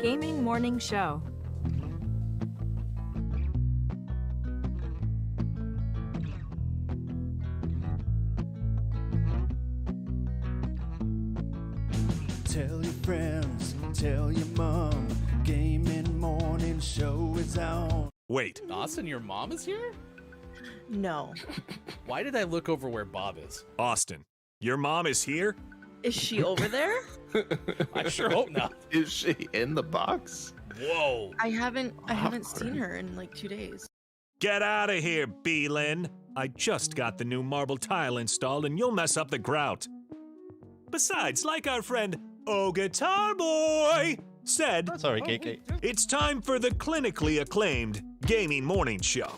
Gaming Morning Show. Tell your friends, tell your mom, Gaming Morning Show is on. Wait, Austin, your mom is here? No. Why did I look over where Bob is? Austin, your mom is here? Is she over there? I sure hope not. Is she in the box? Whoa. I haven't seen her in like 2 days. Get out of here, Beelin. I just got the new marble tile installed and you'll mess up the grout. Besides, like our friend Oh Guitar Boy said, Sorry, KK. it's time for the clinically acclaimed Gaming Morning Show.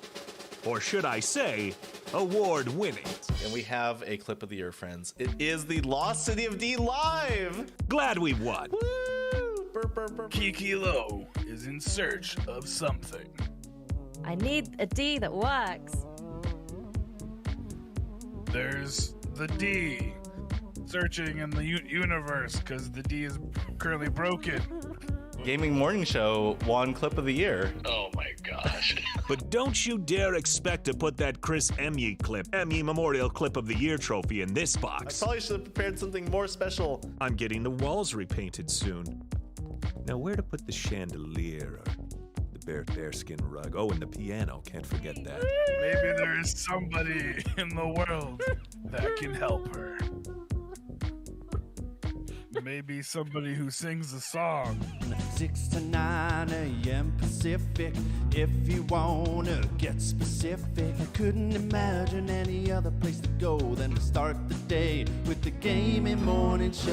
Or should I say, award-winning. And we have a clip of the year, friends. It is the Lost City of D live. Glad we won. Woo! Burp, burp, burp. Kiki Lowe is in search of something. I need a D that works. There's the D. Searching in the universe because the D is currently broken. Gaming Morning Show won clip of the year. Oh my gosh. But don't you dare expect to put that Chris Emye Memorial Clip of the Year trophy in this I box. probably should have prepared something more special. I'm getting the walls repainted soon. Now where to put the chandelier or the bearskin rug? Oh, and the piano, can't forget that. Maybe there is somebody in the world that can help her. Maybe somebody who sings a song. 6 to 9 a.m. Pacific. If you wanna get specific, I couldn't imagine any other place to go than to start the day with the Gaming Morning Show.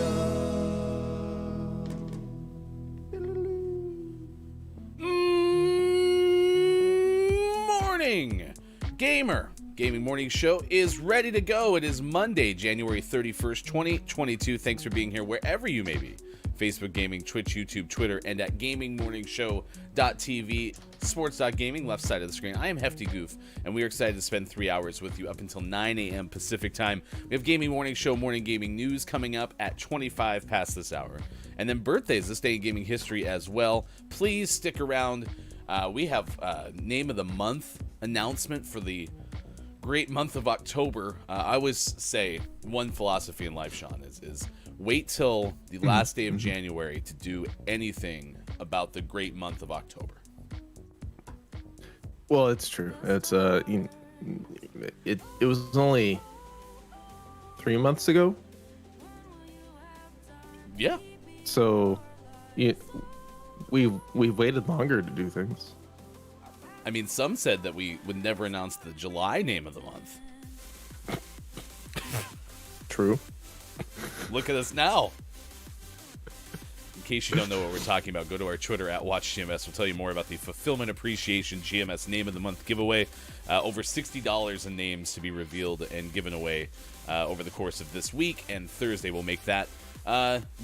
Morning, gamer. Gaming Morning Show is ready to go. It is Monday, January 31st, 2022. Thanks for being here wherever you may be. Facebook Gaming, Twitch, YouTube, Twitter, and at gamingmorningshow.tv, sports.gaming, left side of the screen. I am Hefty Goof, and we are excited to spend 3 hours with you up until 9 a.m. Pacific time. We have Gaming Morning Show morning gaming news coming up at 25 past this hour. And then birthdays, this day in gaming history as well. Please stick around. We have name of the month announcement for the great month of October. I always say one philosophy in life, Sean, is wait till the last day of January to do anything about the great month of October. Well, it's true. It's it was only 3 months ago. Yeah. So we've waited longer to do things. I mean, some said that we would never announce the July name of the month. True. Look at us now. In case you don't know what we're talking about, go to our Twitter at WatchGMS. We'll tell you more about the Fulfillment Appreciation GMS Name of the Month giveaway. Over $60 in names to be revealed and given away over the course of this week. And Thursday we'll make that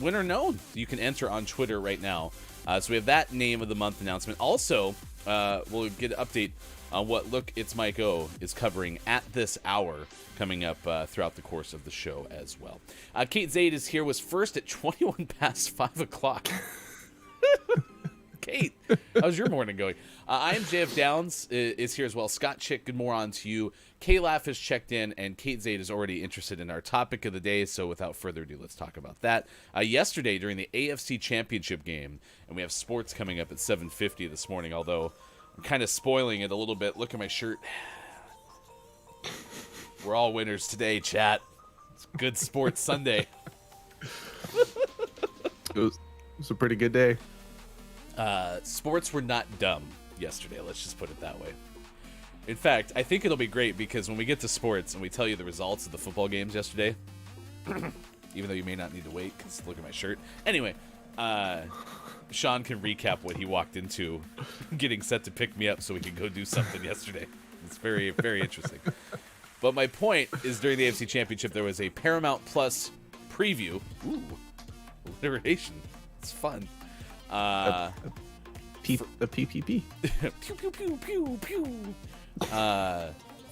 winner known. You can enter on Twitter right now. So we have that Name of the Month announcement. Also, we'll get an update on what Look, It's Mike O is covering at this hour coming up throughout the course of the show as well. Kate Zaid is here, was first at 21 past 5 o'clock. Kate, how's your morning going? I am JF Downs is here as well. Scott Chick, good morning to you. K-Laugh has checked in, and Kate Zaid is already interested in our topic of the day, so without further ado, let's talk about that. Yesterday, during the AFC Championship game, and we have sports coming up at 7:50 this morning, although I'm kind of spoiling it a little bit. Look at my shirt. We're all winners today, chat. It's a good sports Sunday. It was a pretty good day. Sports were not dumb yesterday, let's just put it that way. In fact, I think it'll be great because when we get to sports and we tell you the results of the football games yesterday, even though you may not need to wait because look at my shirt. Anyway, Sean can recap what he walked into getting set to pick me up so we can go do something yesterday. It's very, very interesting. But my point is during the AFC Championship, there was a Paramount Plus preview. Ooh, alliteration. It's fun. The PPP. Pew, pew, pew, pew, pew.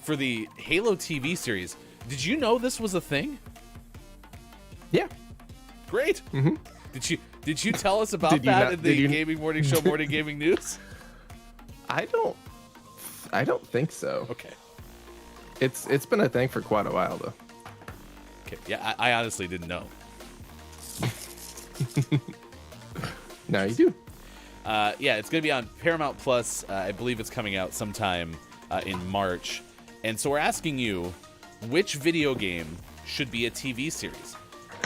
For the Halo TV series. Did you know this was a thing? Yeah. Great. Mm-hmm. Did you tell us about Did you that not- in the did you- Gaming Morning Show Morning Gaming News? I don't think so. Okay. It's been a thing for quite a while though. Okay. Yeah, I honestly didn't know. Now you do. Yeah, it's going to be on Paramount Plus. I believe it's coming out sometime in March. And so we're asking you, which video game should be a TV series?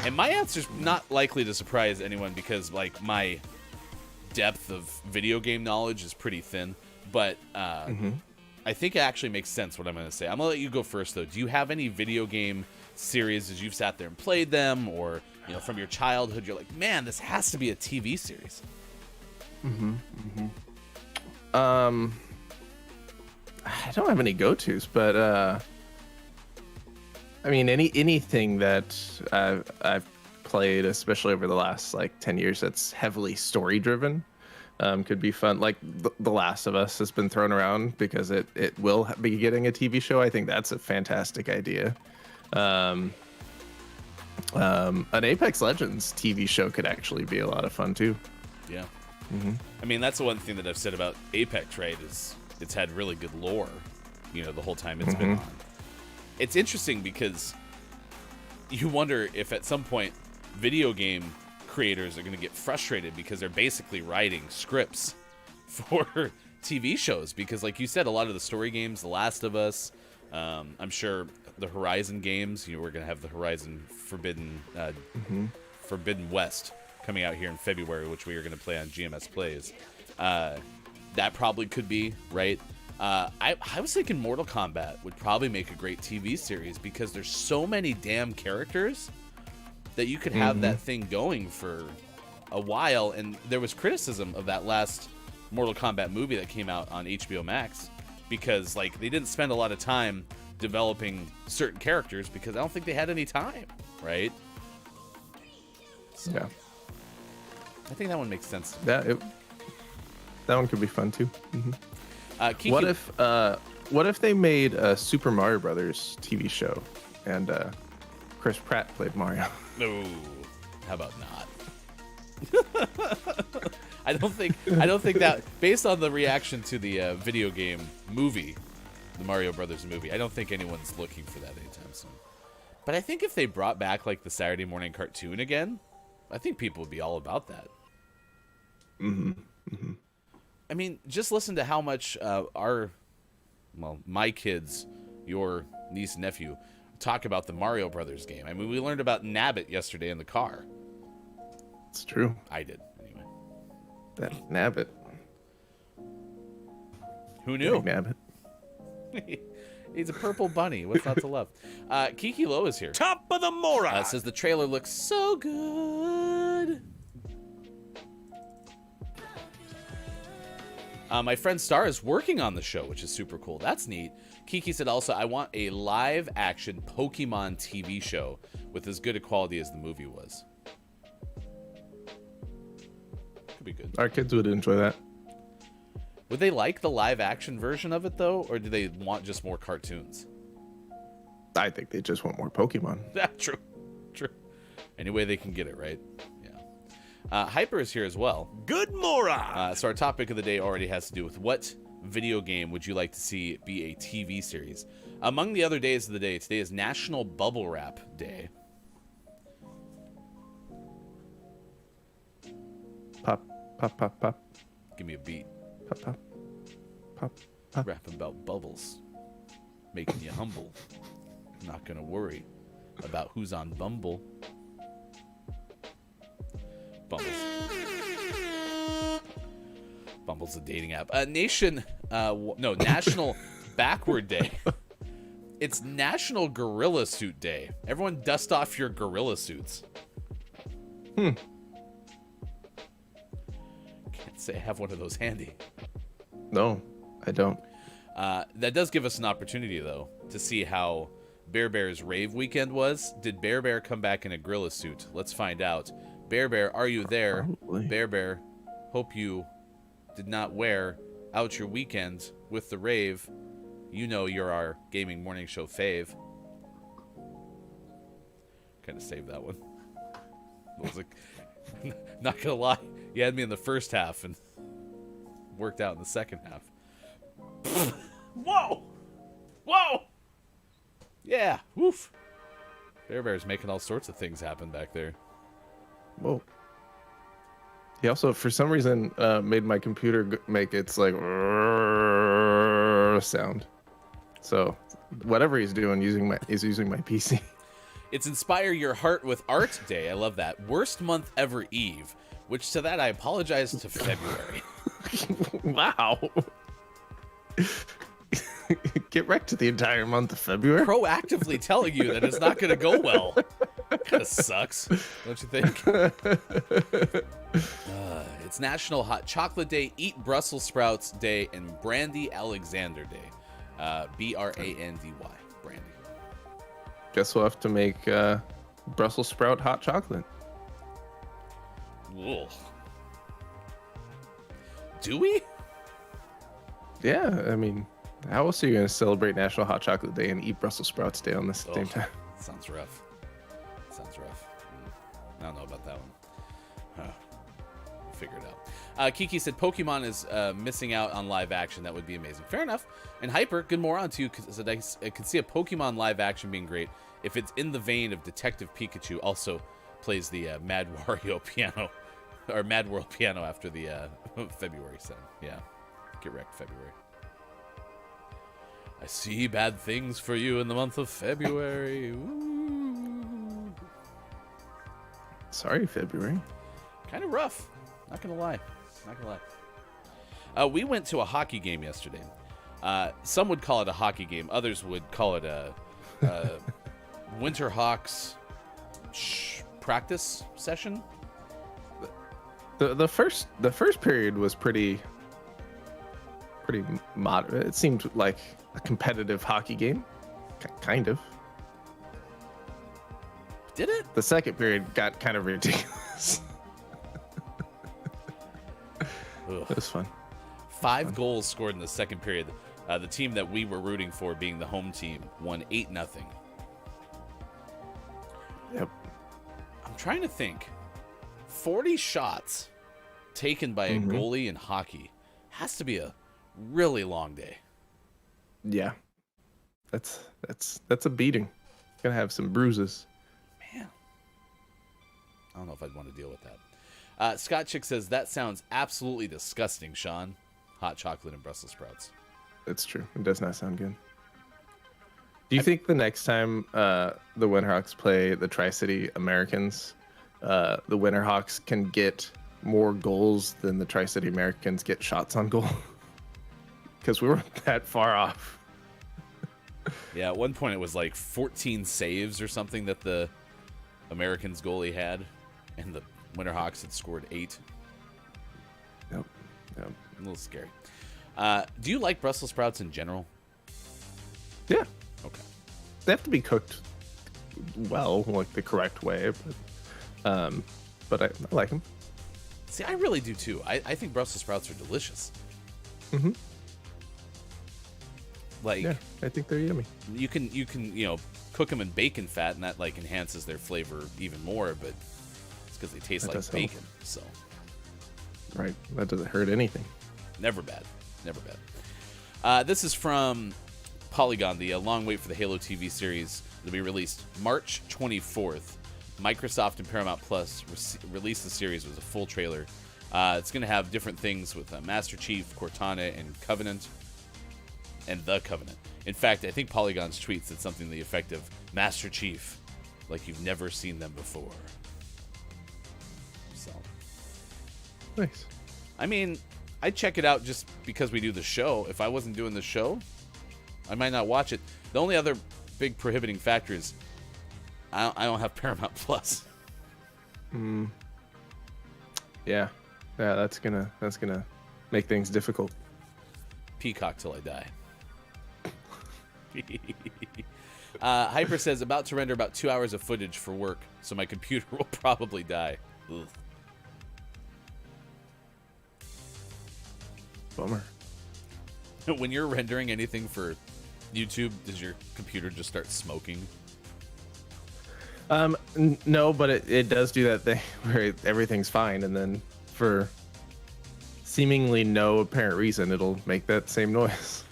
And my answer's not likely to surprise anyone because, like, my depth of video game knowledge is pretty thin. But I think it actually makes sense what I'm going to say. I'm going to let you go first, though. Do you have any video game series as you've sat there and played them, or from your childhood, you're like, man, this has to be a TV series? I don't have any go-tos, but I mean anything that I've played, especially over the last like 10 years, that's heavily story-driven, could be fun. Like The Last of Us has been thrown around because it will be getting a TV show. I think that's a fantastic idea. An Apex Legends TV show could actually be a lot of fun too. Yeah. I mean, that's the one thing that I've said about Apex, right, is it's had really good lore, the whole time it's been on. It's interesting because you wonder if at some point video game creators are going to get frustrated because they're basically writing scripts for TV shows. Because, like you said, a lot of the story games, The Last of Us, I'm sure the Horizon games, we're going to have the Horizon Forbidden West coming out here in February, which we are going to play on GMS Plays. That probably could be, right? I was thinking Mortal Kombat would probably make a great TV series because there's so many damn characters that you could have that thing going for a while. And there was criticism of that last Mortal Kombat movie that came out on HBO Max because, like, they didn't spend a lot of time developing certain characters because I don't think they had any time, right? So, Yeah. I think that one makes sense. That one could be fun too. Kiki, What if they made a Super Mario Brothers TV show and Chris Pratt played Mario? No, how about not? I don't think that, based on the reaction to the video game movie, the Mario Brothers movie, I don't think anyone's looking for that anytime soon. But I think if they brought back like the Saturday morning cartoon again, I think people would be all about that. I mean, just listen to how much my kids, your niece and nephew, talk about the Mario Brothers game. I mean, we learned about Nabbit yesterday in the car. It's true. I did, anyway. That Nabbit. Who knew? Nabbit. He's a purple bunny. What's not to love? Kiki Lowe is here. Top of the moron. Says the trailer looks so good. My friend Star is working on the show, which is super cool. That's neat. Kiki said also, I want a live-action Pokemon TV show with as good a quality as the movie was. Could be good. Our kids would enjoy that. Would they like the live-action version of it, though? Or do they want just more cartoons? I think they just want more Pokemon. Yeah, true. Any way they can get it, right? Yeah. Hyper is here as well. Good moron. So our topic of the day already has to do with what video game would you like to see be a TV series? Among the other days of the day, today is National Bubble Wrap Day. Pop, pop, pop, pop, Give me a beat. pop, pop, pop, pop. Rapping about bubbles. Making you humble. Not gonna worry about who's on Bumble. Bumbles. Bumble's a dating app. National Backward Day. It's National Gorilla Suit Day. Everyone dust off your gorilla suits. Can't say I have one of those handy. No, I don't. That does give us an opportunity, though, to see how Bear Bear's rave weekend was. Did Bear Bear come back in a gorilla suit? Let's find out. Bear Bear, are you there? Probably. Bear Bear, hope you did not wear out your weekend with the rave. You know you're our gaming morning show fave. Kind of saved that one. It was like, Not gonna lie, you had me in the first half and worked out in the second half. Whoa! Whoa! Yeah, woof. Bear's making all sorts of things happen back there. Whoa. He also, for some reason, made my computer make its like sound. So whatever he's doing, he's using my PC. It's Inspire Your Heart with Art Day. I love that. Worst month ever Eve, which to that I apologize to February. Wow. Get wrecked the entire month of February. Proactively telling you that it's not going to go well. Kind of sucks, don't you think? It's National Hot Chocolate Day, Eat Brussels Sprouts Day, and Brandy Alexander Day. Brandy. Brandy. Guess we'll have to make Brussels sprout hot chocolate. Ugh. Do we? Yeah, I mean, how else are you going to celebrate National Hot Chocolate Day and eat Brussels sprouts day on the same time? Sounds rough. Sounds rough. I don't know about that one. Huh. We'll figure it out. Kiki said Pokemon is missing out on live action. That would be amazing. Fair enough. And Hyper, good moron to you, because I could see a Pokemon live action being great if it's in the vein of Detective Pikachu also plays the Mad Wario piano, or Mad World piano after the February 7th. Yeah. Get wrecked, February. I see bad things for you in the month of February. Ooh. Sorry, February. Kind of rough. Not gonna lie. We went to a hockey game yesterday. Some would call it a hockey game. Others would call it a Winter Hawks practice session. The first period was pretty moderate. It seemed like a competitive hockey game, kind of. Did it? The second period got kind of ridiculous. It was fun. 5 goals scored in the second period. The team that we were rooting for, being the home team, won 8-0. Yep. I'm trying to think. 40 shots taken by a goalie in hockey has to be a really long day. Yeah. That's a beating. Gonna have some bruises. Man. I don't know if I'd want to deal with that. Scott Chick says, that sounds absolutely disgusting, Sean. Hot chocolate and Brussels sprouts. It's true. It does not sound good. Do you think the next time the Winterhawks play the Tri-City Americans, the Winterhawks can get more goals than the Tri-City Americans get shots on goal? Because we weren't that far off. Yeah, at one point it was like 14 saves or something that the Americans goalie had, and the Winterhawks had scored 8. Yep. A little scary. Do you like Brussels sprouts in general? Yeah. Okay. They have to be cooked well, like the correct way, but I like them. See, I really do too. I think Brussels sprouts are delicious. Mm-hmm. Like, yeah, I think they're yummy. You can cook them in bacon fat, and that like enhances their flavor even more. But it's because they taste That like does help. bacon. So Right. That doesn't hurt anything. never bad. This is from Polygon. The long wait for the Halo TV series to be released March 24th. Microsoft and Paramount Plus released the series with a full trailer. It's going to have different things with Master Chief, Cortana, and Covenant. And the Covenant. In fact, I think Polygon's tweet said something to the effect of Master Chief, like you've never seen them before. So, Nice. I mean, I'd check it out just because we do the show. If I wasn't doing the show, I might not watch it. The only other big prohibiting factor is I don't have Paramount Plus. Yeah. Yeah, that's gonna make things difficult. Peacock till I die. Hyper says, about to render about 2 hours of footage for work, so my computer will probably die. Ugh. Bummer. When you're rendering anything for YouTube, does your computer just start smoking? No, but it does do that thing where everything's fine, and then for seemingly no apparent reason, it'll make that same noise.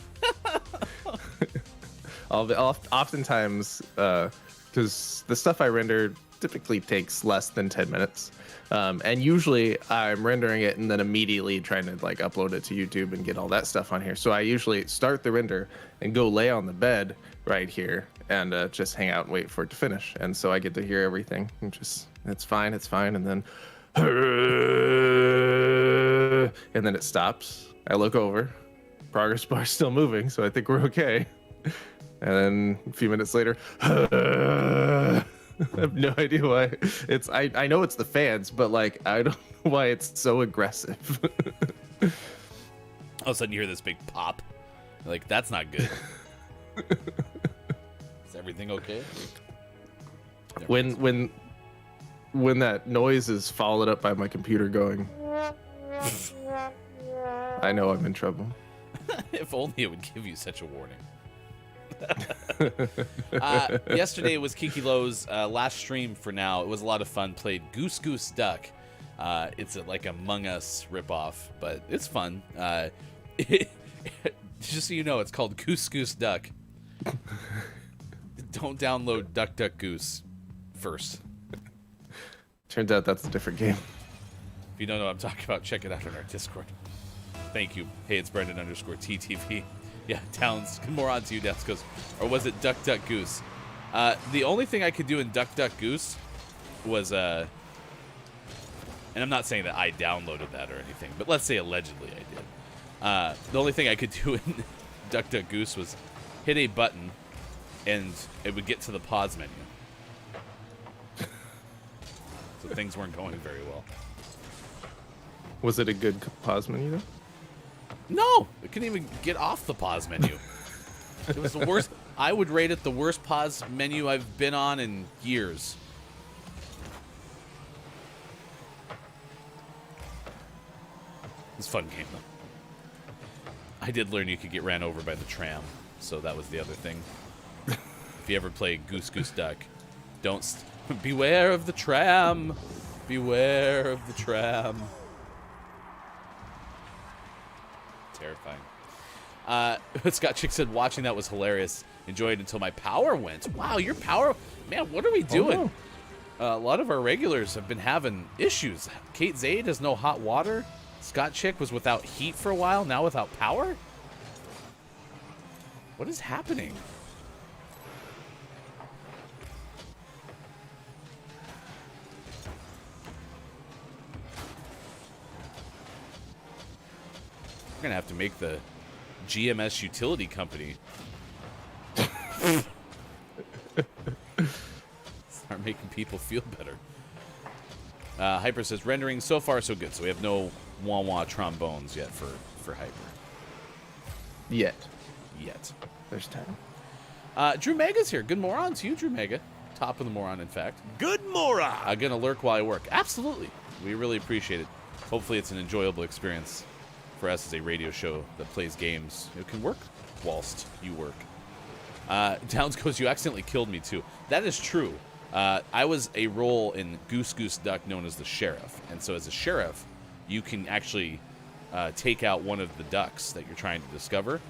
Oftentimes, because the stuff I render typically takes less than 10 minutes. And usually I'm rendering it and then immediately trying to like upload it to YouTube and get all that stuff on here. So I usually start the render and go lay on the bed right here and just hang out and wait for it to finish. And so I get to hear everything and just, it's fine. And then, and then it stops. I look over, progress bar's still moving. So I think we're okay. And then a few minutes later, I have no idea why. I know it's the fans, but like I don't know why it's so aggressive. All of a sudden you hear this big pop. You're like, that's not good. Is everything okay? When that noise is followed up by my computer going, I know I'm in trouble. If only it would give you such a warning. Yesterday was Kiki Lowe's last stream for now. It was a lot of fun. Played Goose Goose Duck. It's like Among Us ripoff, but it's fun. Just so you know, it's called Goose Goose Duck. Don't download Duck Duck Goose first. Turns out that's a different game. If you don't know what I'm talking about, check it out on our Discord. Thank you. Hey, it's Brendan _TTV. Yeah, Towns. More on to you, Downs goes. Or was it Duck Duck Goose? The only thing I could do in Duck Duck Goose was, and I'm not saying that I downloaded that or anything, but let's say allegedly I did. The only thing I could do in Duck Duck Goose was hit a button, and it would get to the pause menu. So things weren't going very well. Was it a good pause menu though? No, it couldn't even get off the pause menu. It was the worst. I would rate it the worst pause menu I've been on in years. It's a fun game, though. I did learn you could get ran over by the tram, so that was the other thing. If you ever play Goose Goose Duck, don't beware of the tram. Beware of the tram. Terrifying. Scott Chick said watching that was hilarious. Enjoyed until my power went. Wow, your power, man, what are we doing? A lot of our regulars have been having issues. Kate Zaid has no hot water. Scott Chick was without heat for a while, now without power? What is happening? We're gonna have to make the GMS utility company start making people feel better. Hyper says rendering so far so good, so we have no wah-wah trombones yet for Hyper. Yet. There's time. Drew Mega's here. Good moron to you, Drew Mega. Top of the moron, in fact. Good moron. Gonna lurk while I work. Absolutely. We really appreciate it. Hopefully it's an enjoyable experience for us as a radio show that plays games. It can work whilst you work. Downs goes, you accidentally killed me too. That is true. I was a role in Goose Goose Duck known as the sheriff. And so as a sheriff, you can actually take out one of the ducks that you're trying to discover.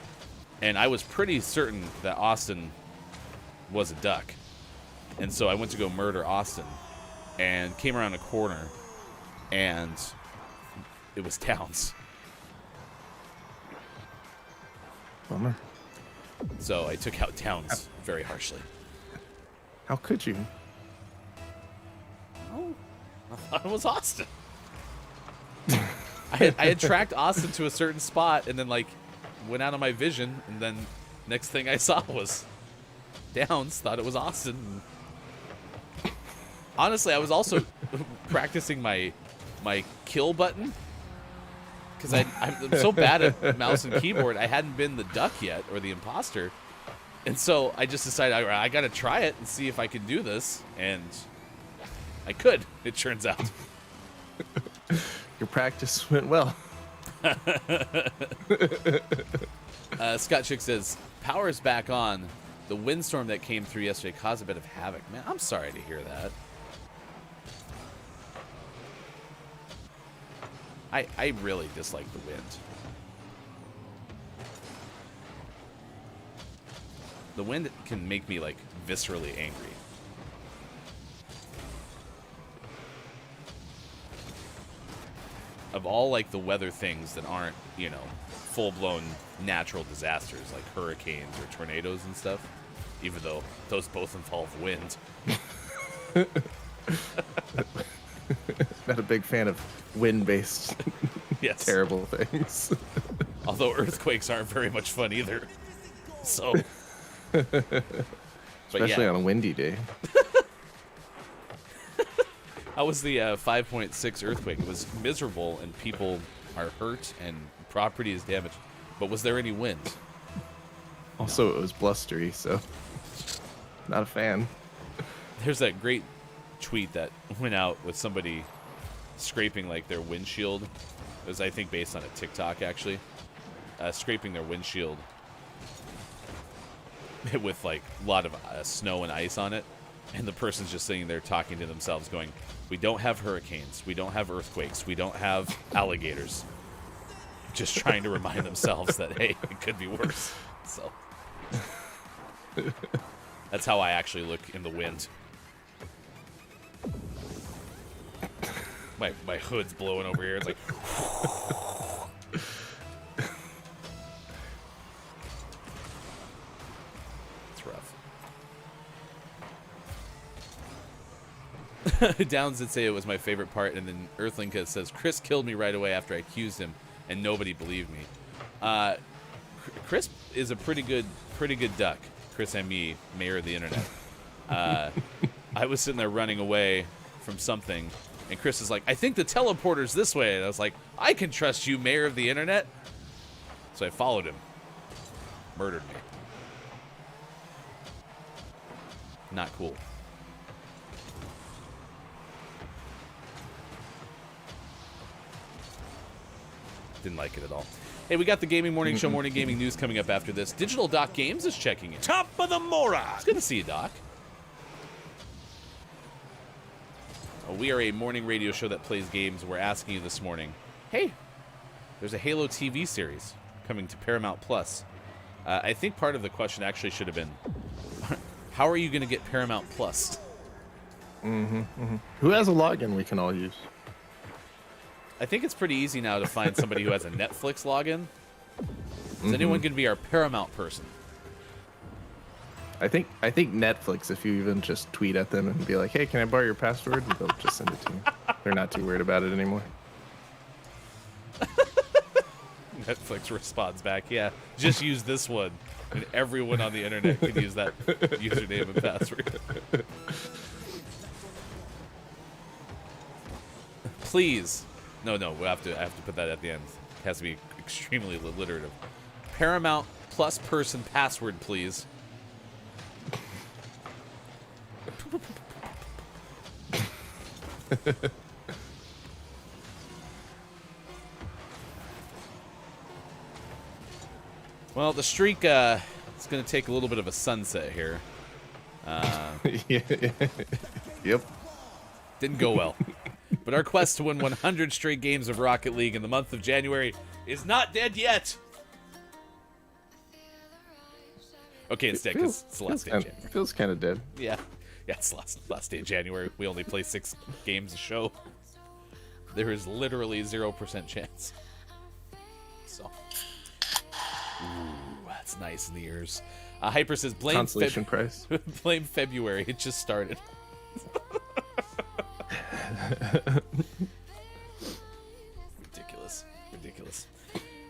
And I was pretty certain that Austin was a duck. And so I went to go murder Austin and came around a corner and it was Downs. Bummer. So I took out Downs very harshly. How could you? Oh, I thought it was Austin. I had tracked Austin to a certain spot and then like went out of my vision, and then next thing I saw was Downs. Thought it was Austin. Honestly, I was also practicing my kill button because I'm so bad at mouse and keyboard. I hadn't been the duck yet or the imposter, and so I just decided I got to try it and see if I could do this, and I could. It turns out. Your practice went well. Scott Chick says, power's back on. the windstorm that came through yesterday caused a bit of havoc. Man, I'm sorry to hear that. I really dislike the wind. The wind can make me, like, viscerally angry. Of all, like, the weather things that aren't, you know, full-blown natural disasters like hurricanes or tornadoes and stuff, even though those both involve wind. Not a big fan of wind-based Yes. terrible things. Although earthquakes aren't very much fun either. So, Especially on a windy day. how was the 5.6 earthquake? It was miserable and people are hurt and property is damaged. But was there any wind? Also, it was blustery, so not a fan. There's that great tweet that went out with somebody scraping like their windshield. It was, I think, based on a TikTok actually. Scraping their windshield with like a lot of snow and ice on it, and the person's just sitting there talking to themselves, going, "We don't have hurricanes, we don't have earthquakes, we don't have alligators." Just trying to remind themselves that hey, it could be worse. So that's how I actually look in the wind. My hood's blowing over here. It's like it's rough. Downs did say it was my favorite part, and then Earthlinka says Chris killed me right away after I accused him, and nobody believed me. Chris is a pretty good duck. Chris M.E., mayor of the internet. I was sitting there running away from something, and Chris is like, "I think the teleporter's this way." And I was like, "I can trust you, mayor of the internet." So I followed him. Murdered me. Not cool. Didn't like it at all. Hey, we got the Gaming Morning Show Morning Gaming News coming up after this. Digital Doc Games is checking in. Top of the Mora. It's good to see you, Doc. We are a morning radio show that plays games. We're asking you this morning, hey, there's a Halo TV series coming to Paramount Plus. I think part of the question actually should have been, how are you going to get Paramount Plus? Who has a login we can all use? I think it's pretty easy now to find somebody who has a Netflix login. Is anyone going to be our Paramount person? I think Netflix, if you even just tweet at them and be like, "Hey, can I borrow your password?" they'll just send it to you. They're not too worried about it anymore. Netflix responds back, yeah, just use this one. And everyone on the internet can use that username and password. Please. No, I have to put that at the end. It has to be extremely alliterative. Paramount Plus person password, please. Well, the streak is going to take a little bit of a sunset here. Yep. Didn't go well. But our quest to win 100 straight games of Rocket League in the month of January is not dead yet. Okay, it's dead because it's the last day of January. Feels kind of dead. Yeah, it's the last day of January. We only play 6 games a show. There is literally 0% chance. So, ooh, that's nice in the ears. Hyper says, blame Consolation prize. blame February. It just started. Ridiculous.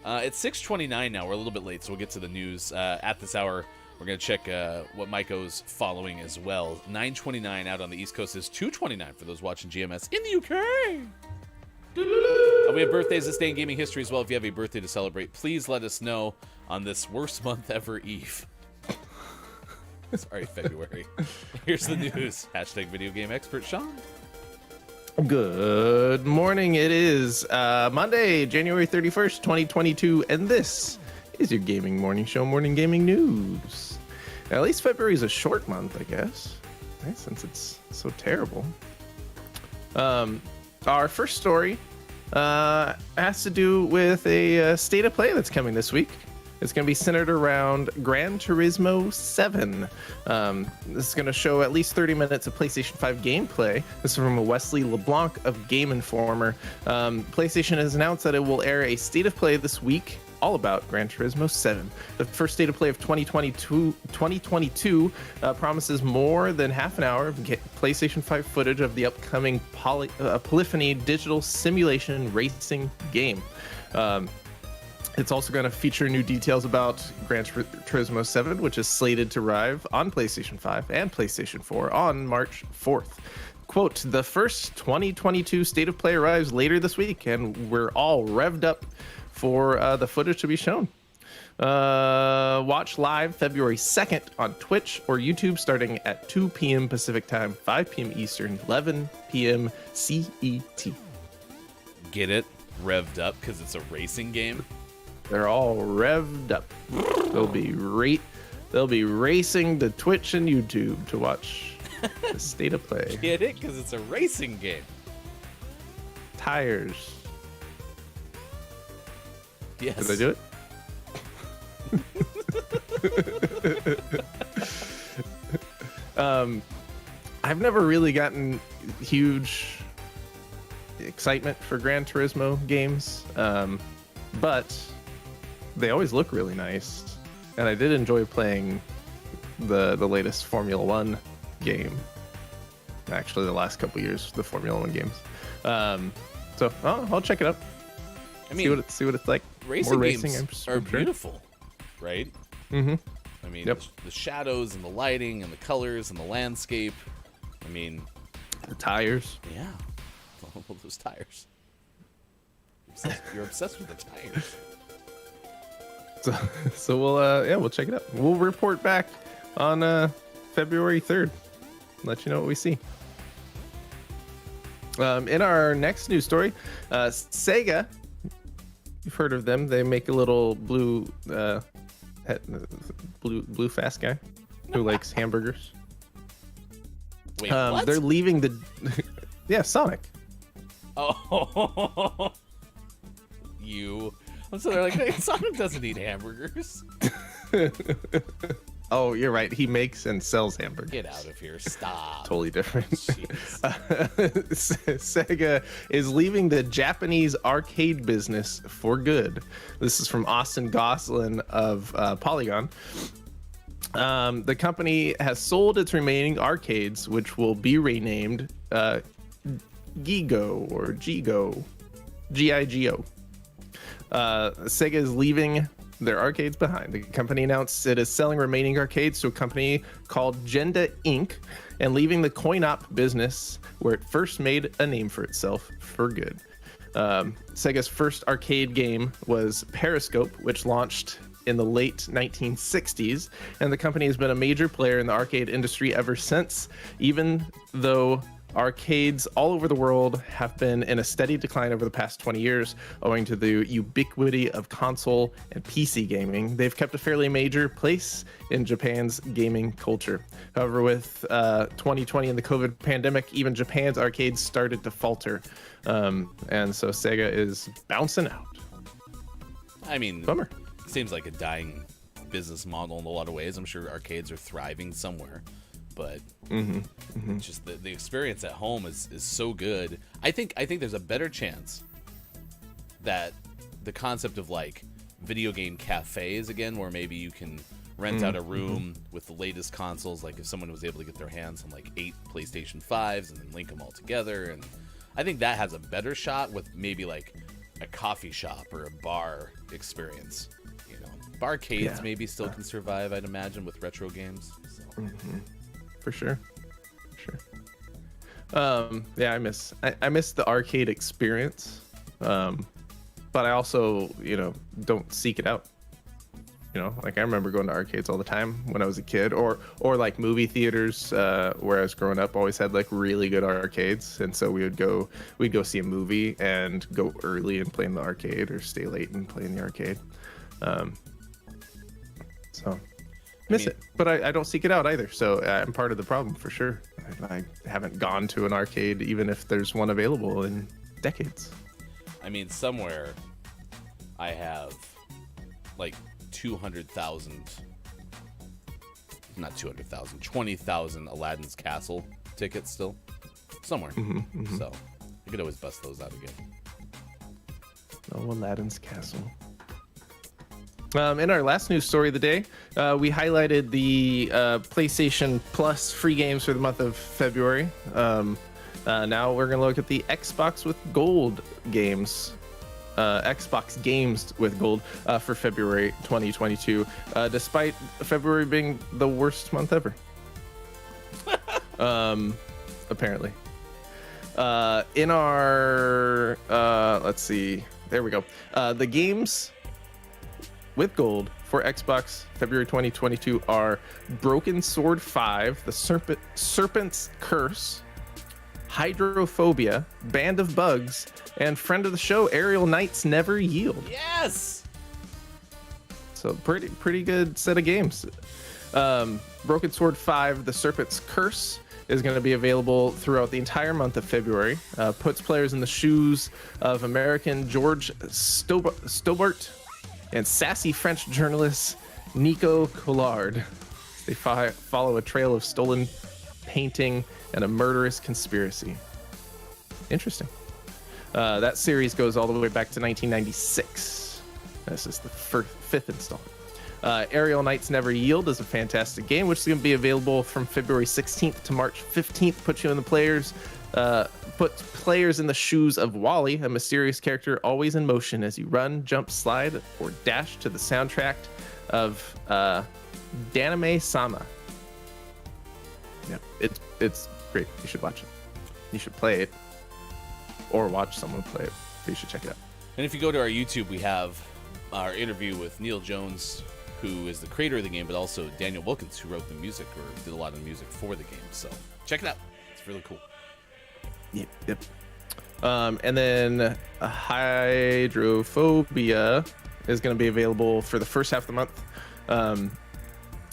It's 6:29 now. We're a little bit late, so we'll get to the news. At this hour, we're going to check what Maiko's following as well. 9:29 out on the East Coast is 2:29 for those watching GMS in the UK. We have birthdays this day in gaming history as well. If you have a birthday to celebrate, please let us know on this worst month ever eve. Sorry, February. Here's the news. Hashtag video game expert Sean. Good morning. It is Monday, January 31st, 2022, and this is your Gaming Morning Show Morning Gaming News. At least February is a short month, I guess, right? Since it's so terrible. Our first story has to do with a state of play that's coming this week. It's going to be centered around Gran Turismo 7. This is going to show at least 30 minutes of PlayStation 5 gameplay. This is from Wesley LeBlanc of Game Informer. PlayStation has announced that it will air a state of play this week all about Gran Turismo 7. The first state of play of 2022 promises more than half an hour of PlayStation 5 footage of the upcoming Polyphony digital simulation racing game. It's also going to feature new details about Gran Turismo 7, which is slated to arrive on PlayStation 5 and PlayStation 4 on March 4th. Quote, the first 2022 State of Play arrives later this week, and we're all revved up for the footage to be shown. Watch live February 2nd on Twitch or YouTube starting at 2 p.m. Pacific Time, 5 p.m. Eastern, 11 p.m. CET. Get it? Revved up because it's a racing game? They're all revved up. They'll be racing to Twitch and YouTube to watch the state of play. Get it? Because it's a racing game. Tires. Yes. Did I do it? I've never really gotten huge excitement for Gran Turismo games, but they always look really nice, and I did enjoy playing the latest Formula One game. Actually, the last couple years, the Formula One games. So I'll check it out. I mean, see what it's like. Racing More games I'm are sure. beautiful, right? Mm-hmm. I mean, Yep. the shadows and the lighting and the colors and the landscape. I mean, The tires. yeah, all those tires. You're obsessed with the tires. So we'll check it out. We'll report back on February 3rd. Let you know what we see. In our next news story, Sega. You've heard of them? They make a little blue fast guy who likes hamburgers. Wait, what? They're leaving the Sonic. Oh, so they're like, hey, Sonic doesn't eat hamburgers. Oh, you're right. He makes and sells hamburgers. Get out of here! Stop. Totally different. Jeez. Sega is leaving the Japanese arcade business for good. This is from Austin Goslin of Polygon. The company has sold its remaining arcades, which will be renamed Gigo or Gigo, Gigo. Sega is leaving their arcades behind. The company announced it is selling remaining arcades to a company called Genda Inc. and leaving the coin-op business where it first made a name for itself for good. Sega's first arcade game was Periscope, which launched in the late 1960s, and the company has been a major player in the arcade industry ever since, even though arcades all over the world have been in a steady decline over the past 20 years owing to the ubiquity of console and PC gaming. They've kept a fairly major place in Japan's gaming culture. However, with 2020 and the COVID pandemic, even Japan's arcades started to falter. And so Sega is bouncing out. I mean, Bummer. Seems like a dying business model in a lot of ways. I'm sure arcades are thriving somewhere, but just the experience at home is so good. I think there's a better chance that the concept of like video game cafes again, where maybe you can rent out a room with the latest consoles, like if someone was able to get their hands on like 8 PlayStation 5s and then link them all together, and I think that has a better shot with maybe like a coffee shop or a bar experience. You know, barcades maybe still can survive, I'd imagine, with retro games. So. For sure. Yeah, I miss the arcade experience, but I also don't seek it out. Like I remember going to arcades all the time when I was a kid, or like movie theaters where I was growing up always had like really good arcades, and so we'd go see a movie and go early and play in the arcade, or stay late and play in the arcade. So miss it. But I don't seek it out either, so I'm part of the problem for sure. I haven't gone to an arcade, even if there's one available, in decades. I mean, somewhere I have like 200,000, not 200,000, 20,000 Aladdin's Castle tickets still. Somewhere. So I could always bust those out again. Oh, Aladdin's Castle. In our last news story of the day, we highlighted the PlayStation Plus free games for the month of February. Now we're going to look at the Xbox with Gold games. Xbox games with Gold for February 2022, despite February being the worst month ever. Apparently. In our, let's see, there we go. The games with Gold for Xbox February 2022 are Broken Sword 5, The Serpent's Curse, Hydrophobia, Band of Bugs, and friend of the show, Aerial Knights Never Yield. Yes! So pretty good set of games. Broken Sword 5, The Serpent's Curse is going to be available throughout the entire month of February. Puts players in the shoes of American George Stobart and sassy French journalist Nico Collard. They follow a trail of stolen painting and a murderous conspiracy. Interesting. That series goes all the way back to 1996. This is the fifth installment. Aerial Knights Never Yield is a fantastic game, which is going to be available from February 16th to March 15th. Puts players in the shoes of Wally, a mysterious character always in motion as you run, jump, slide, or dash to the soundtrack of Daname Sama. Yeah, it's great. You should watch it. You should play it, or watch someone play it. You should check it out. And if you go to our YouTube, we have our interview with Neil Jones, who is the creator of the game, but also Daniel Wilkins, who wrote the music or did a lot of the music for the game. So check it out. It's really cool. Yep. And then Hydrophobia is going to be available for the first half of the month,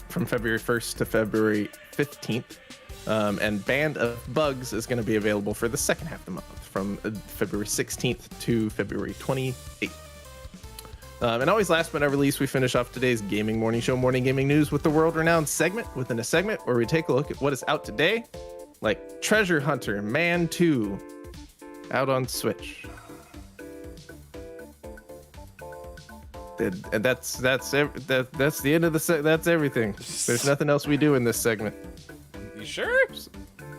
from February 1st to February 15th. And Band of Bugs is going to be available for the second half of the month, from February 16th to February 28th. And always last but not least, we finish off today's Gaming Morning Show Morning Gaming News with the world-renowned segment within a segment where we take a look at what is out today, like Treasure Hunter Man 2, out on Switch. And that's the end of the that's everything. There's nothing else we do in this segment. You sure?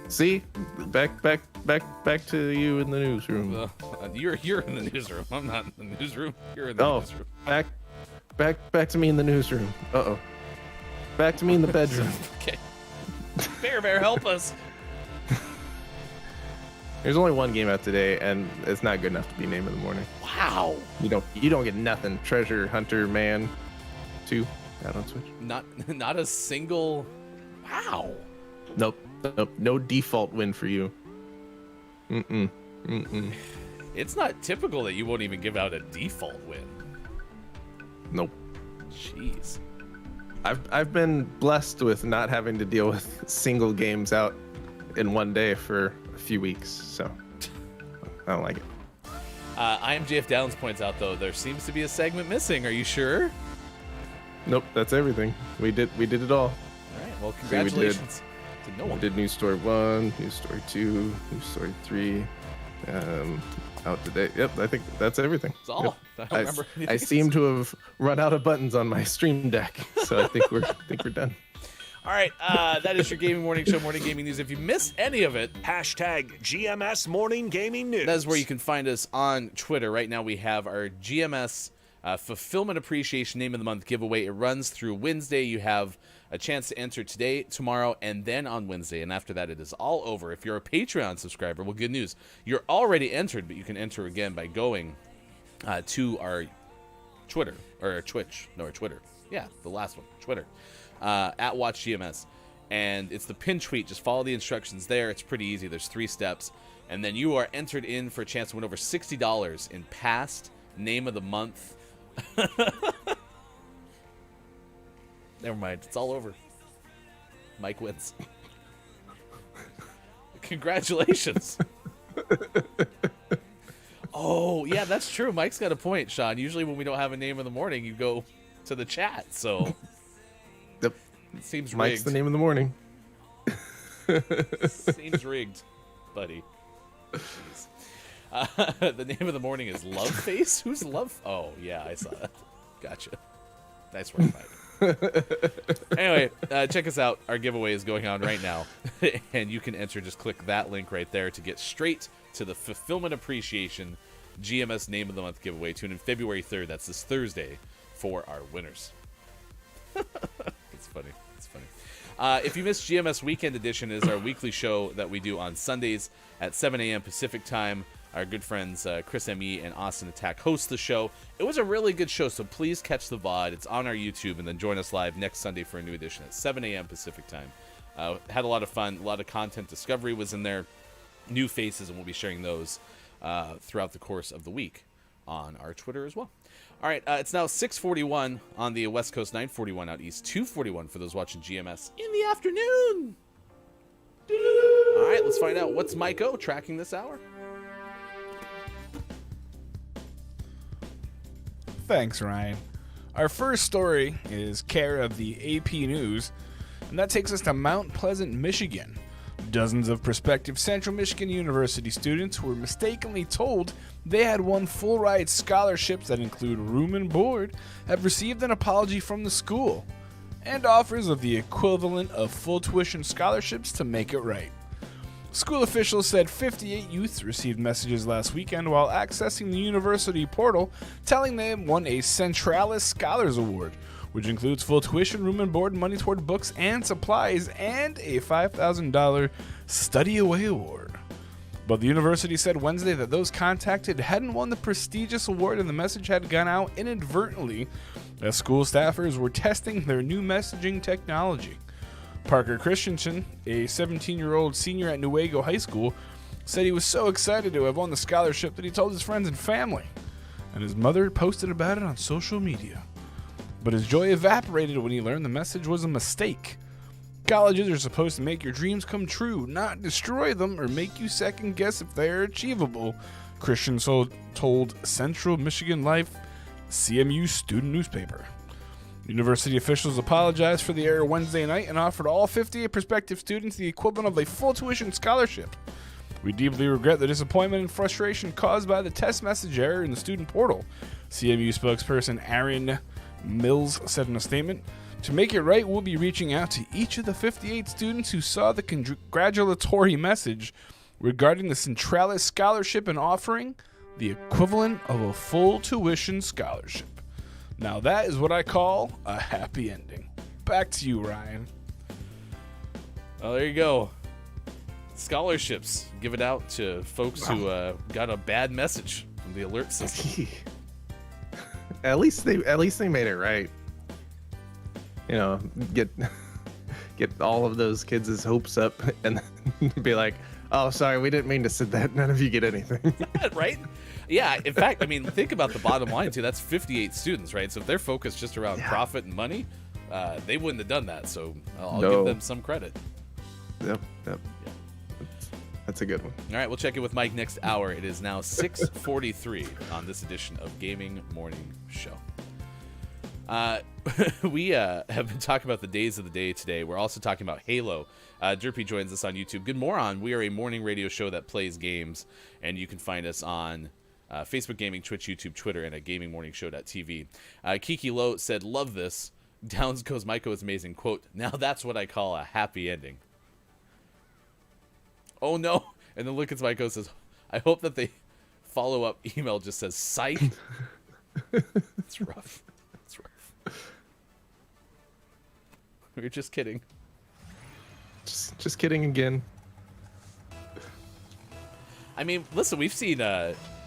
See, back to you in the newsroom. You're in the newsroom. I'm not in the newsroom. You're in the newsroom. Back to me in the newsroom. Back to me in the bedroom. Okay. Bear, help us. There's only one game out today, and it's not good enough to be name of the morning. Wow. You don't get nothing. Treasure Hunter Man 2 out on Switch. Not a single. Wow. Nope. No default win for you. It's not typical that you won't even give out a default win. Nope. Jeez. I've been blessed with not having to deal with single games out in one day for a few weeks, so I don't like it. IMGF Downs points out, though, there seems to be a segment missing. Are you sure? Nope, that's everything. We did it all. All right. Well, congratulations to no one. We did News Story 1, News Story 2, News Story 3, out today. Yep, I think that's everything. That's all. Yep. I don't remember I seem to have run out of buttons on my Stream Deck, so I think we're done. All right, that is your Gaming Morning Show, Morning Gaming News. If you missed any of it, Hashtag GMS Morning Gaming News. that is where you can find us on Twitter. Right now we have our GMS Fulfillment Appreciation Name of the Month giveaway. It runs through Wednesday. You have a chance to enter today, tomorrow, and then on Wednesday. And after that, it is all over. If you're a Patreon subscriber, well, good news. You're already entered, but you can enter again by going to our Twitter, or our Twitch. No, our Twitter. Yeah, the last one, Twitter. At WatchGMS. And it's the pin tweet. Just follow the instructions there. It's pretty easy. There's 3 steps. And then you are entered in for a chance to win over $60 in past Name of the Month Never mind. It's all over. Mike wins. Congratulations. Oh, yeah, that's true. Mike's got a point, Sean. Usually when we don't have a name in the morning, you go to the chat. So Yep. it seems rigged. Mike's the name of the morning. Seems rigged, buddy. Jeez. The name of the morning is Love Face? Who's Love? Oh, yeah, I saw that. Gotcha. Nice work, Mike. Anyway, check us out. Our giveaway is going on right now. And you can enter. Just click that link right there to get straight to the Fulfillment Appreciation GMS Name of the Month giveaway. Tune in February 3rd. That's this Thursday for our winners. It's funny. It's funny. If you missed GMS Weekend Edition, is our weekly show that we do on Sundays at 7 a.m. Pacific time. Our good friends Chris M.E. and Austin Attack host the show. It was a really good show, so please catch the VOD. It's on our YouTube, and then join us live next Sunday for a new edition at 7 a.m. Pacific time. Had a lot of fun. A lot of content discovery was in there. New faces, and we'll be sharing those throughout the course of the week on our Twitter as well. All right, it's now 6:41 on the West Coast, 9:41 out east, 2:41 for those watching GMS in the afternoon. All right, let's find out what's Mike O tracking this hour. Thanks, Ryan. Our first story is care of the AP News, and that takes us to Mount Pleasant, Michigan. Dozens of prospective Central Michigan University students were mistakenly told they had won full-ride scholarships that include room and board have received an apology from the school and offers of the equivalent of full tuition scholarships to make it right. School officials said 58 youths received messages last weekend while accessing the university portal telling they had won a Centralis Scholars Award, which includes full tuition, room and board, money toward books and supplies, and a $5,000 Study Away Award. But the university said Wednesday that those contacted hadn't won the prestigious award, and the message had gone out inadvertently as school staffers were testing their new messaging technology. Parker Christensen, a 17-year-old senior at Newaygo High School, said he was so excited to have won the scholarship that he told his friends and family, and his mother posted about it on social media. But his joy evaporated when he learned the message was a mistake. Colleges are supposed to make your dreams come true, not destroy them or make you second guess if they are achievable, Christensen told Central Michigan Life CMU student newspaper. University officials apologized for the error Wednesday night and offered all 58 prospective students the equivalent of a full tuition scholarship. We deeply regret the disappointment and frustration caused by the test message error in the student portal, CMU spokesperson Aaron Mills said in a statement. To make it right, we'll be reaching out to each of the 58 students who saw the congratulatory message regarding the Centralis Scholarship and offering the equivalent of a full tuition scholarship. Now that is what I call a happy ending. Back to you, Ryan. Well, there you go. Scholarships. Give it out to folks who got a bad message from the alert system. At least they made it right. You know, get all of those kids' hopes up and be like, oh, sorry, we didn't mean to say that. None of you get anything. Right? Yeah, in fact, I mean, think about the bottom line, too. That's 58 students, right? So if they're focused just around profit and money, they wouldn't have done that. So I'll give them some credit. Yep. That's a good one. All right, we'll check in with Mike next hour. It is now 6:43 on this edition of Gaming Morning Show. We have been talking about the days of the day today. We're also talking about Halo. Derpy joins us on YouTube. Good morning. We are a morning radio show that plays games, and you can find us on Facebook Gaming, Twitch, YouTube, Twitter, and at gamingmorningshow.tv. Kiki Lowe said, love this. Downs goes, Maiko is amazing. Quote, now that's what I call a happy ending. Oh, no. And then look at Maiko says, I hope that the follow-up email just says, psych. It's rough. It's rough. We were just kidding. Just kidding again. I mean, listen, we've seen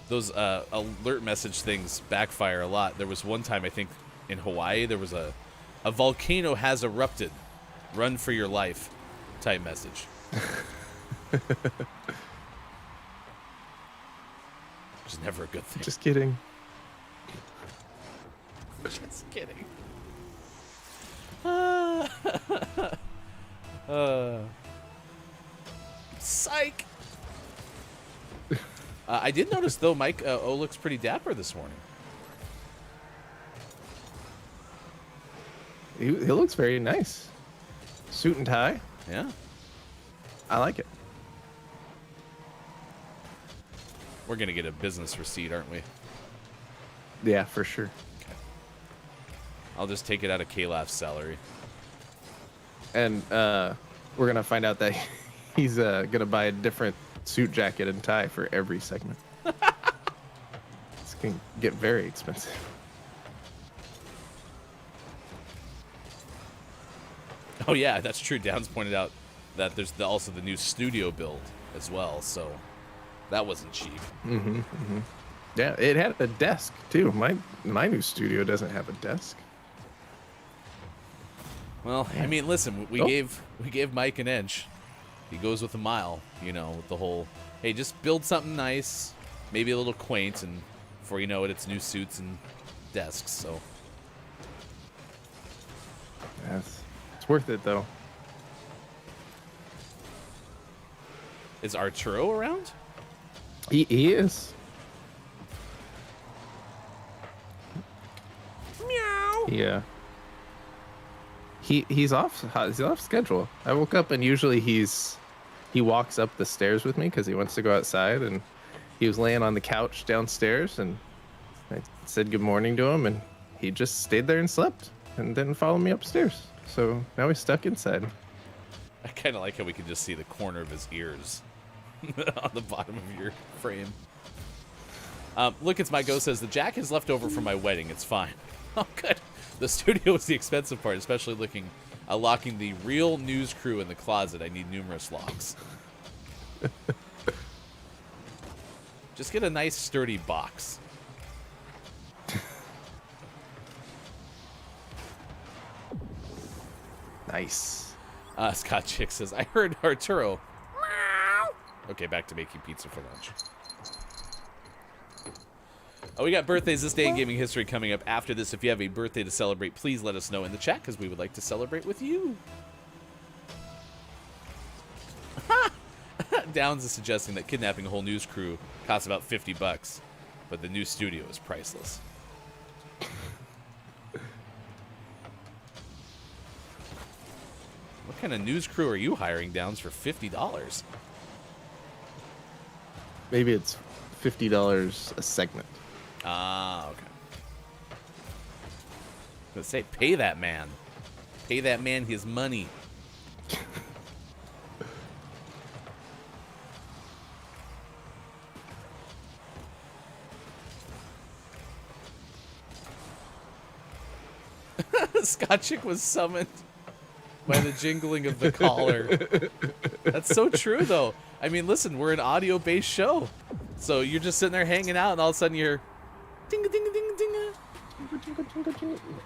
those alert message things backfire a lot. There was one time, I think, in Hawaii, there was a volcano has erupted. Run for your life type message. Which is never a good thing. Just kidding. Just kidding. Psych. I did notice though, Mike O looks pretty dapper this morning. He looks very nice. Suit and tie. Yeah. I like it. We're gonna get a business receipt, aren't we? Yeah, for sure. I'll just take it out of K-Laugh's salary. And we're gonna find out that he's gonna buy a different suit jacket and tie for every segment. This can get very expensive. Oh yeah, that's true. Downs pointed out that there's also the new studio build as well, so that wasn't cheap. Yeah, it had a desk too. My new studio doesn't have a desk. Well, I mean, listen, we gave Mike an inch. He goes with a mile, you know, with the whole, hey, just build something nice, maybe a little quaint, and before you know it, it's new suits and desks. So Yes, it's worth it though. is Arturo around? He is. Meow. Yeah. He's off. He's off schedule. I woke up and usually he walks up the stairs with me because he wants to go outside, and he was laying on the couch downstairs, and I said good morning to him, and he just stayed there and slept and didn't follow me upstairs. So now he's stuck inside. I kind of like how we can just see the corner of his ears on the bottom of your frame. Look, it's my go says the jack is left over from my wedding. It's fine. Oh, good. The studio was the expensive part, especially locking the real news crew in the closet. I need numerous locks. Just get a nice sturdy box. Nice. Scott Chick says, I heard Arturo. Okay, back to making pizza for lunch. Oh, we got birthdays this day in gaming history coming up after this. If you have a birthday to celebrate, please let us know in the chat because we would like to celebrate with you. Downs is suggesting that kidnapping a whole news crew costs about $50, but the new studio is priceless. What kind of news crew are you hiring, Downs, for $50? Maybe it's $50 a segment. Ah, okay. Let's say, pay that man. Pay that man his money. Scotchick was summoned by the jingling of the collar. That's so true, though. I mean, listen, we're an audio-based show. So you're just sitting there hanging out, and all of a sudden you're... Ding ding ding ding.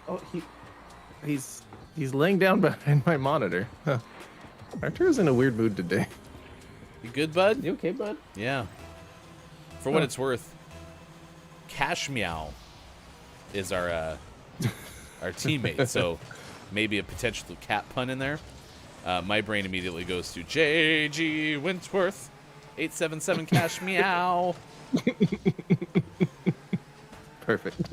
Oh, he's laying down behind my monitor. Huh. Arturo's in a weird mood today. You good, bud? You okay, bud? Yeah. For what it's worth, Cash Meow is our teammate, so maybe a potential cat pun in there. My brain immediately goes to J.G. Wentworth, 877 Cash Meow. Perfect.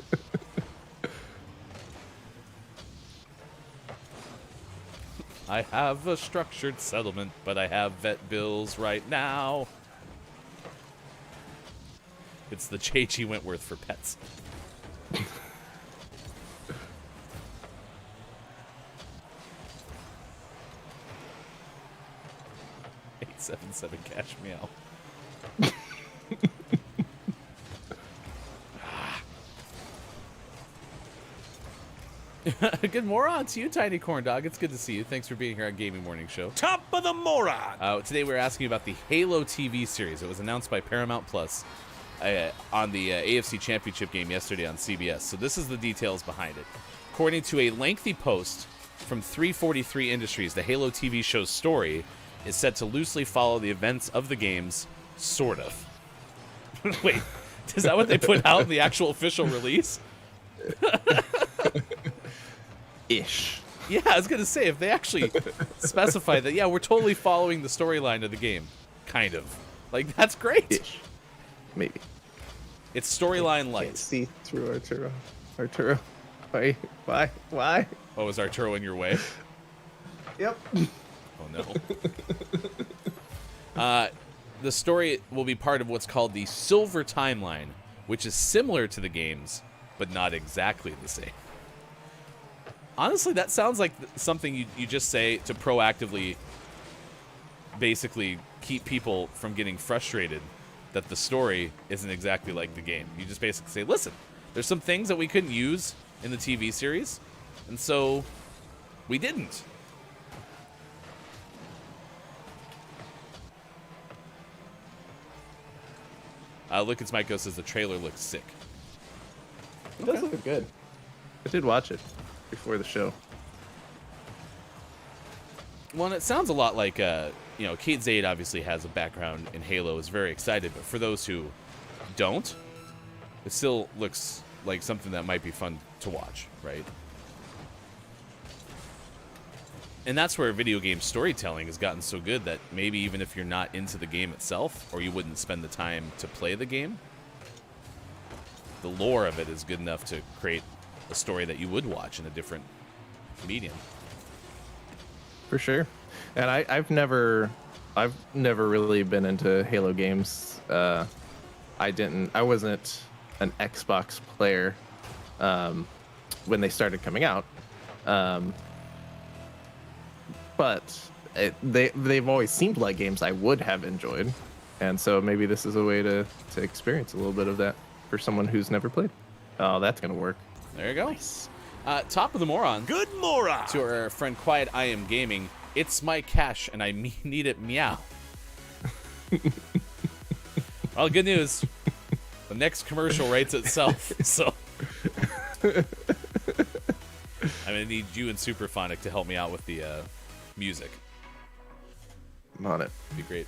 I have a structured settlement, but I have vet bills right now. It's the J.G. Wentworth for pets. 877 Cash Meow. Good moron to you, Tiny Corn Dog. It's good to see you. Thanks for being here on Gaming Morning Show. Top of the moron. Today we're asking about the Halo TV series. It was announced by Paramount Plus on the AFC Championship game yesterday on CBS. So this is the details behind it. According to a lengthy post from 343 Industries, the Halo TV show's story is set to loosely follow the events of the games, sort of. Wait, is that what they put out in the actual official release? Ish. Yeah, I was gonna say if they actually specify that, yeah, we're totally following the storyline of the game, kind of. Like that's great. Ish. Maybe. It's storyline Can't light. see through Arturo. Arturo. Why? Oh, is Arturo in your way? Yep. Oh no. The story will be part of what's called the Silver Timeline, which is similar to the games, but not exactly the same. Honestly, that sounds like something you just say to proactively basically keep people from getting frustrated that the story isn't exactly like the game. You just basically say, listen, there's some things that we couldn't use in the TV series, and so we didn't. Lucas Myko says the trailer looks sick. It does look good. I did watch it before the show. Well, and it sounds a lot like, Kate Zade obviously has a background in Halo, is very excited, but for those who don't, it still looks like something that might be fun to watch, right? And that's where video game storytelling has gotten so good that maybe even if you're not into the game itself, or you wouldn't spend the time to play the game, the lore of it is good enough to create a story that you would watch in a different medium. For sure. And I've never really been into Halo games. I wasn't an Xbox player when they started coming out. But they've always seemed like games I would have enjoyed. And so maybe this is a way to experience a little bit of that for someone who's never played. Oh, that's going to work. There you go. Top of the moron. Good moron. To our friend Quiet I Am Gaming. It's my cash and I need it meow. Well, good news. The next commercial writes itself. So I'm gonna need you and Superphonic to help me out with the music. I'm on it. Be great.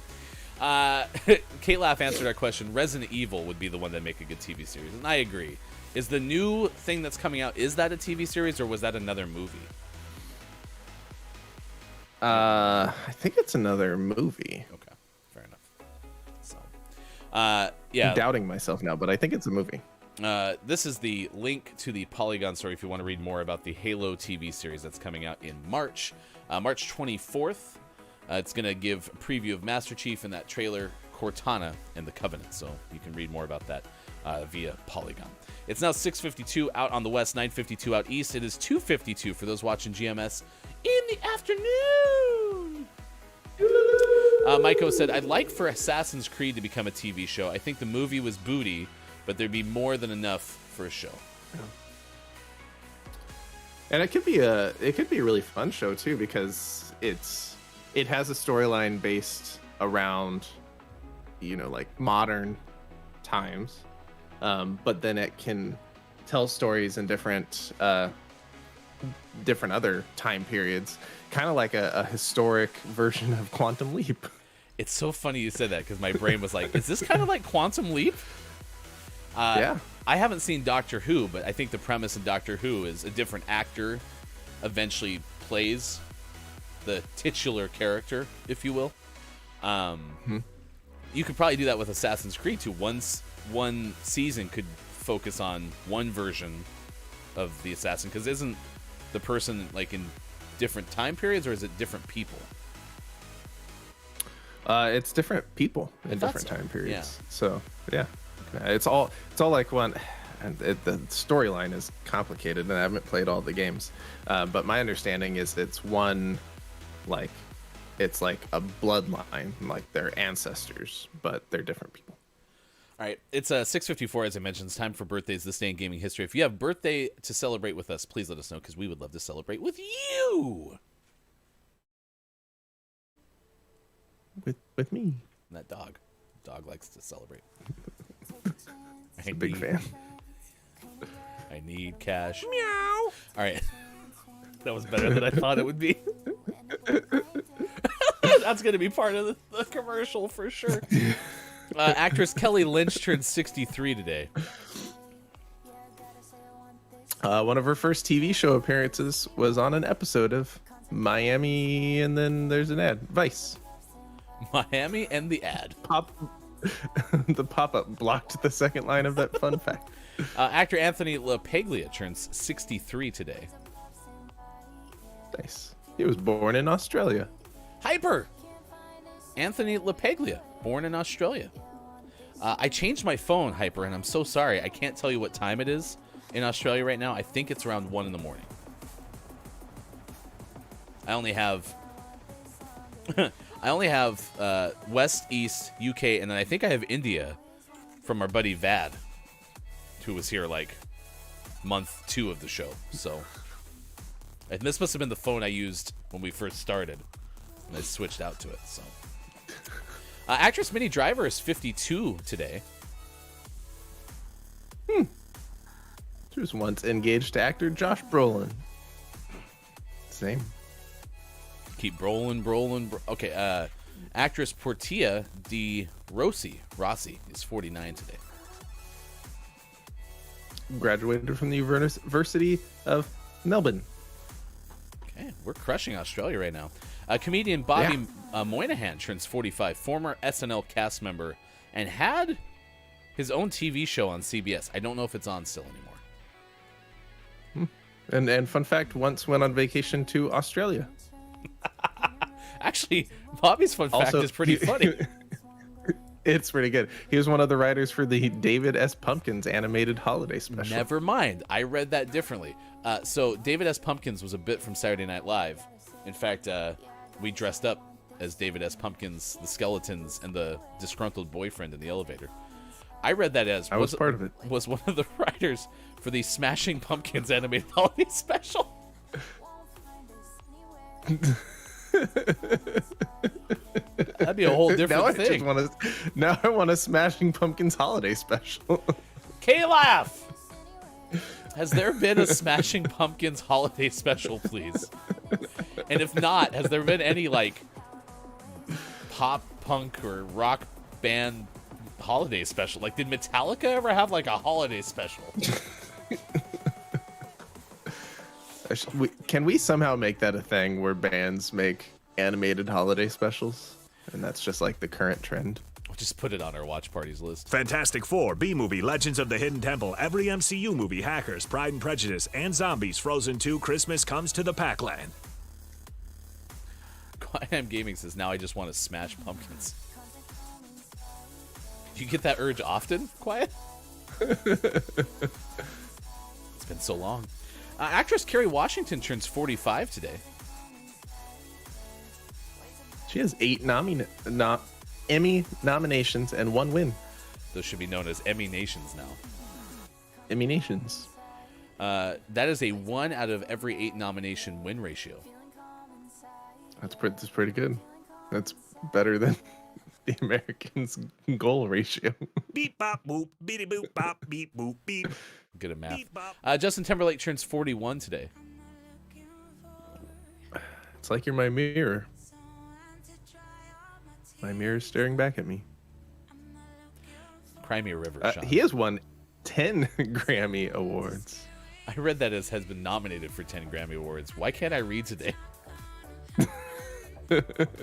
Kate Laugh answered our question. Resident Evil would be the one that make a good TV series, and I agree. Is the new thing that's coming out, is that a TV series or was that another movie? I think it's another movie. Okay, fair enough. So, yeah. I'm doubting myself now, but I think it's a movie. This is the link to the Polygon story if you want to read more about the Halo TV series that's coming out in March. March 24th. It's going to give a preview of Master Chief and that trailer, Cortana and the Covenant. So you can read more about that via Polygon. It's now 6:52 out on the west, 9:52 out east. It is 2:52 for those watching GMS in the afternoon. Myko said, I'd like for Assassin's Creed to become a TV show. I think the movie was booty, but there'd be more than enough for a show. And it could be a really fun show too, because it has a storyline based around, like modern times, but then it can tell stories in different other time periods, kind of like a historic version of Quantum Leap. It's so funny you said that because my brain was like, is this kind of like Quantum Leap? Yeah. I haven't seen Doctor Who, but I think the premise in Doctor Who is a different actor eventually plays the titular character, if you will. You could probably do that with Assassin's Creed too. One season could focus on one version of the assassin, because isn't the person like in different time periods, or is it different people? It's different people in different time periods. Yeah. So yeah, it's all like one. And the storyline is complicated, and I haven't played all the games. But my understanding is it's one, like, it's like a bloodline, like their ancestors, but they're different people. All right, it's 6:54, as I mentioned. It's time for birthdays this day in gaming history. If you have a birthday to celebrate with us, please let us know, because we would love to celebrate with you. With me. And that dog likes to celebrate. He's a big fan. I need cash. Meow. All right. That was better than I thought it would be. That's going to be part of the commercial for sure. Actress Kelly Lynch turned 63 today. One of her first TV show appearances was on an episode of Miami, and then there's an ad. Vice. Miami and the ad. The pop-up blocked the second line of that fun fact. Actor Anthony LaPaglia turns 63 today. Nice. He was born in Australia. Hyper! Anthony LaPaglia, born in Australia. I changed my phone, Hyper, and I'm so sorry. I can't tell you what time it is in Australia right now. I think it's around 1 in the morning. I only have West, East, UK, and then I think I have India from our buddy Vad, who was here like month 2 of the show. So, and this must have been the phone I used when we first started, and I switched out to it. So, actress Minnie Driver is 52 today. She was once engaged to actor Josh Brolin. Same. Keep brolin. Okay, actress Portia de Rossi is 49 today. Graduated from the University of Melbourne. Okay, we're crushing Australia right now. Comedian Bobby Moynihan turns 45, former SNL cast member, and had his own TV show on CBS. I don't know if it's on still anymore. And fun fact, once went on vacation to Australia. Actually, Bobby's fun fact is pretty funny. It's pretty good. He was one of the writers for the David S. Pumpkins animated holiday special. Never mind. I read that differently. So David S. Pumpkins was a bit from Saturday Night Live. In fact, we dressed up as David S. Pumpkins, the skeletons, and the disgruntled boyfriend in the elevator. I read that as I was part of it. Was one of the writers for the Smashing Pumpkins animated holiday special. That'd be a whole different thing. Now I want a Smashing Pumpkins holiday special. K-Laugh! Has there been a Smashing Pumpkins holiday special, please? And if not, has there been any, like, pop, punk, or rock band holiday special? Like, did Metallica ever have, like, a holiday special? Can we somehow make that a thing where bands make animated holiday specials? And that's just, like, the current trend. We'll just put it on our watch parties list. Fantastic Four, B-Movie, Legends of the Hidden Temple, every MCU movie, Hackers, Pride and Prejudice, and Zombies, Frozen 2, Christmas Comes to the Packland. Quiet Gaming says, now I just want to smash pumpkins. Do you get that urge often, Quiet? It's been so long. Actress Kerry Washington turns 45 today. She has 8 Emmy nominations and 1 win. Those should be known as Emmy Nations now. Emmy Nations. That is a 1 out of every 8 nomination win ratio. That's pretty good. That's better than the Americans' goal ratio. Beep, bop, boop, beady, boop, bop, beep, boop, beep. Good at math. Beep, bop. Justin Timberlake turns 41 today. It's like you're my mirror. My mirror's staring back at me. Cry Me a River, Sean. He has won 10 Grammy Awards. I read that as has been nominated for 10 Grammy Awards. Why can't I read today? It's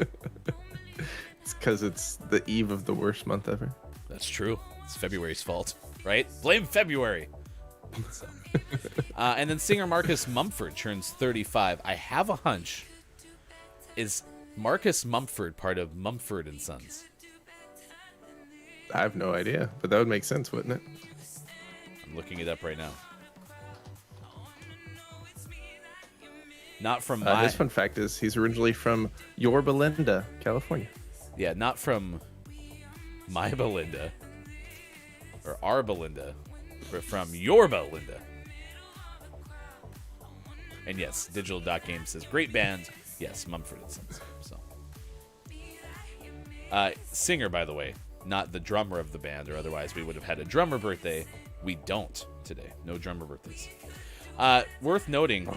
because it's the eve of the worst month ever. That's true. It's February's fault, right? Blame February. So. And then singer Marcus Mumford turns 35. I have a hunch. Is Marcus Mumford part of Mumford and Sons? I have no idea, but that would make sense, wouldn't it? I'm looking it up right now. Not from my... This fun fact is he's originally from Yorba Linda, California. Yeah, not from my Belinda or our Belinda, but from your Belinda. And yes, Digital.game says, great band. Yes, Mumford and Sons. So, singer, by the way, not the drummer of the band, or otherwise we would have had a drummer birthday. We don't today. No drummer birthdays. Worth noting,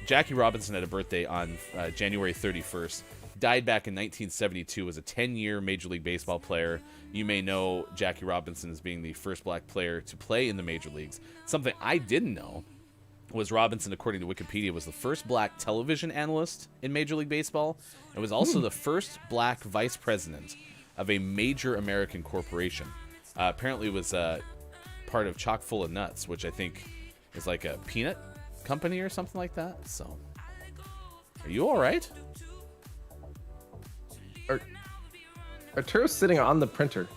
Jackie Robinson had a birthday on January 31st. Died back in 1972, was a 10-year Major League Baseball player. You may know Jackie Robinson as being the first black player to play in the major leagues. Something I didn't know was Robinson, according to Wikipedia, was the first black television analyst in Major League Baseball and was also the first black vice president of a major American corporation. Apparently was part of Chock full of Nuts, which I think is like a peanut company or something like that. So, are you all right? Arturo's sitting on the printer,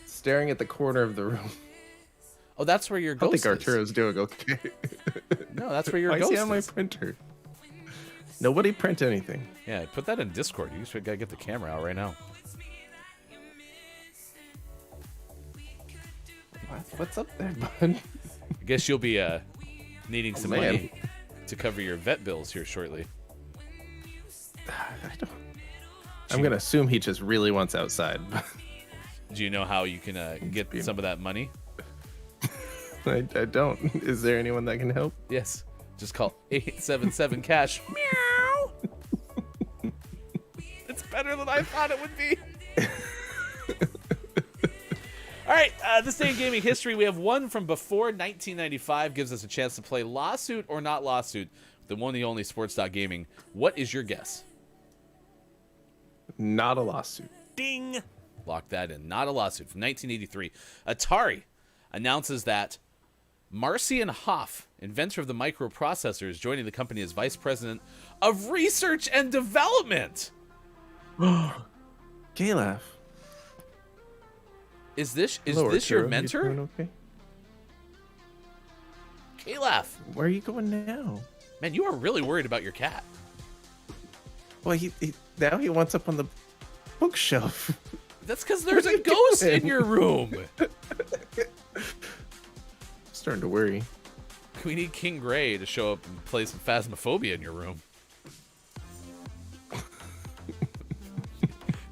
staring at the corner of the room. Oh, that's where your I don't ghost think is. Arturo's doing okay. No, that's where your Why is ghost he on my is. printer? Nobody print anything. Yeah, put that in Discord. You should gotta get the camera out right now. What's up there, bud? I guess you'll be needing some man. money to cover your vet bills here shortly. I'm gonna assume he just really wants outside. Do you know how you can get some of that money? I don't. Is there anyone that can help? Yes. Just call 877 cash. Meow. It's better than I thought it would be. All right, this day in gaming history, we have one from before 1995. Gives us a chance to play Lawsuit or Not Lawsuit, the one and the only Sports.Gaming. What is your guess? Not a lawsuit. Ding! Lock that in. Not a lawsuit. From 1983. Atari announces that Marcian Hoff, inventor of the microprocessor, is joining the company as vice president of research and development. Galaf. Is this Hello, your Arturo. mentor? You doing okay? Calaf. Where are you going now? Man, you are really worried about your cat. Well, he now he wants up on the bookshelf. That's because there's a ghost in your room. Starting to worry. We need King Gray to show up and play some Phasmophobia in your room.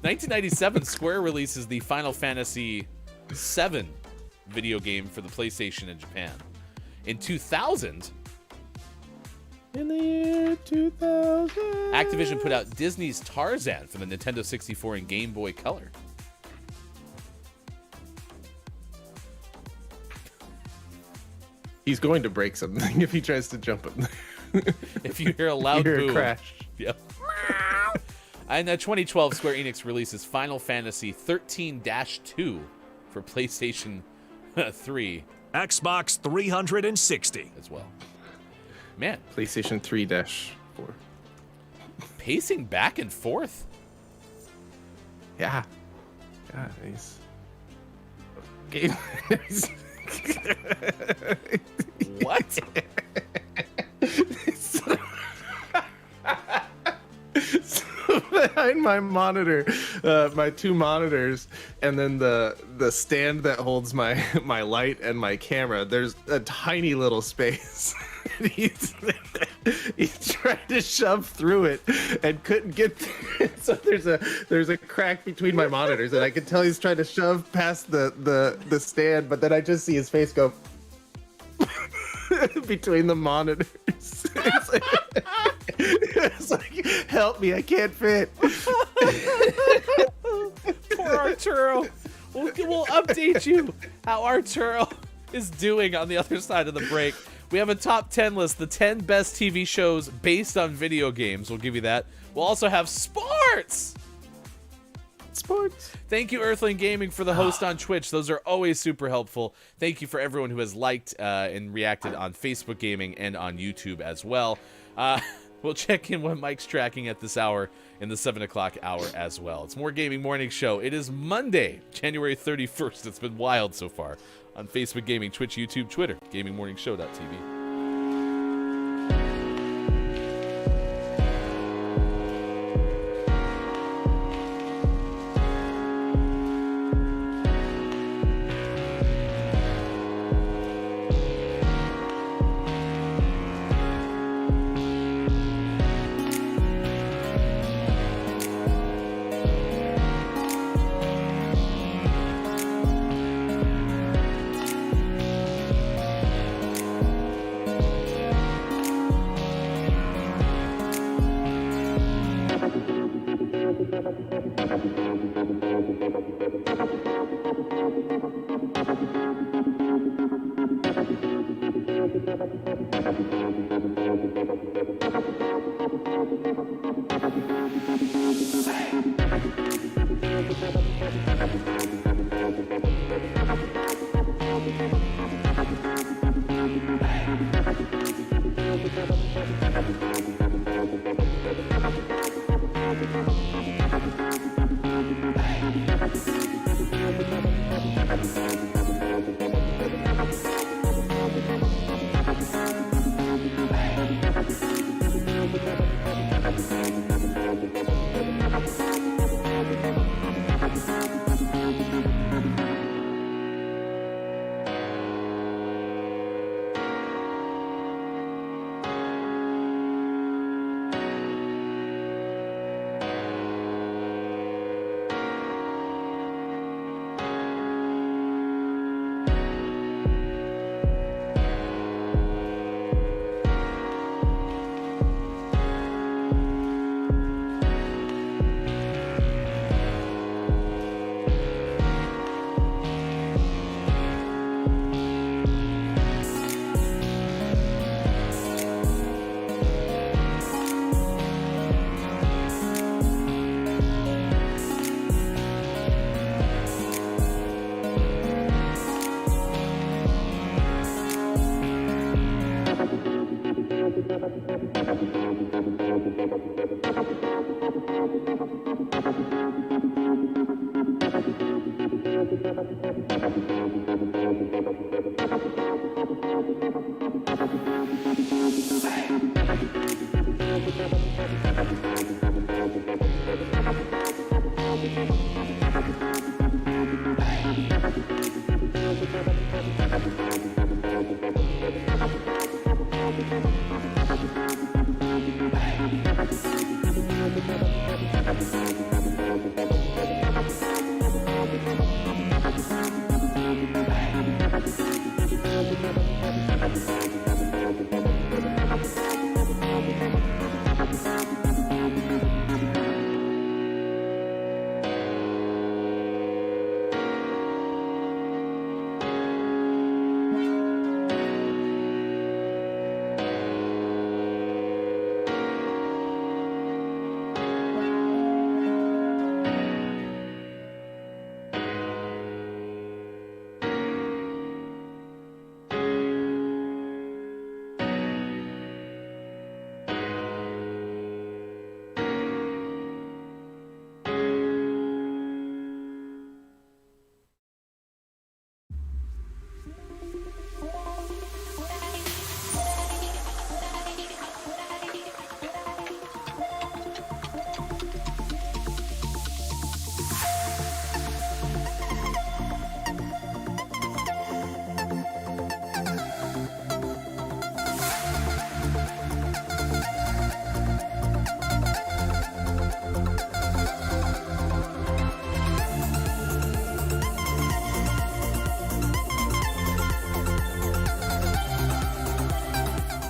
1997, Square releases the Final Fantasy VII video game for the PlayStation in Japan. In 2000, In the year 2000. Activision put out Disney's Tarzan for the Nintendo 64 and Game Boy Color. He's going to break something if he tries to jump it. If you hear a loud You hear a boom, crash. Yep. And 2012, Square Enix releases Final Fantasy 13-2 for PlayStation 3 Xbox 360. as well. Man, PlayStation 3-4. pacing back and forth. Yeah. Yeah, he's... What? So behind my monitor, my two monitors, and then the stand that holds my light and my camera, there's a tiny little space. he's trying to shove through it and couldn't get through it. So there's a crack between my monitors, and I can tell he's trying to shove past the stand, but then I just see his face go between the monitors. It's like, help me, I can't fit. Poor Arturo. We'll update you how Arturo is doing on the other side of the break. We have a top 10 list, the 10 best TV shows based on video games. We'll give you that. We'll also have sports. Sports. Thank you, Earthling Gaming, for the host on Twitch. Those are always super helpful. Thank you for everyone who has liked and reacted on Facebook Gaming and on YouTube as well. We'll check in what Mike's tracking at this hour in the 7 o'clock hour as well. It's More Gaming Morning Show. It is Monday, January 31st. It's been wild so far on Facebook Gaming, Twitch, YouTube, Twitter, gamingmorningshow.tv.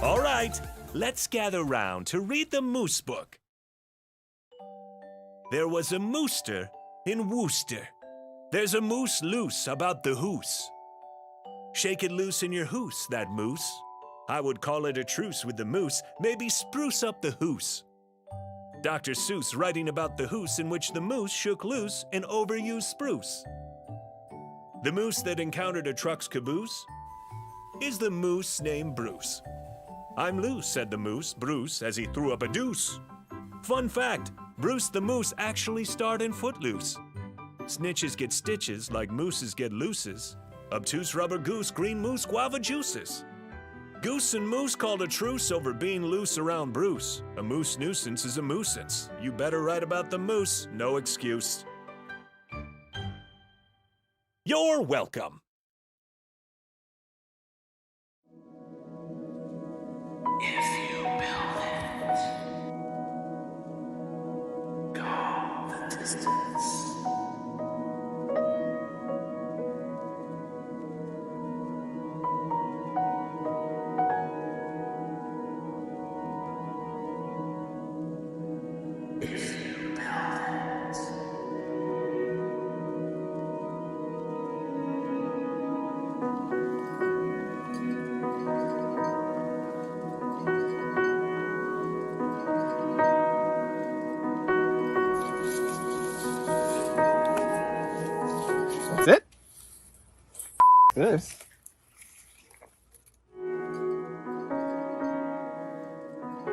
All right, let's gather round to read the Moose Book. There was a mooster in Worcester. There's a moose loose about the hoose. Shake it loose in your hoose, that moose. I would call it a truce with the moose, maybe spruce up the hoose. Dr. Seuss writing about the hoose in which the moose shook loose an overused spruce. The moose that encountered a truck's caboose is the moose named Bruce. I'm loose, said the moose, Bruce, as he threw up a deuce. Fun fact, Bruce the moose actually starred in Footloose. Snitches get stitches like mooses get looses. Obtuse rubber goose, green moose, guava juices. Goose and moose called a truce over being loose around Bruce. A moose nuisance is a moosance. You better write about the moose, no excuse. You're welcome. If you build it, go the distance. If you build it,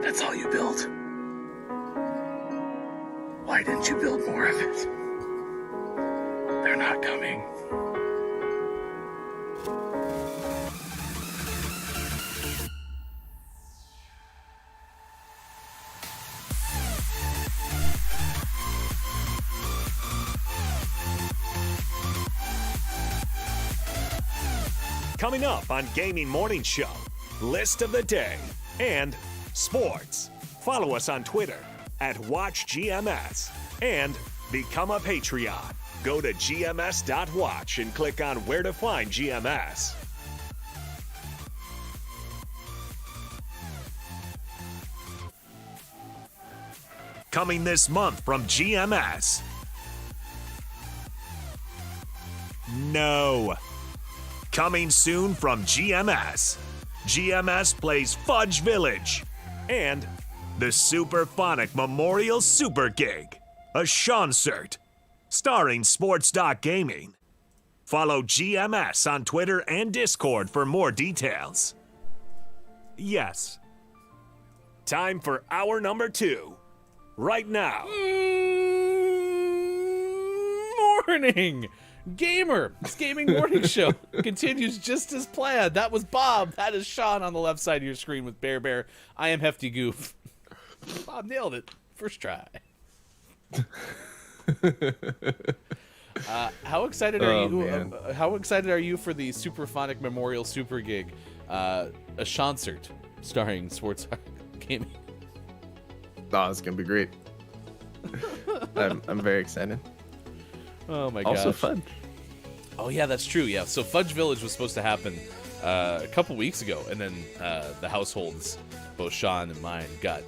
That's all you built. Why didn't you build more of it? They're not coming. Coming up on Gaming Morning Show, List of the Day, and Sports. Follow us on Twitter at WatchGMS and become a Patreon. Go to gms.watch and click on where to find GMS. Coming this month from GMS. No. Coming soon from GMS. GMS plays Fudge Village. And the Superphonic Memorial Super Gig, a concert, starring Sports Gaming. Follow GMS on Twitter and Discord for more details. Yes. Time for hour number 2. Right now. Morning! Gamer, this gaming morning show continues just as planned. That was Bob. That is Sean on the left side of your screen with Bear. I am Hefty Goof. Bob nailed it. First try. How excited are you? How excited are you for the Superphonic Memorial Super Gig, a concert starring Sports Gaming? Oh, it's gonna be great. I'm very excited. Oh my gosh. Also fun. Oh yeah, that's true. Yeah, so Fudge Village was supposed to happen a couple weeks ago, and then the households, both Sean and mine, got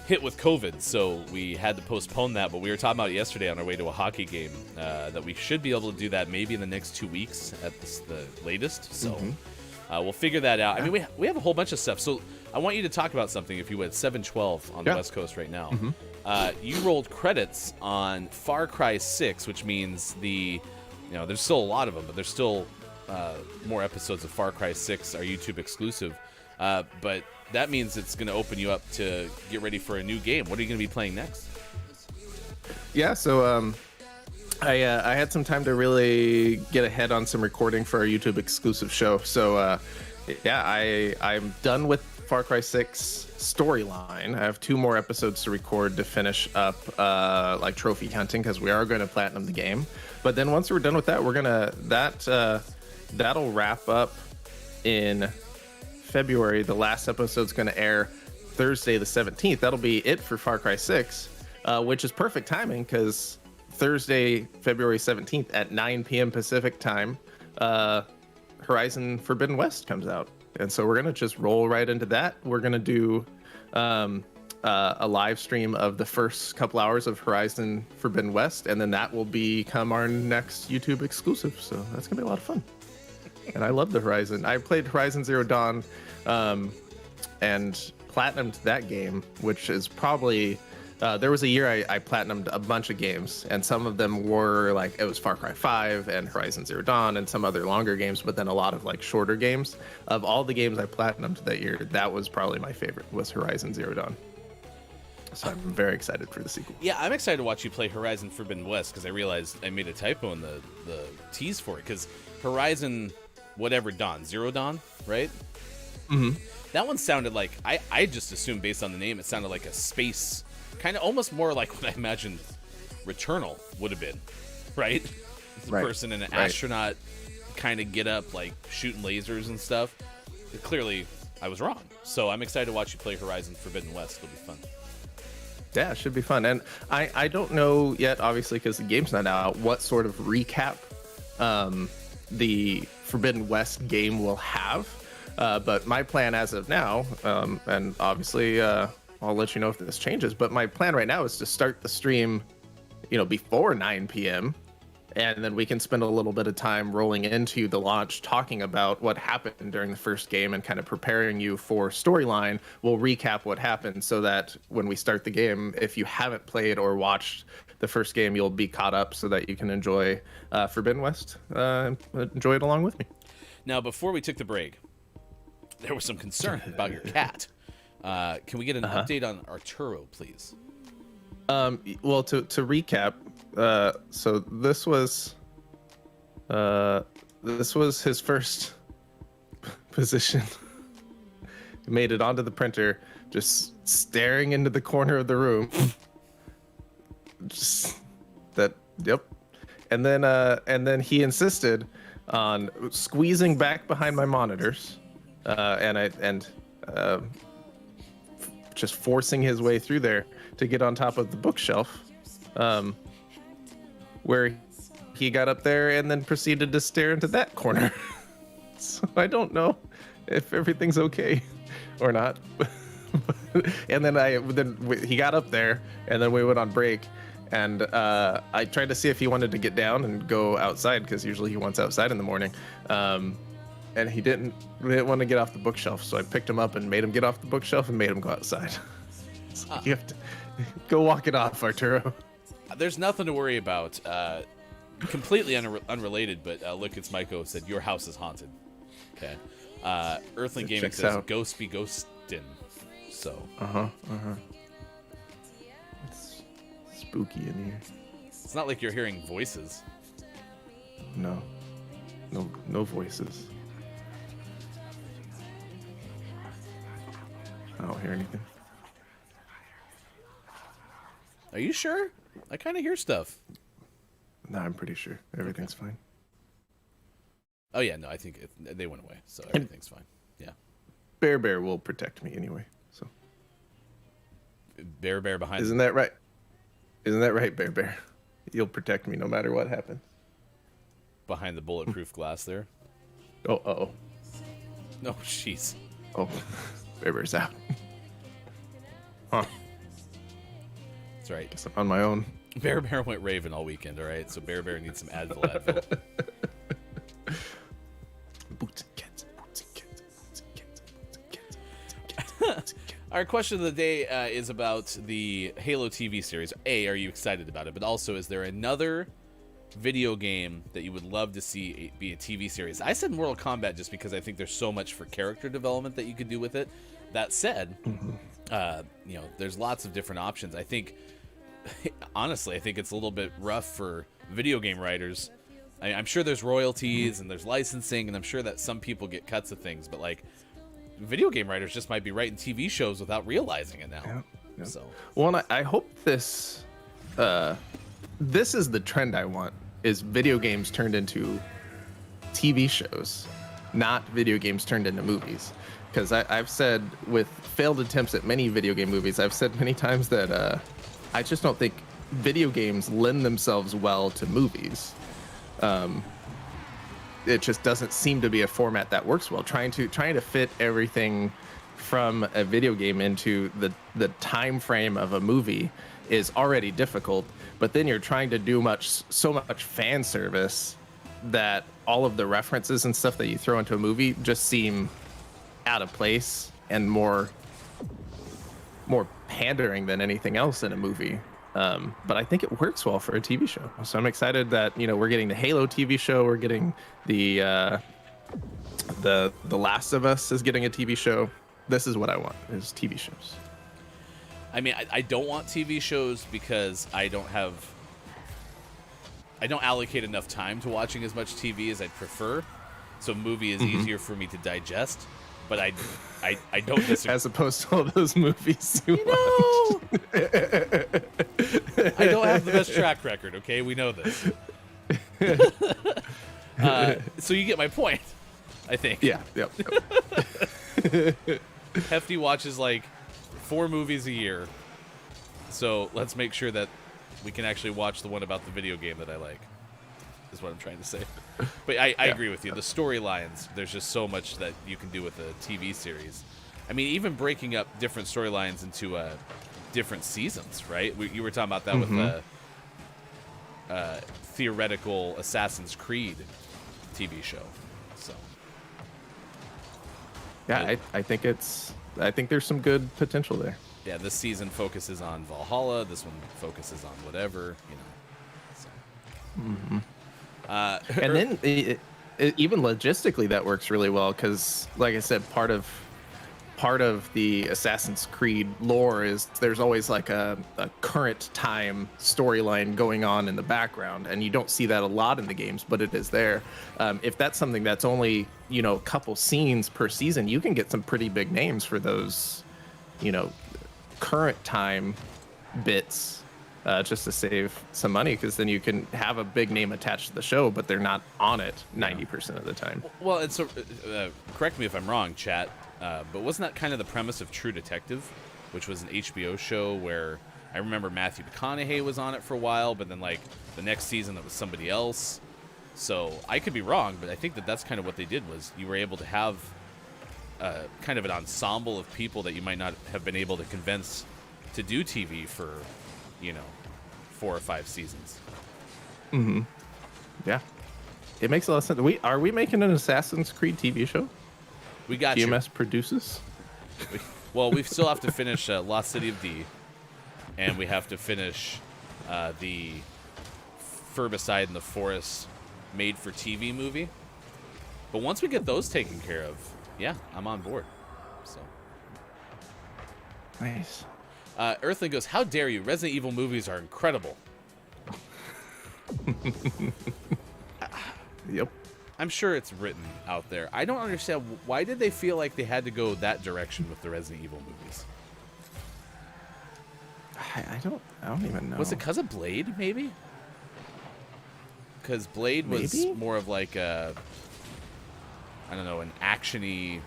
hit with COVID, so we had to postpone that. But we were talking about it yesterday on our way to a hockey game that we should be able to do that maybe in the next 2 weeks at the latest. So we'll figure that out. I mean, we have a whole bunch of stuff. So I want you to talk about something. If you would, 7/12 on the West Coast right now. You rolled credits on Far Cry 6, which means there's still a lot of them, but there's still more episodes of Far Cry 6 are YouTube exclusive. But that means it's going to open you up to get ready for a new game. What are you going to be playing next? Yeah, so I had some time to really get ahead on some recording for our YouTube exclusive show. So I'm done with Far Cry 6 storyline. I have 2 more episodes to record to finish up like trophy hunting, because we are going to platinum the game. But then once we're done with that, we're gonna that'll wrap up in February. The last episode's going to air Thursday the 17th. That'll be it for Far Cry 6, which is perfect timing because Thursday, February 17th at 9 p.m. Pacific time, Horizon Forbidden West comes out. And so we're going to just roll right into that. We're going to do a live stream of the first couple hours of Horizon Forbidden West, and then that will become our next YouTube exclusive. So that's going to be a lot of fun. And I love the Horizon. I played Horizon Zero Dawn and platinumed that game, which is probably... there was a year I platinumed a bunch of games, and some of them were like, it was Far Cry 5 and Horizon Zero Dawn and some other longer games, but then a lot of like shorter games. Of all the games I platinumed that year, that was probably my favorite, was Horizon Zero Dawn. So I'm very excited for the sequel. Yeah, I'm excited to watch you play Horizon Forbidden West, because I realized I made a typo in the tease for it, because Horizon whatever Dawn, Zero Dawn, right? Mm-hmm. That one sounded like, I just assumed based on the name, it sounded like a space... kind of almost more like what I imagined Returnal would have been, right? The person in an astronaut kind of get up, like shooting lasers and stuff. Clearly, I was wrong. So I'm excited to watch you play Horizon Forbidden West. It'll be fun. Yeah, it should be fun. And I don't know yet, obviously, because the game's not out, what sort of recap the Forbidden West game will have. But my plan as of now, and obviously... I'll let you know if this changes, but my plan right now is to start the stream, before 9 p.m. and then we can spend a little bit of time rolling into the launch talking about what happened during the first game and kind of preparing you for storyline. We'll recap what happened so that when we start the game, if you haven't played or watched the first game, you'll be caught up so that you can enjoy Forbidden West, enjoy it along with me. Now, before we took the break, there was some concern about your cat. Can we get an update on Arturo, please? Well, to recap, so this was his first position. He made it onto the printer, just staring into the corner of the room. Just that, yep. And then he insisted on squeezing back behind my monitors, and just forcing his way through there to get on top of the bookshelf, where he got up there and then proceeded to stare into that corner. So I don't know if everything's okay or not. And then he got up there, and then we went on break, and I tried to see if he wanted to get down and go outside, because usually he wants outside in the morning. And he didn't want to get off the bookshelf, so I picked him up and made him get off the bookshelf and made him go outside. So you have to go walk it off, Arturo. There's nothing to worry about. Completely unrelated, but look, it's Maiko said your house is haunted. Okay. Earthling Gaming says ghosts be ghostin'. So. It's spooky in here. It's not like you're hearing voices. No voices. I don't hear anything. Are you sure? I kind of hear stuff. No, I'm pretty sure everything's fine. Oh yeah, no, I think they went away, so everything's fine. Yeah. Bear will protect me anyway. So. Bear behind. Isn't that right? Isn't that right, Bear? You'll protect me no matter what happens. Behind the bulletproof glass there. Oh. No, jeez. Oh, Bear's out. Huh. That's right. Guess I'm on my own. Bear went Raven all weekend, all right? So Bear needs some Advil. Boots and cats. Our question of the day is about the Halo TV series. A, are you excited about it? But also, is there another video game that you would love to see be a TV series? I said Mortal Kombat just because I think there's so much for character development that you could do with it. That said, there's lots of different options. I think, honestly, it's a little bit rough for video game writers. I'm sure there's royalties and there's licensing, and I'm sure that some people get cuts of things, but like video game writers just might be writing TV shows without realizing it now. Yeah. So, well, and I hope this is the trend I want, is video games turned into TV shows, not video games turned into movies. Because I've said, with failed attempts at many video game movies, I've said many times that I just don't think video games lend themselves well to movies. It just doesn't seem to be a format that works well. Trying to fit everything from a video game into the time frame of a movie is already difficult. But then you're trying to do so much fan service that all of the references and stuff that you throw into a movie just seem out of place and more pandering than anything else in a movie. But I think it works well for a TV show. So I'm excited that, we're getting the Halo TV show. We're getting the Last of Us is getting a TV show. This is what I want, is TV shows. I mean, I don't want TV shows because I don't allocate enough time to watching as much TV as I'd prefer. So movie is easier for me to digest. But I don't disagree. As opposed to all those movies you watch. I don't have the best track record, okay? We know this. So you get my point, I think. Yeah, yep. Hefty watches like 4 movies a year. So let's make sure that we can actually watch the one about the video game that I like, is what I'm trying to say. But I agree with you. The storylines, there's just so much that you can do with a TV series. I mean, even breaking up different storylines into different seasons, right? You were talking about that with the theoretical Assassin's Creed TV show. So yeah, I think there's some good potential there. Yeah, this season focuses on Valhalla. This one focuses on whatever, So. And then even logistically, that works really well because, like I said, part of part of the Assassin's Creed lore is there's always like a current time storyline going on in the background, and you don't see that a lot in the games, but it is there. If that's something that's only, a couple scenes per season, you can get some pretty big names for those, current time bits, just to save some money, because then you can have a big name attached to the show, but they're not on it 90% of the time. Well, and so correct me if I'm wrong, chat, but wasn't that kind of the premise of True Detective, which was an HBO show where I remember Matthew McConaughey was on it for a while, but then like the next season it was somebody else. So I could be wrong, but I think that's kind of what they did, was you were able to have kind of an ensemble of people that you might not have been able to convince to do TV for 4 or 5 seasons. Mm-hmm. Yeah. It makes a lot of sense. Are we making an Assassin's Creed TV show? We got GMS produces? Well, we still have to finish Lost City of D, and we have to finish the Furbicide in the Forest made-for-TV movie. But once we get those taken care of, yeah, I'm on board. So nice. Earthling goes, how dare you? Resident Evil movies are incredible. Yep. I'm sure it's written out there. I don't understand, why did they feel like they had to go that direction with the Resident Evil movies? I don't even know. Was it because of Blade, maybe? Because Blade was more of like a, I don't know, an action-y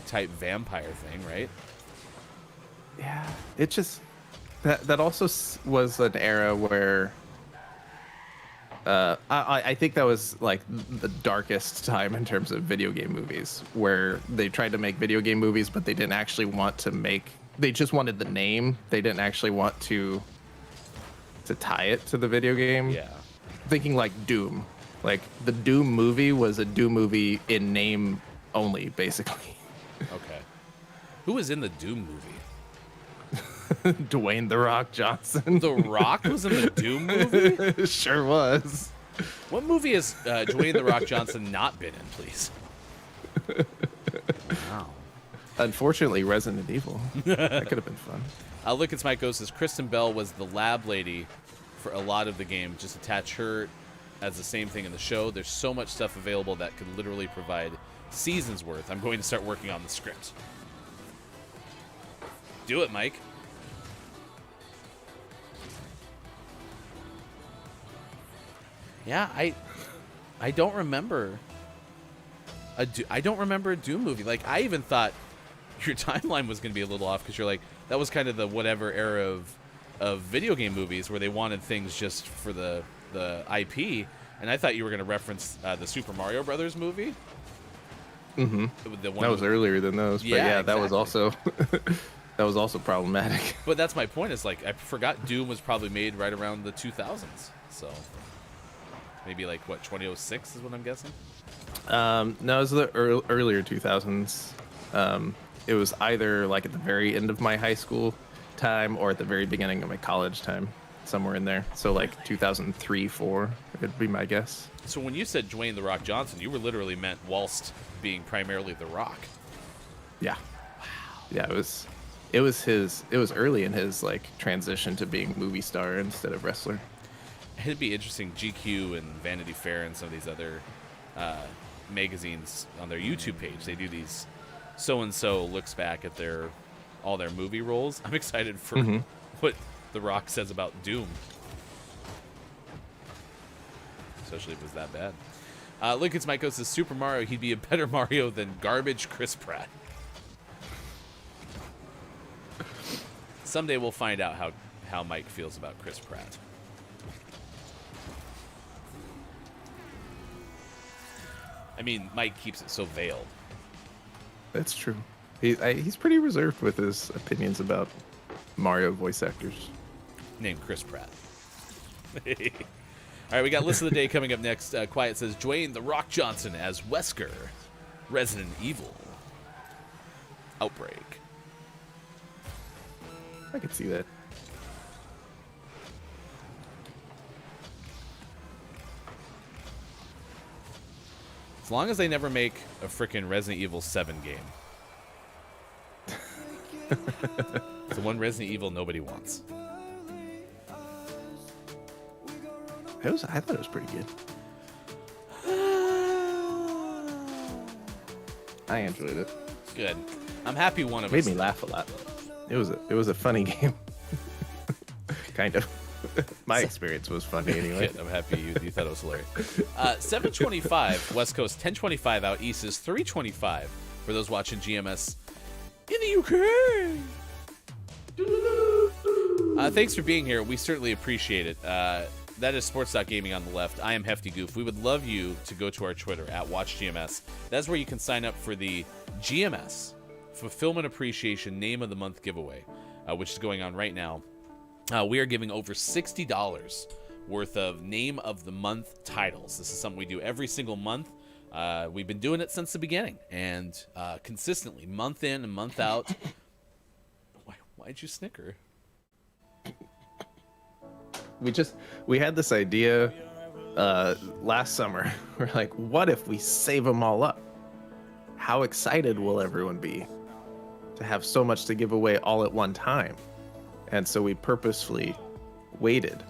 type vampire thing, right? Yeah, it just that also was an era where I think that was like the darkest time in terms of video game movies, where they tried to make video game movies, but they didn't actually want to make. They just wanted the name. They didn't actually want to tie it to the video game. Yeah. Thinking like Doom, like the Doom movie was a Doom movie in name only, basically. Okay. Who was in the Doom movie? Dwayne "The Rock" Johnson. The Rock was in the Doom movie? Sure was. What movie has Dwayne "The Rock" Johnson not been in, please? Wow. Unfortunately, Resident Evil. That could have been fun. Look at Smite Ghost says Kristen Bell was the lab lady for a lot of the game. Just attach her as the same thing in the show. There's so much stuff available that could literally provide seasons worth. I'm going to start working on the script. Do it, Mike. Yeah, I don't remember I don't remember a Doom movie. Like, I even thought your timeline was going to be a little off, because you're like, that was kind of the whatever era of video game movies where they wanted things just for the IP, and I thought you were going to reference the Super Mario Brothers movie. Mm-hmm. That was earlier than those, but yeah, exactly. That was also that was also problematic. But that's my point. Is like, I forgot Doom was probably made right around the 2000s, so maybe like what, 2006 is what I'm guessing. No, it was the earlier 2000s. It was either like at the very end of my high school time or at the very beginning of my college time, somewhere in there. So like 2003, 4 would be my guess. So when you said Dwayne "The Rock" Johnson, you were literally meant whilst being primarily The Rock. Yeah. Wow. Yeah, it was early in his like transition to being movie star instead of wrestler. It'd be interesting. GQ and Vanity Fair and some of these other magazines on their YouTube page, they do these so-and-so looks back at all their movie roles. I'm excited for what The Rock says about Doom, especially if it was that bad. Lincoln's Mike says Super Mario, he'd be a better Mario than garbage Chris Pratt. Someday we'll find out how Mike feels about Chris Pratt. I mean, Mike keeps it so veiled. That's true. He's pretty reserved with his opinions about Mario voice actors. Named Chris Pratt. All right, we got List of the Day coming up next. Quiet says Dwayne "The Rock" Johnson as Wesker, Resident Evil. Outbreak. I could see that. As long as they never make a frickin' Resident Evil 7 game. It's the one Resident Evil nobody wants. I thought it was pretty good. I enjoyed it. Good. I'm happy one of Made us. me laugh a lot. It was a funny game. Kind of. My experience was funny anyway. Good. I'm happy you thought it was hilarious. 7:25 West Coast, 10:25 out East is 3:25 for those watching GMS in the UK. Thanks for being here. We certainly appreciate it. That is Sports.Gaming on the left. I am Hefty Goof. We would love you to go to our Twitter at WatchGMS. That's where you can sign up for the GMS Fulfillment Appreciation Name of the Month giveaway, which is going on right now. We are giving over $60 worth of Name of the Month titles. This is something we do every single month. We've been doing it since the beginning, and consistently, month in and month out. Why'd you snicker? We had this idea last summer. We're like, what if we save them all up? How excited will everyone be to have so much to give away all at one time? And so we purposefully waited.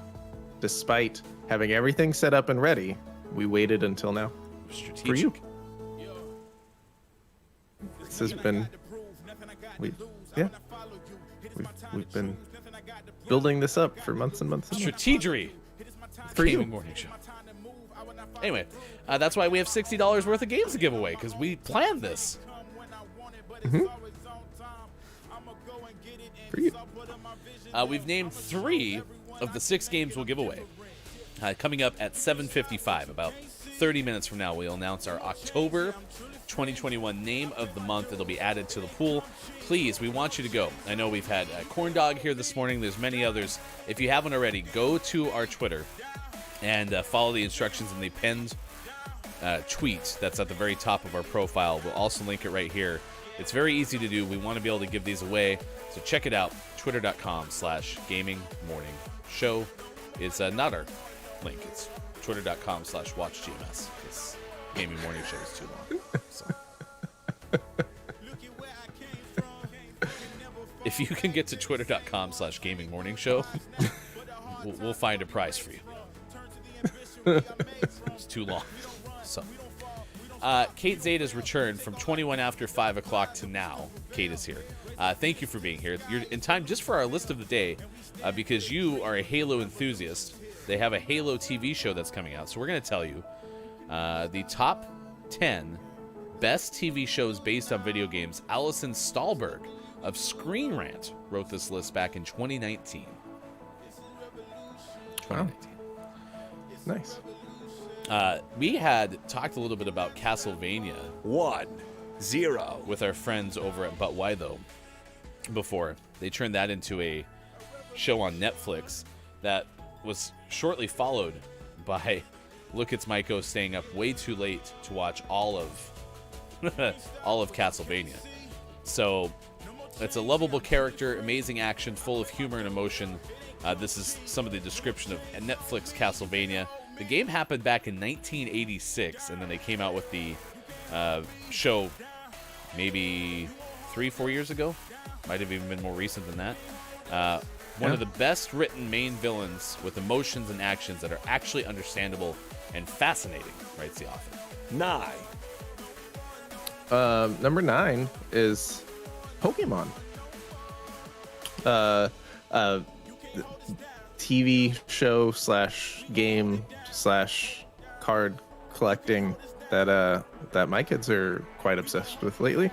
Despite having everything set up and ready, we waited until now. Strategic. For you. This has been... We've been building this up for months and months and months. Strategery. For you. Gaming Morning Show. Anyway, that's why we have $60 worth of games to give away, because we planned this. Mm-hmm. For you. We've named 3 of the 6 games we'll give away. Coming up at 7:55, about 30 minutes from now, we'll announce our October 2021 Name of the Month. It'll be added to the pool. Please, we want you to go. I know we've had Corn Dog here this morning. There's many others. If you haven't already, go to our Twitter and follow the instructions in the pinned tweet that's at the very top of our profile. We'll also link it right here. It's very easy to do. We want to be able to give these away. So check it out. Twitter.com/Gaming Morning Show is not our link. It's Twitter.com/WatchGMS. This Gaming Morning Show is too long. So. If you can get to Twitter.com/Gaming Morning Show, we'll find a prize for you. It's too long. So, Kate Zeta's returned from 21 after 5 o'clock to now. Kate is here. Thank you for being here. You're in time just for our list of the day because you are a Halo enthusiast. They have a Halo TV show that's coming out. So we're going to tell you the top 10 best TV shows based on video games. Allison Stahlberg of Screen Rant wrote this list back in 2019. Wow. Nice. We had talked a little bit about Castlevania 1-0 with our friends over at But Why Though before. They turned that into a show on Netflix that was shortly followed by Look It's Maiko staying up way too late to watch all of Castlevania. So it's a lovable character, amazing action, full of humor and emotion. This is some of the description of Netflix Castlevania. The game happened back in 1986, and then they came out with the show maybe 3-4 years ago. Might have even been more recent than that. One of the best written main villains with emotions and actions that are actually understandable and fascinating, writes the author. 9. Number 9 is Pokemon. TV show / game / card collecting that my kids are quite obsessed with lately.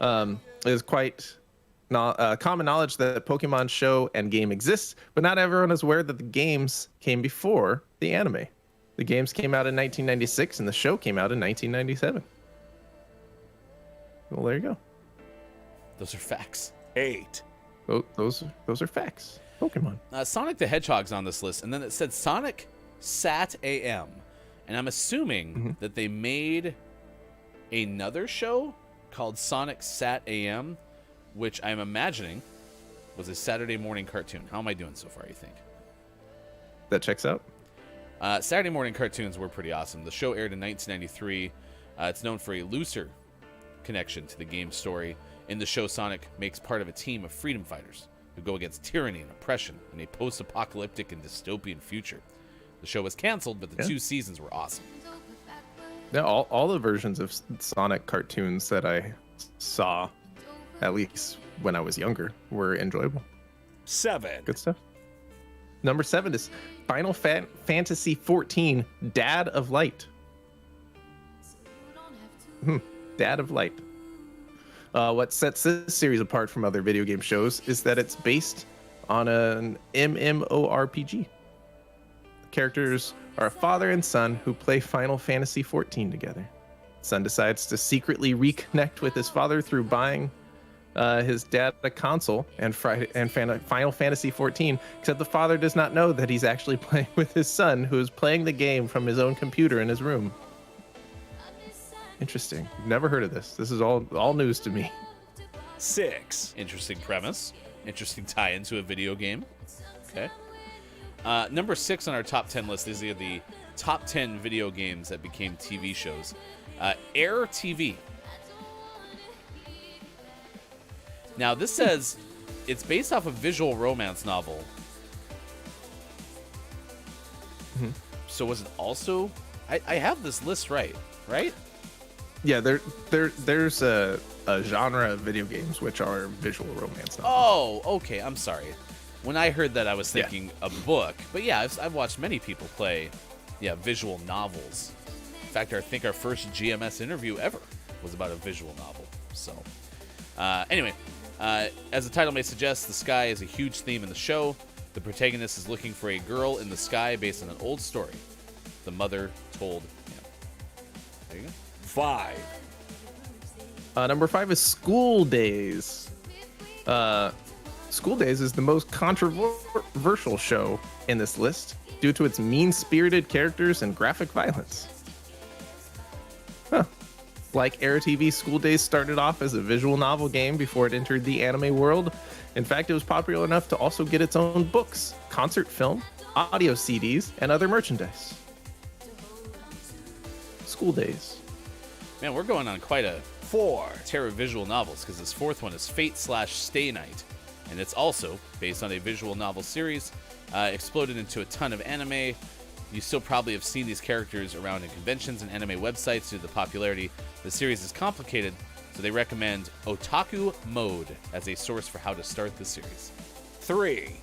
It is quite common knowledge that Pokemon show and game exists, but not everyone is aware that the games came before the anime. The games came out in 1996 and the show came out in 1997. Well, there you go. Those are facts. 8. Those are facts. Pokemon. Sonic the Hedgehog's on this list, and then it said Sonic Sat AM, and I'm assuming that they made another show called Sonic Sat AM, which I'm imagining was a Saturday morning cartoon. How am I doing so far, you think? That checks out. Saturday morning cartoons were pretty awesome. The show aired in 1993. It's known for a looser connection to the game story In the show, Sonic makes part of a team of freedom fighters who go against tyranny and oppression in a post-apocalyptic and dystopian future. The show was canceled, but the 2 seasons were awesome. Yeah, all the versions of Sonic cartoons that I saw, at least when I was younger, were enjoyable. 7. Good stuff. Number 7 is Final Fantasy XIV, Dad of Light. Dad of Light. What sets this series apart from other video game shows is that it's based on an MMORPG. The characters are a father and son who play Final Fantasy XIV together. Son decides to secretly reconnect with his father through buying his dad a console and Final Fantasy XIV, except the father does not know that he's actually playing with his son, who is playing the game from his own computer in his room. Interesting. Never heard of this. This is all news to me. 6. Interesting premise. Interesting tie into a video game. Okay. Number 6 on our top 10 list is the top 10 video games that became TV shows. Air TV. Now, this says it's based off a visual romance novel. So was it also... I have this list right? Yeah, there's a genre of video games which are visual romance novels. Oh, okay. I'm sorry. When I heard that, I was thinking a book. But yeah, I've watched many people play, visual novels. In fact, I think our first GMS interview ever was about a visual novel. So, anyway, as the title may suggest, the sky is a huge theme in the show. The protagonist is looking for a girl in the sky based on an old story the mother told him. There you go. 5. Number 5 is School Days. School Days is the most controversial show in this list due to its mean-spirited characters and graphic violence. Like Air TV, School Days started off as a visual novel game before it entered the anime world. In fact, it was popular enough to also get its own books, concert film, audio CDs, and other merchandise. School Days. Man, we're going on quite a 4. terror visual novels, because this fourth one is Fate/Stay Night, and it's also based on a visual novel series, exploded into a ton of anime. You still probably have seen these characters around in conventions and anime websites due to the popularity. The series is complicated, so they recommend Otaku Mode as a source for how to start the series. 3.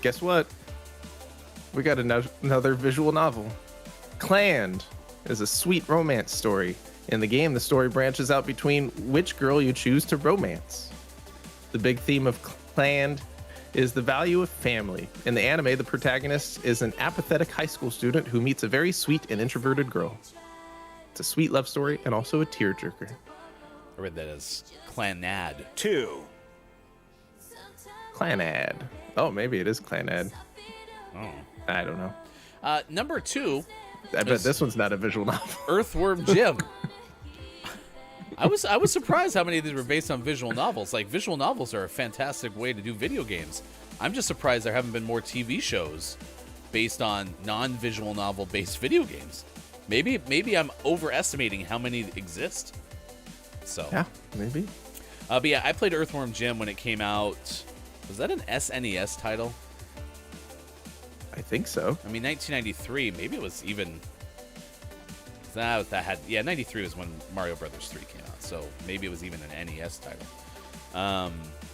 Guess what? We got another visual novel. Clanned is a sweet romance story. In the game, the story branches out between which girl you choose to romance. The big theme of Clanned is the value of family. In the anime, the protagonist is an apathetic high school student who meets a very sweet and introverted girl. It's a sweet love story and also a tearjerker. I read that as Clanad. 2. Clanad. Oh, maybe it is Clanad. Oh. I don't know. Number 2. I bet this one's not a visual novel. Earthworm Jim. I was surprised how many of these were based on visual novels. Like, visual novels are a fantastic way to do video games. I'm just surprised there haven't been more TV shows based on non-visual novel based video games. Maybe I'm overestimating how many exist. So yeah, maybe. But yeah, I played Earthworm Jim when it came out. Was that an SNES title? I think so. I mean, 1993. Maybe it was even. That had 93 was when Mario Brothers 3 came out, so maybe it was even an NES title.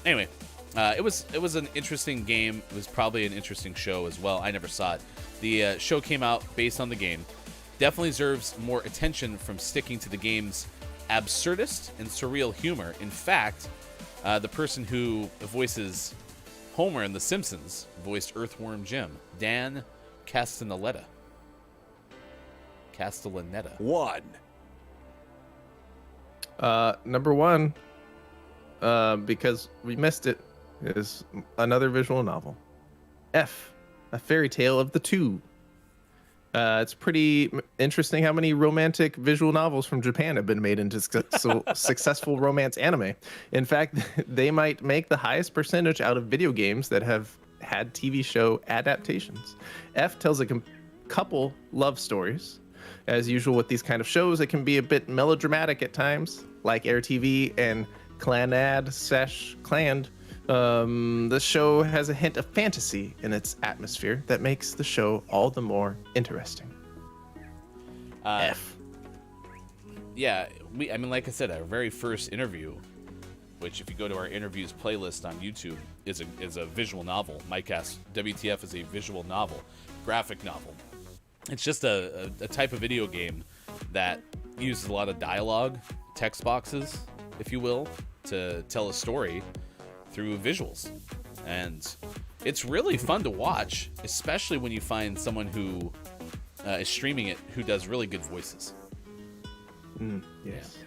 Anyway, it was an interesting game. It was probably an interesting show as well. I never saw it. The show came out based on the game. Definitely deserves more attention from sticking to the game's absurdist and surreal humor. In fact, the person who voices Homer in The Simpsons voiced Earthworm Jim, Dan Castellaneta. 1. Number 1, because we missed it, is another visual novel. F, A Fairy Tale of the Two. It's pretty interesting how many romantic visual novels from Japan have been made into successful romance anime. In fact, they might make the highest percentage out of video games that have had TV show adaptations. F tells a couple love stories As usual with these kind of shows, it can be a bit melodramatic at times, like Air TV and Clanad/Cland. The show has a hint of fantasy in its atmosphere that makes the show all the more interesting. Yeah, like I said, our very first interview, which if you go to our interviews playlist on YouTube, is a visual novel. Mike asks, WTF is a visual novel, graphic novel. It's just a type of video game that uses a lot of dialogue, text boxes, if you will, to tell a story through visuals. And it's really fun to watch, especially when you find someone who is streaming it who does really good voices. Yes.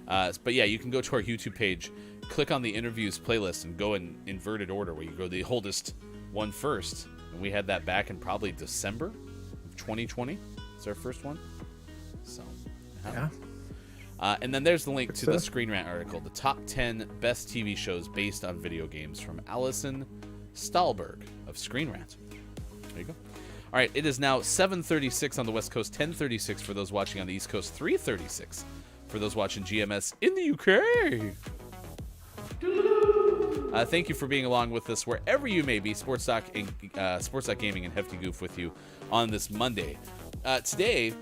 But yeah, you can go to our YouTube page, click on the interviews playlist, and go in inverted order, where you go the oldest one first. And we had that back in probably December of 2020. It's our first one. So, Yeah. And then there's the link to the Screen Rant article, the top 10 best TV shows based on video games, from Allison Stahlberg of Screen Rant. There you go. All right, it is now 7:36 on the West Coast, 10:36 for those watching on the East Coast, 3:36 for those watching GMS in the UK. Thank you for being along with us wherever you may be. Sports Talk Gaming and Hefty Goof with you on this Monday. Today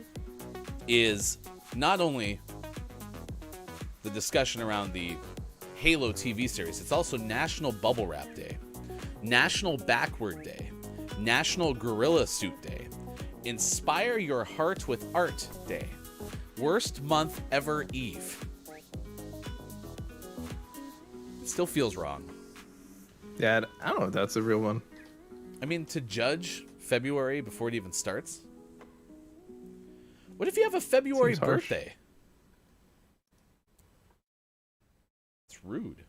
is not only the discussion around the Halo TV series, it's also National Bubble Wrap Day, National Backward Day, National Gorilla Suit Day, Inspire Your Heart with Art Day, Worst Month Ever Eve. It still feels wrong. Yeah, I don't know if that's a real one. I mean, to judge February before it even starts? What if you have a February birthday? It's rude.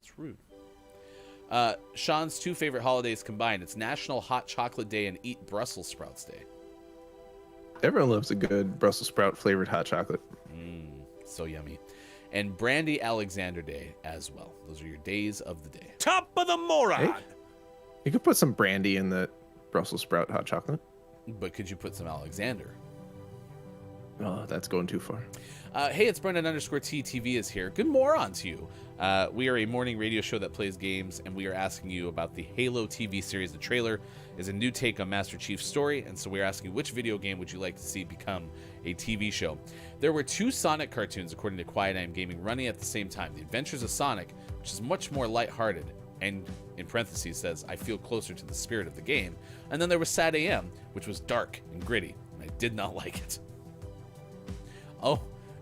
It's rude. Sean's two favorite holidays combined. It's National Hot Chocolate Day and Eat Brussels Sprouts Day. Everyone loves a good Brussels sprout flavored hot chocolate. So yummy. And Brandy Alexander Day as well. Those are your days of the day. Top of the moron! Hey, you could put some brandy in the Brussels sprout hot chocolate. But could you put some Alexander? Oh, that's going too far. Hey, it's Brendan_TTV is here. Good moron to you. We are a morning radio show that plays games, and we are asking you about the Halo TV series. The trailer is a new take on Master Chief's story, and so we're asking, which video game would you like to see become a TV show? There were two Sonic cartoons, according to Quiet Eye Gaming, running at the same time. The Adventures of Sonic, which is much more lighthearted, and in parentheses says, I feel closer to the spirit of the game. And then there was Sad AM, which was dark and gritty, and I did not like it. Oh,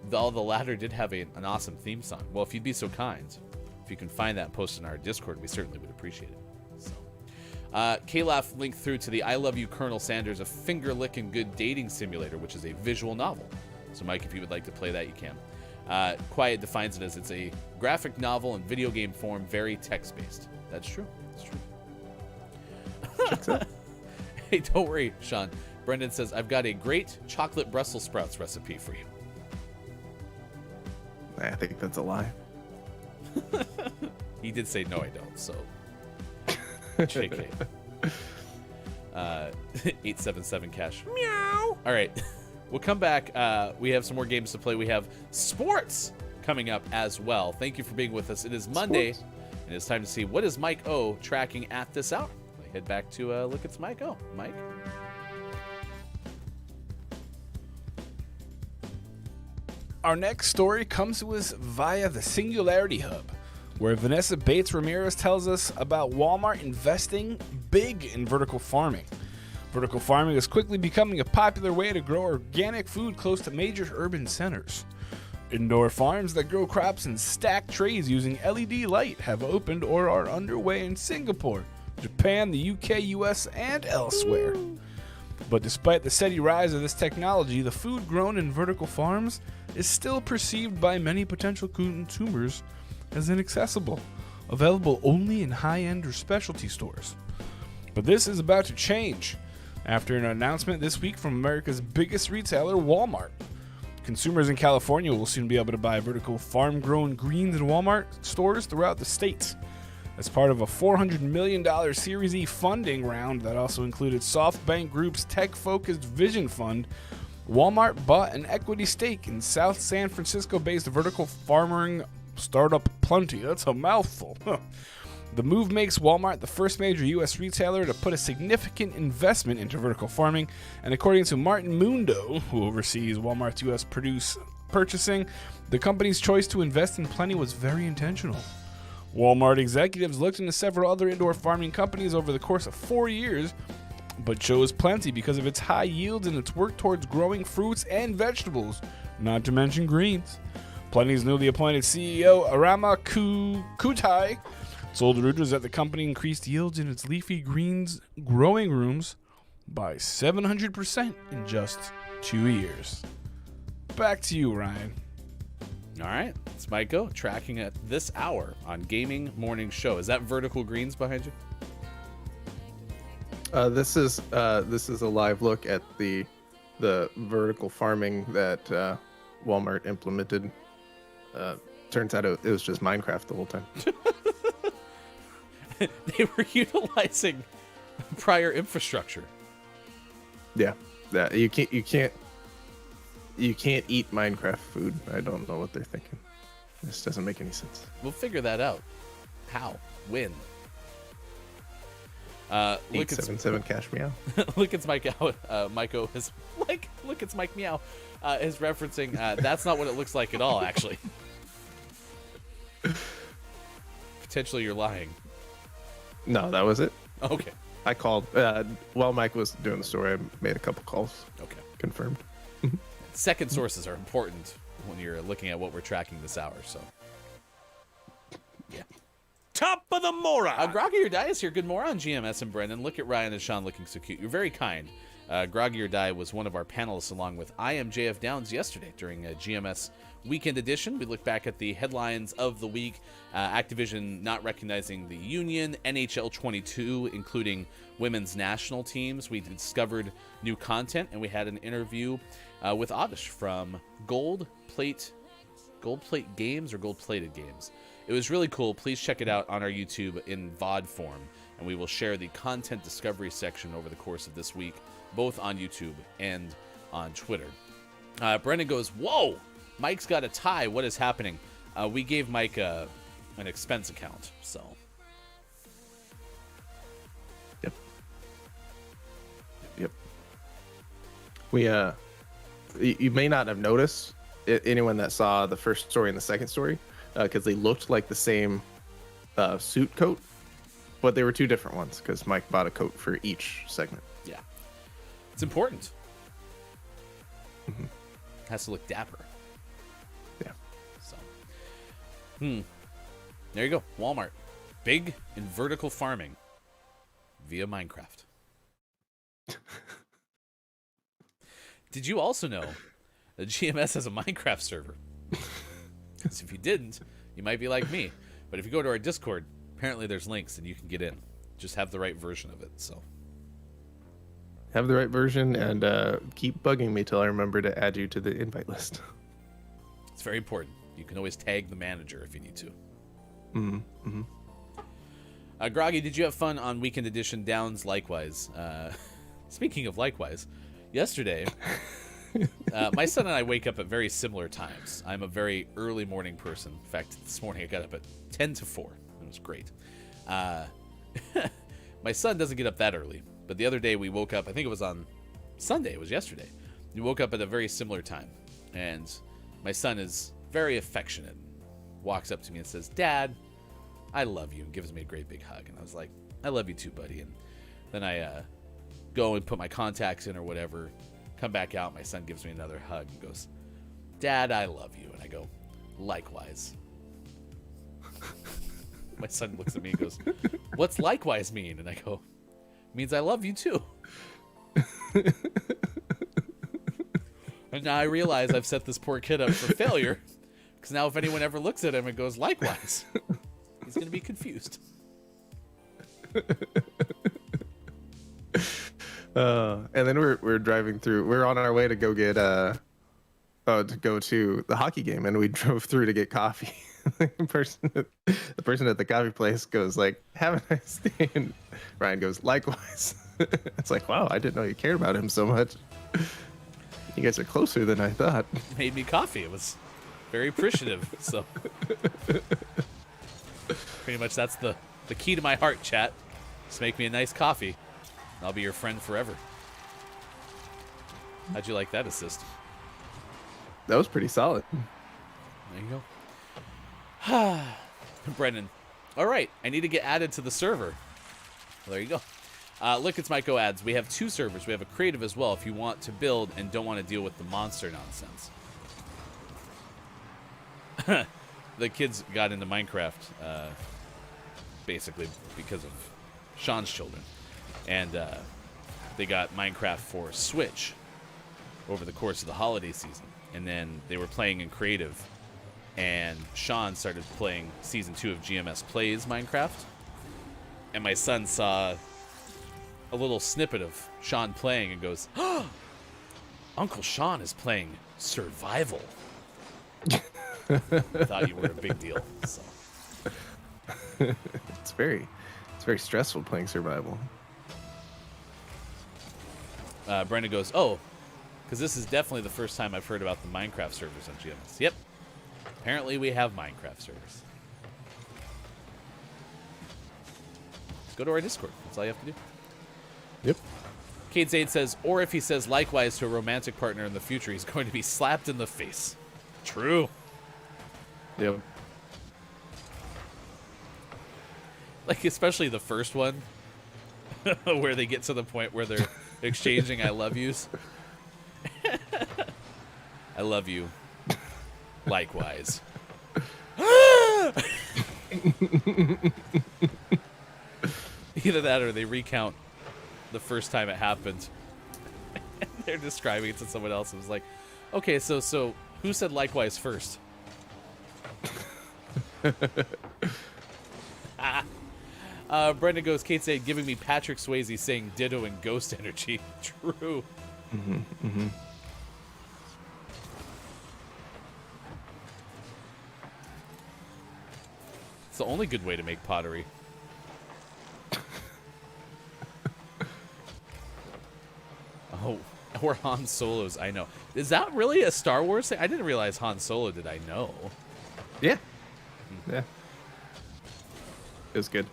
the latter did have an awesome theme song. Well, if you'd be so kind, if you can find that and post in our Discord, we certainly would appreciate it. So, Kalaf linked through to the I Love You, Colonel Sanders, a finger-licking good dating simulator, which is a visual novel. So, Mike, if you would like to play that, you can. Quiet defines it as it's a graphic novel in video game form, very text-based. That's true. That's true. Hey, don't worry, Sean. Brendan says, I've got a great chocolate Brussels sprouts recipe for you. I think that's a lie. He did say, no, I don't, so. JK. 877 cash. Meow. All right. We'll come back. We have some more games to play. We have sports coming up as well. Thank you for being with us. It is Monday, and it's time to see what is Mike O tracking at this hour. I head back to look at Mike O. Mike? Our next story comes to us via the Singularity Hub, where Vanessa Bates Ramirez tells us about Walmart investing big in vertical farming. Vertical farming is quickly becoming a popular way to grow organic food close to major urban centers. Indoor farms that grow crops in stacked trays using LED light have opened or are underway in Singapore, Japan, the UK, US, and elsewhere. But despite the steady rise of this technology, the food grown in vertical farms is still perceived by many potential consumers as inaccessible, available only in high-end or specialty stores. But this is about to change after an announcement this week from America's biggest retailer, Walmart. Consumers in California will soon be able to buy vertical farm-grown greens in Walmart stores throughout the state. As part of a $400 million Series E funding round that also included SoftBank Group's tech-focused Vision Fund, Walmart bought an equity stake in South San Francisco-based vertical farming startup Plenty. That's a mouthful. The move makes Walmart the first major U.S. retailer to put a significant investment into vertical farming, and according to Martin Mundo, who oversees Walmart's U.S. purchasing, the company's choice to invest in Plenty was very intentional. Walmart executives looked into several other indoor farming companies over the course of 4 years, but chose Plenty because of its high yields and its work towards growing fruits and vegetables, not to mention greens. Plenty's newly appointed CEO, Arama Kutai, told Reuters that the company increased yields in its leafy greens growing rooms by 700% in just 2 years. Back to you, Ryan. All right, it's Maiko tracking at this hour on Gaming Morning Show. Is that vertical greens behind you? This is a live look at the vertical farming that Walmart implemented. Turns out it was just Minecraft the whole time. They were utilizing prior infrastructure. Yeah, you can't eat Minecraft food. I don't know what they're thinking. This doesn't make any sense. We'll figure that out. How? When? Look, 877 cash meow. Look, it's Mike. Maiko is like, look, it's Mike Meow. Is referencing. That's not what it looks like at all. Actually, potentially you're lying. No, that was it. Okay. I called while Mike was doing the story. I made a couple calls. Okay. Confirmed. Second sources are important when you're looking at what we're tracking this hour. So, yeah. Top of the moron. Groggy Your Die is here. Good morning, GMS and Brendan. Look at Ryan and Sean looking so cute. You're very kind. Groggy Your Die was one of our panelists along with I Am JF Downs yesterday during GMS Weekend Edition. We look back at the headlines of the week. Activision not recognizing the union, NHL 22, including women's national teams. We discovered new content, and we had an interview with Oddish from Gold Plate Games or Gold Plated Games. It was really cool. Please check it out on our YouTube in VOD form, and we will share the content discovery section over the course of this week, both on YouTube and on Twitter. Brendan goes, whoa, Mike's got a tie. What is happening? We gave Mike an expense account, so. Yep. We you may not have noticed anyone that saw the first story and the second story because they looked like the same suit coat, but they were two different ones because Mike bought a coat for each segment. Yeah, it's important. Mm-hmm. Has to look dapper. Yeah. So, there you go. Walmart, big in vertical farming via Minecraft. Did you also know that GMS has a Minecraft server? Because if you didn't, you might be like me. But if you go to our Discord, apparently there's links and you can get in. Just have the right version of it. So have the right version and keep bugging me till I remember to add you to the invite list. It's very important. You can always tag the manager if you need to. Mm-hmm. Groggy, did you have fun on Weekend Edition? Downs, likewise. Speaking of likewise, yesterday, my son and I wake up at very similar times. I'm a very early morning person. In fact, this morning I got up at 10 to 4. It was great. My son doesn't get up that early, but the other day we woke up, I think it was on Sunday, it was yesterday. We woke up at a very similar time, and my son is very affectionate, walks up to me and says, Dad, I love you, and gives me a great big hug. And I was like, I love you too, buddy. And then I go and put my contacts in or whatever, come back out, my son gives me another hug and goes, Dad, I love you. And I go, likewise. My son looks at me and goes, what's likewise mean? And I go, it means I love you too. And now I realize I've set this poor kid up for failure, because now if anyone ever looks at him and goes, likewise, he's going to be confused. And then we're driving through. We're on our way to go get to go to the hockey game, and we drove through to get coffee. The person at the coffee place goes like, "Have a nice day," and Ryan goes, "Likewise." It's like, wow, I didn't know you cared about him so much. You guys are closer than I thought. Made me coffee. It was very appreciative. So pretty much that's the key to my heart, chat. Just make me a nice coffee. And I'll be your friend forever. How'd you like that assist? That was pretty solid. There you go. Brendan. All right. I need to get added to the server. Well, there you go. Look, it's Mike ads. We have 2 servers. We have a creative as well if you want to build and don't want to deal with the monster nonsense. The kids got into Minecraft basically because of Sean's children. And they got Minecraft for Switch over the course of the holiday season. And then they were playing in creative. And Sean started playing Season 2 of GMS Plays Minecraft. And my son saw a little snippet of Sean playing and goes, oh, Uncle Sean is playing survival. I thought you were a big deal. So. It's very stressful playing survival. Brenda goes, oh, because this is definitely the first time I've heard about the Minecraft servers on GMS. Yep. Apparently we have Minecraft servers. Just go to our Discord. That's all you have to do. Yep. Kate Zaid says, or if he says likewise to a romantic partner in the future, he's going to be slapped in the face. True. Yep. Like, especially the first one, where they get to the point where they're exchanging I love yous. I love you. Likewise. Either that or they recount the first time it happened. They're describing it to someone else. It was like, okay, so who said likewise first? Brenda goes, Kate said, giving me Patrick Swayze saying ditto and ghost energy. True. It's the only good way to make pottery. Oh, or Han Solo's I know. Is that really a Star Wars thing? I didn't realize Han Solo did I know. Yeah. Yeah. It was good.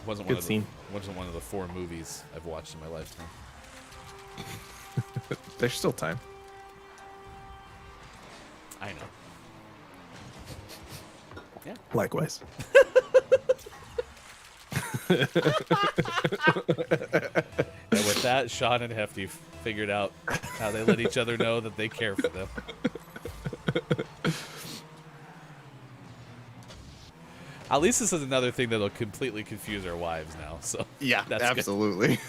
Wasn't Good one of scene. wasn't one of the 4 movies I've watched in my lifetime. There's still time. I know. Yeah. Likewise. And with that, Sean and Hefty figured out how they let each other know that they care for them. At least this is another thing that'll completely confuse our wives now. So Yeah, that's absolutely.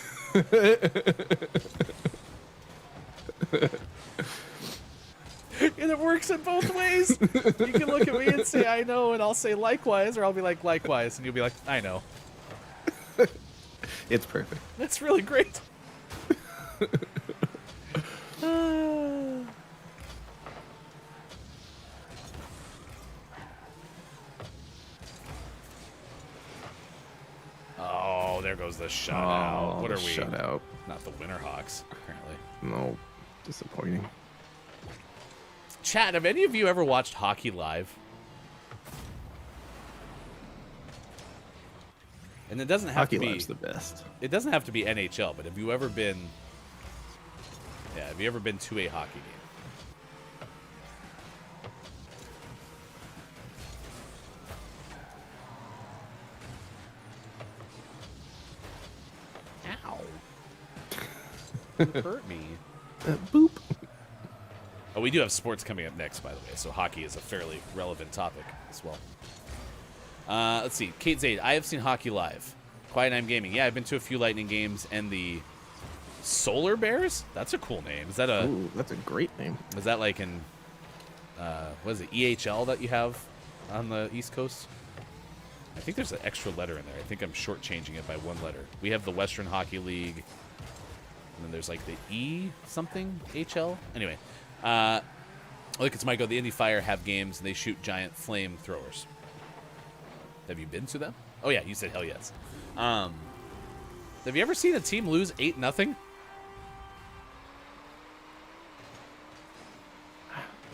And it works in both ways. You can look at me and say, I know, and I'll say likewise, or I'll be like, likewise, and you'll be like, I know. It's perfect. That's really great. Oh, there goes the shutout. What are we? Shutout. Not the Winterhawks, apparently. No, disappointing. Chat, have any of you ever watched hockey live? And it doesn't have Hockey to be Live's the best. It doesn't have to be NHL, but have you ever been to a hockey game? Ow. You hurt me. Boop. Oh, we do have sports coming up next, by the way, so hockey is a fairly relevant topic as well. Let's see. Kate Zaid, I have seen hockey live. Quiet I'm Gaming. Yeah, I've been to a few Lightning games, and the Solar Bears? That's a cool name. Is that a... Ooh, that's a great name. Is that like in... what is it? EHL that you have on the East Coast? I think there's an extra letter in there. I think I'm shortchanging it by 1 letter. We have the Western Hockey League. And then there's like the E something HL. Anyway. Look, it's Michael. The Indy Fire have games, and they shoot giant flamethrowers. Have you been to them? Oh, yeah. You said hell yes. Have you ever seen a team lose 8-0?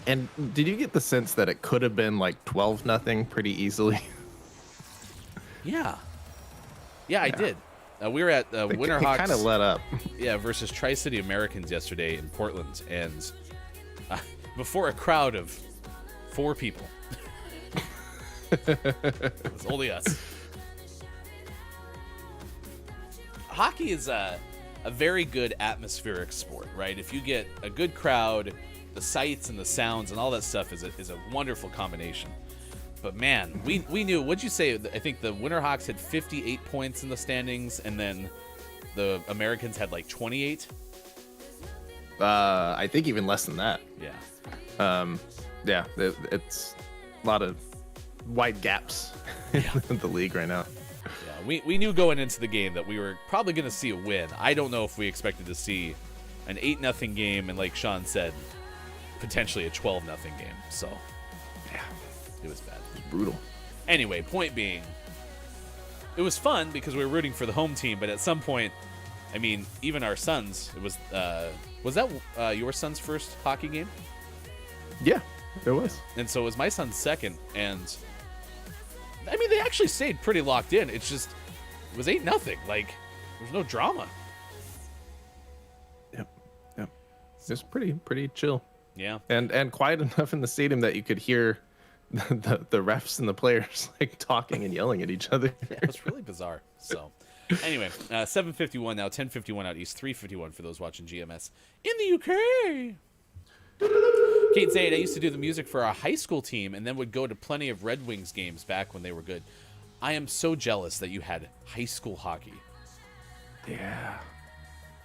And did you get the sense that it could have been like 12-0 pretty easily? Yeah. Yeah, I did. We were at Winterhawks. Kind of let up. Yeah, versus Tri-City Americans yesterday in Portland, and before a crowd of 4 people. It was only us. Hockey is a very good atmospheric sport, right? If you get a good crowd, the sights and the sounds and all that stuff is a wonderful combination. But man, we knew. What'd you say? I think the Winterhawks had 58 points in the standings, and then the Americans had like 28. I think even less than that. Yeah. Yeah, it's a lot of wide gaps in the league right now. Yeah, we knew going into the game that we were probably going to see a win. I don't know if we expected to see an 8-0 game, and like Sean said, potentially a 12-0 game. So, yeah, it was bad. Brutal. Anyway, point being, it was fun because we were rooting for the home team, but at some point, I mean, even our sons, it was that your son's first hockey game? Yeah, it was. And so it was my son's second, and I mean, they actually stayed pretty locked in. It's just, it was 8-0. Like, there's no drama. Yep. Just pretty chill. Yeah. And quiet enough in the stadium that you could hear the refs and the players like talking and yelling at each other. Yeah, it was really bizarre. So, anyway, 7:51 now, 10:51 out east, 3:51 for those watching GMS in the UK. Kate Zaid, I used to do the music for our high school team and then would go to plenty of Red Wings games back when they were good. I am so jealous that you had high school hockey. Yeah,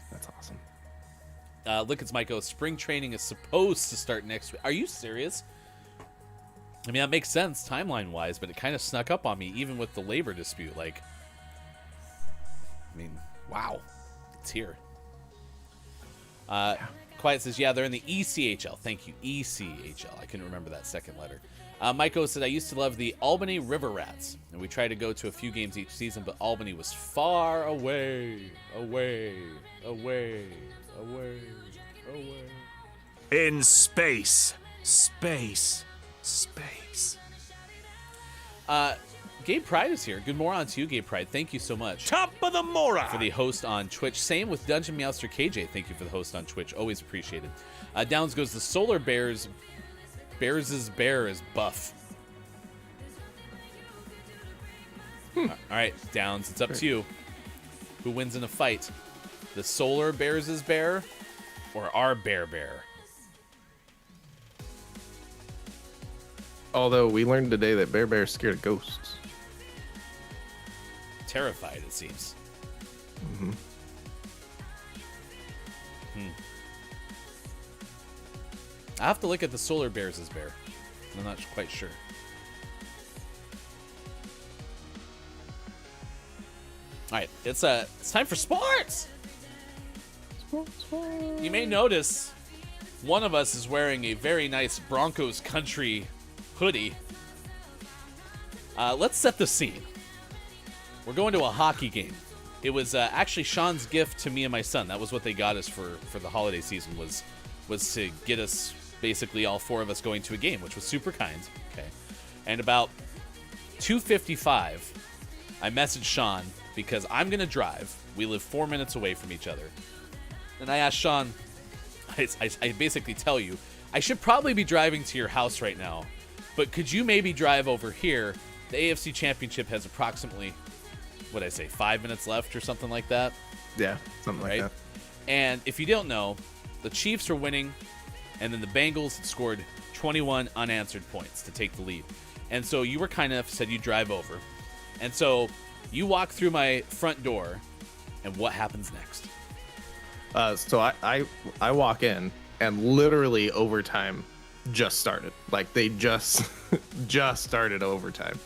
that's awesome. Lickens Michael, spring training is supposed to start next week. Are you serious? I mean, that makes sense timeline-wise, but it kind of snuck up on me, even with the labor dispute. Like, I mean, wow. It's here. Quiet says, yeah, they're in the ECHL. Thank you, ECHL. I couldn't remember that second letter. Michael said, I used to love the Albany River Rats, and we tried to go to a few games each season, but Albany was far away. In space. Gabe Pride is here. Good morning to you, Gabe Pride. Thank you so much. Top of the Mora. For the host on Twitch. Same with Dungeon Meowster KJ. Thank you for the host on Twitch. Always appreciated. Downs goes the Solar Bears. Bears' bear is buff. All right, Downs, it's up to you. Who wins in a fight? The Solar Bears' bear or our bear? Although we learned today that Bear Bear's scared of ghosts. Terrified, it seems. Mm-hmm. I have to look at the Solar Bears' bear. I'm not quite sure. All right, it's time for sports. You may notice one of us is wearing a very nice Broncos country hoodie. Let's set the scene. We're going to a hockey game. It was actually Sean's gift to me and my son. That was what they got us for the holiday season, was to get us, basically all 4 of us, going to a game, which was super kind. Okay. And about 2:55, I messaged Sean because I'm going to drive. We live 4 minutes away from each other. And I asked Sean, I basically tell you, I should probably be driving to your house right now, but could you maybe drive over here? The AFC Championship has approximately, 5 minutes left or something like that? Yeah, something like that. And if you don't know, the Chiefs are winning, and then the Bengals had scored 21 unanswered points to take the lead. And so you were kind enough, said you drive over. And so you walk through my front door, and what happens next? So I walk in, and literally overtime just started. Like, they just started overtime.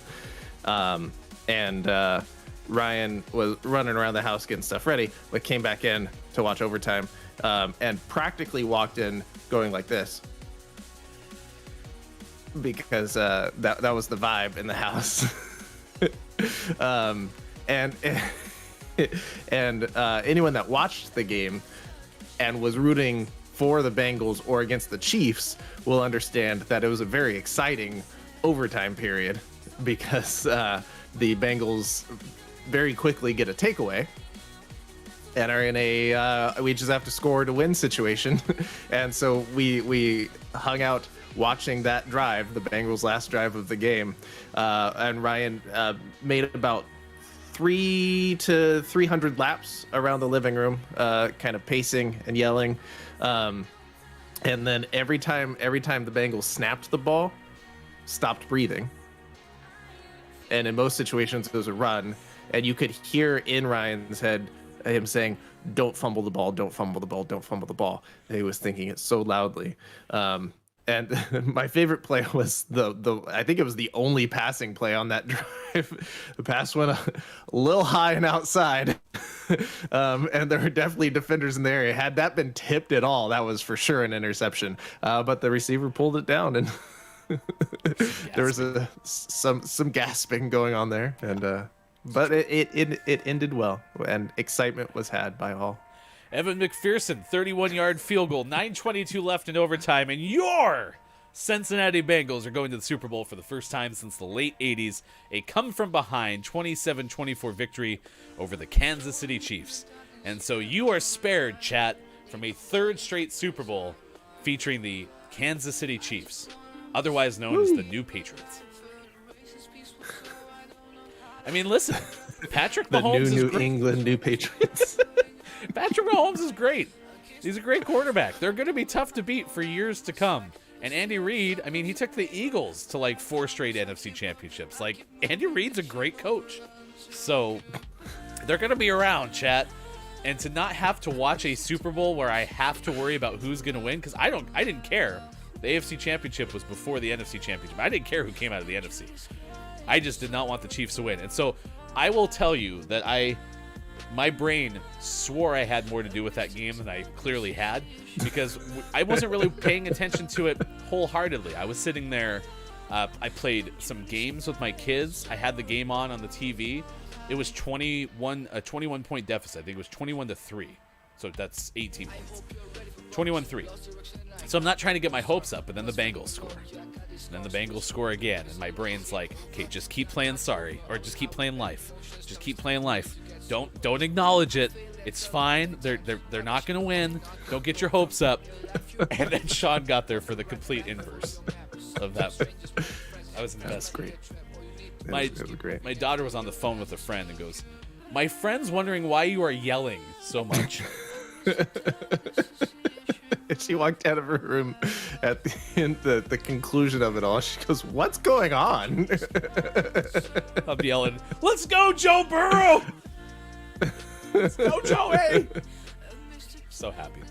And Ryan was running around the house getting stuff ready, but came back in to watch overtime, and practically walked in going like this, because that was the vibe in the house. And anyone that watched the game and was rooting for the Bengals or against the Chiefs will understand that it was a very exciting overtime period because the Bengals very quickly get a takeaway and are in a we just have to score to win situation. And so we hung out watching that drive, the Bengals' last drive of the game, and Ryan made about 300 to 300 laps around the living room, kind of pacing and yelling. And then every time the Bengals snapped the ball, stopped breathing. And in most situations, it was a run, and you could hear in Ryan's head him saying, "Don't fumble the ball, don't fumble the ball, don't fumble the ball." And he was thinking it so loudly. And my favorite play was I think it was the only passing play on that drive. The pass went a little high and outside. And there were definitely defenders in the area. Had that been tipped at all, that was for sure an interception. But the receiver pulled it down, and there was some gasping going on there. And but it ended well, and excitement was had by all. Evan McPherson, 31-yard field goal, 9:22 left in overtime, and your Cincinnati Bengals are going to the Super Bowl for the first time since the late 80s. A come-from-behind 27-24 victory over the Kansas City Chiefs. And so you are spared, chat, from a third straight Super Bowl featuring the Kansas City Chiefs, otherwise known as the New Patriots. I mean, listen, Patrick Mahomes the is New great. England New Patriots. Patrick Mahomes is great. He's a great quarterback. They're going to be tough to beat for years to come. And Andy Reid, I mean, he took the Eagles to like 4 straight NFC championships. Like, Andy Reid's a great coach. So they're going to be around, chat. And to not have to watch a Super Bowl where I have to worry about who's going to win, because I didn't care. The AFC championship was before the NFC championship. I didn't care who came out of the NFC. I just did not want the Chiefs to win. And so I will tell you that my brain swore I had more to do with that game than I clearly had, because I wasn't really paying attention to it wholeheartedly. I was sitting there. I played some games with my kids. I had the game on the TV. It was a 21-point deficit. I think it was 21-3. So that's 18 points. 21-3. So I'm not trying to get my hopes up, but then the Bengals score. And then the Bengals score again, and my brain's like, okay, just keep playing sorry, or just keep playing life. Just keep playing life. Don't acknowledge it. It's fine. They're not going to win. Don't get your hopes up. And then Sean got there for the complete inverse of that. I was in the best. Great. It was great. My daughter was on the phone with a friend and goes, "My friend's wondering why you are yelling so much." She walked out of her room at the conclusion of it all. She goes, "What's going on?" I'm yelling, "Let's go, Joe Burrow! Let's go, Joey!" So happy.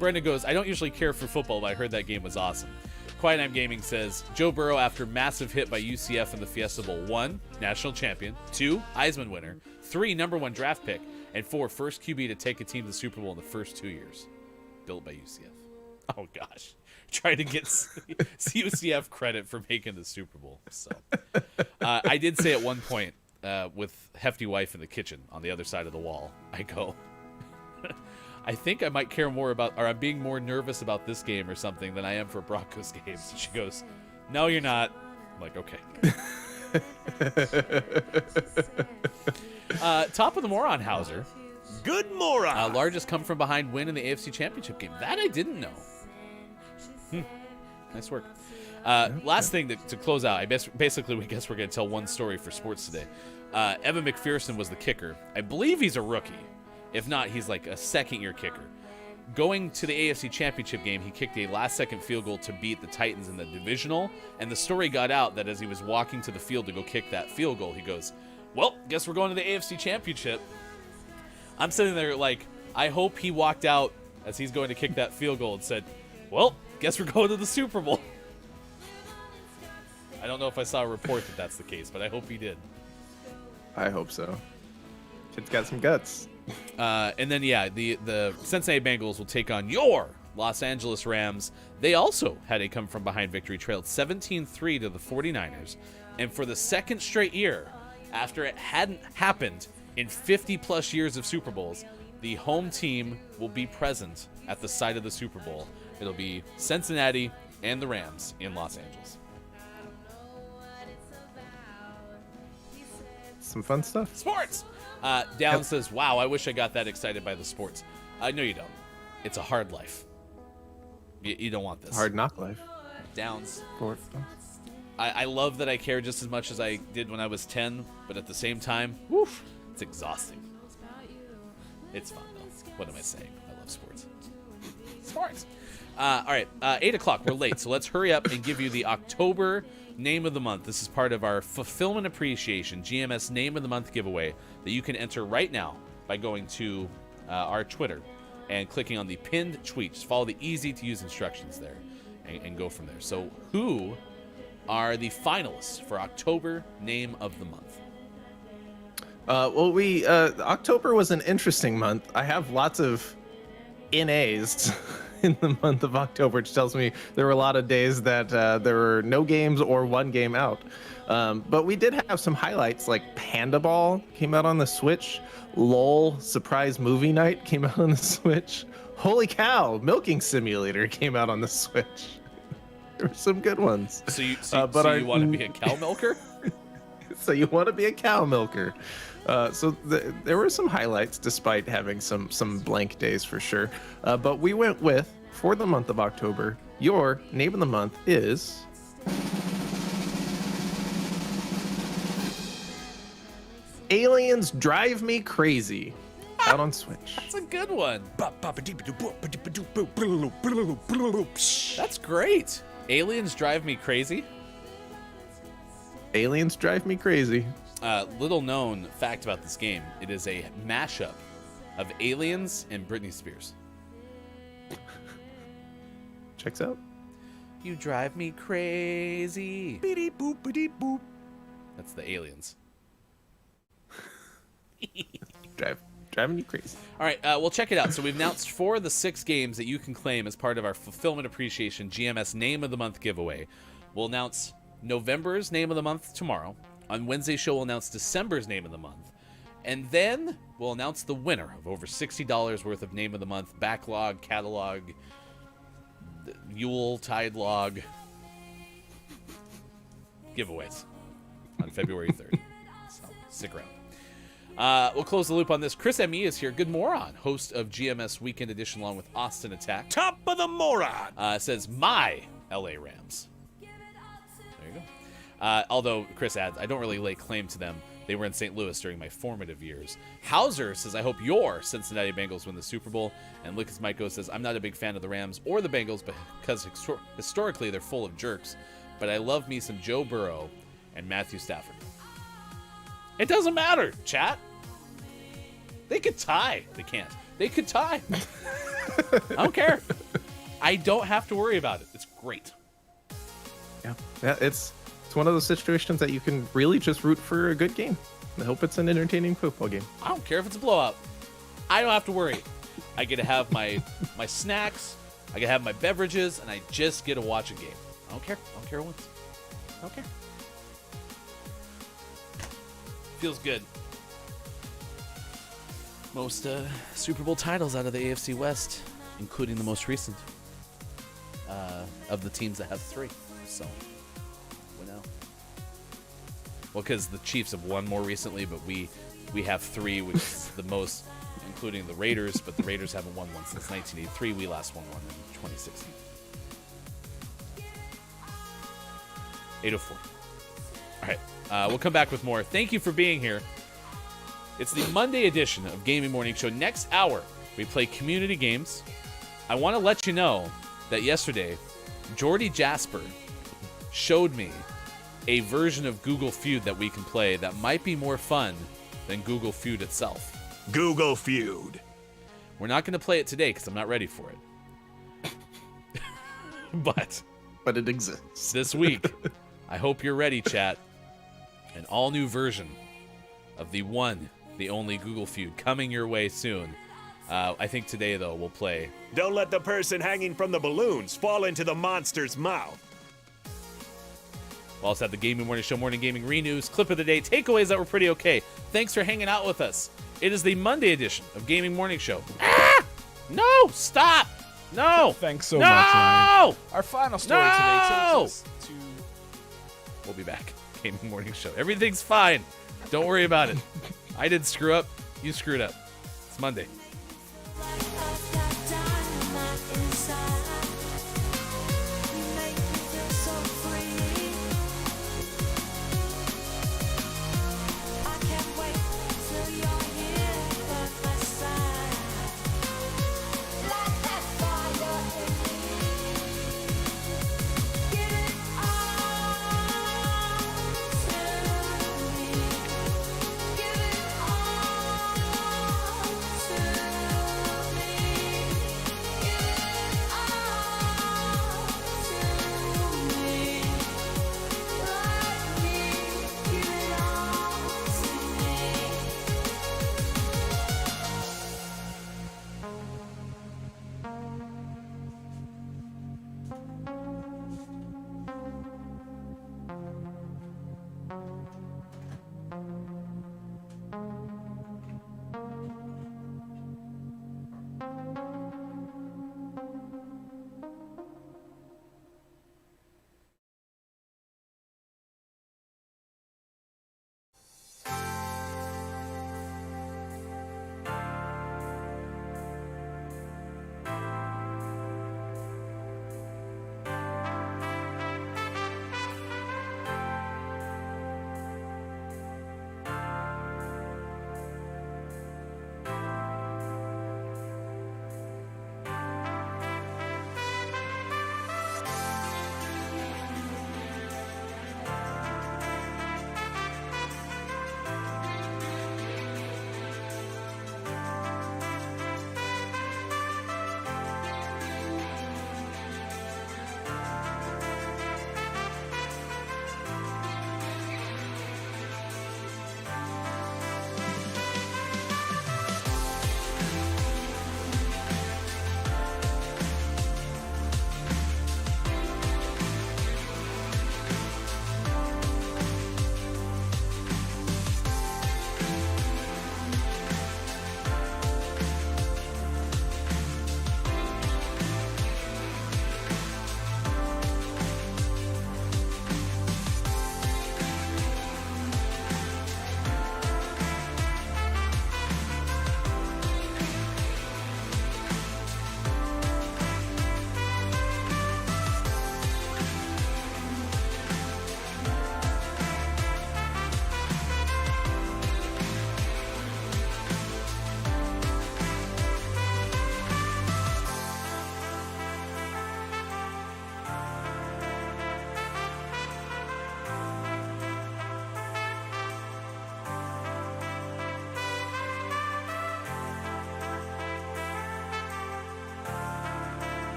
Brendan goes, "I don't usually care for football, but I heard that game was awesome." Quiet Time Gaming says, Joe Burrow, after massive hit by UCF in the Fiesta Bowl, 1, national champion, 2, Heisman winner, 3, number 1 draft pick, and 4, first QB to take a team to the Super Bowl in the first 2 years. Built by UCF. Oh, gosh. Trying to get UCF credit for making the Super Bowl. So, I did say at one point, with Hefty Wife in the kitchen on the other side of the wall, I go, I think I might care more about, or I'm being more nervous about this game or something than I am for Broncos games. She goes, "No, you're not." I'm like, okay. Top of the Moron Hauser. Good moron. Largest come from behind win in the AFC Championship game. That I didn't know. Nice work. Last thing to close out. I guess basically we guess we're going to tell one story for sports today. Evan McPherson was the kicker. I believe he's a rookie. If not, he's like a second-year kicker. Going to the AFC Championship game, he kicked a last-second field goal to beat the Titans in the divisional, and the story got out that as he was walking to the field to go kick that field goal, he goes, "Well, guess we're going to the AFC Championship." I'm sitting there like, I hope he walked out as he's going to kick that field goal and said, "Well, guess we're going to the Super Bowl." I don't know if I saw a report that that's the case, but I hope he did. I hope so. Kid's got some guts. And then, yeah, the Cincinnati Bengals will take on your Los Angeles Rams. They also had a come-from-behind victory, trailed 17-3 to the 49ers. And for the second straight year, after it hadn't happened in 50-plus years of Super Bowls, the home team will be present at the site of the Super Bowl. It'll be Cincinnati and the Rams in Los Angeles. Some fun stuff. Sports! Down says, wow, I wish I got that excited by the sports. No, you don't. It's a hard life. You don't want this. Hard knock life. Downs. Sports. I love that I care just as much as I did when I was 10, but at the same time, woof, it's exhausting. It's fun, though. What am I saying? I love sports. Sports. All right, 8 o'clock. We're late, so let's hurry up and give you the October Name of the Month. This is part of our Fulfillment Appreciation GMS Name of the Month giveaway that you can enter right now by going to our Twitter and clicking on the pinned tweet. Just follow the easy-to-use instructions there and go from there. So who are the finalists for October Name of the Month? Well, October was an interesting month. I have lots of NAs in the month of October, which tells me there were a lot of days that there were no games or one game out. But we did have some highlights, like Panda Ball came out on the Switch. LOL Surprise Movie Night came out on the Switch. Holy cow, Milking Simulator came out on the Switch. There were some good ones. So you want to be a cow milker? So you want to be a cow milker. There were some highlights despite having some blank days for sure. But we went with, for the month of October, your Name of the Month is... Aliens Drive Me Crazy, out on Switch. That's a good one. That's great. Aliens Drive Me Crazy. Aliens Drive Me Crazy. Little known fact about this game, it is a mashup of Aliens and Britney Spears. Checks out. You drive me crazy. That's the Aliens. Driving you crazy. All right, we'll check it out. So we've announced 4 of the 6 games that you can claim as part of our Fulfillment Appreciation GMS Name of the Month giveaway. We'll announce November's Name of the Month tomorrow. On Wednesday's show, we'll announce December's Name of the Month. And then we'll announce the winner of over $60 worth of Name of the Month backlog, catalog, Yule, Tide Log giveaways on February 3rd. So stick around. We'll close the loop on this. Chris M.E. is here. Good moron, host of GMS Weekend Edition along with Austin Attack. Top of the moron! Says, my LA Rams. There you go. Although, Chris adds, I don't really lay claim to them. They were in St. Louis during my formative years. Hauser says, I hope your Cincinnati Bengals win the Super Bowl. And Lucas Myko says, I'm not a big fan of the Rams or the Bengals because historically they're full of jerks. But I love me some Joe Burrow and Matthew Stafford. It doesn't matter, chat. They could tie. They can't. They could tie. I don't care. I don't have to worry about it. It's great. Yeah, it's one of those situations that you can really just root for a good game. I hope it's an entertaining football game. I don't care if it's a blowout. I don't have to worry. I get to have my snacks. I get to have my beverages, and I just get to watch a game. I don't care. I don't care who wins. I don't care. Feels good. Most Super Bowl titles out of the AFC West, including the most recent of the teams that have 3. So, we know. Well, because the Chiefs have won more recently, but we have 3, which is the most, including the Raiders. But the Raiders haven't won one since 1983. We last won one in 2016. 8:04. All right. We'll come back with more. Thank you for being here. It's the Monday edition of Gaming Morning Show. Next hour, we play community games. I want to let you know that yesterday, Jordy Jasper showed me a version of Google Feud that we can play that might be more fun than Google Feud itself. Google Feud. We're not going to play it today because I'm not ready for it. But it exists. This week, I hope you're ready, chat. An all-new version of the one, the only Google Feud coming your way soon. I think today, though, we'll play... Don't let the person hanging from the balloons fall into the monster's mouth. We'll also have the Gaming Morning Show Morning Gaming Renews, clip of the day, takeaways that were pretty okay. Thanks for hanging out with us. It is the Monday edition of Gaming Morning Show. Ah! No! Stop! No! Thanks so no! much, Ryan. Our final story today No! takes us to... We'll be back. Gaming Morning Show. Everything's fine. Don't worry about it. I didn't screw up. You screwed up. It's Monday.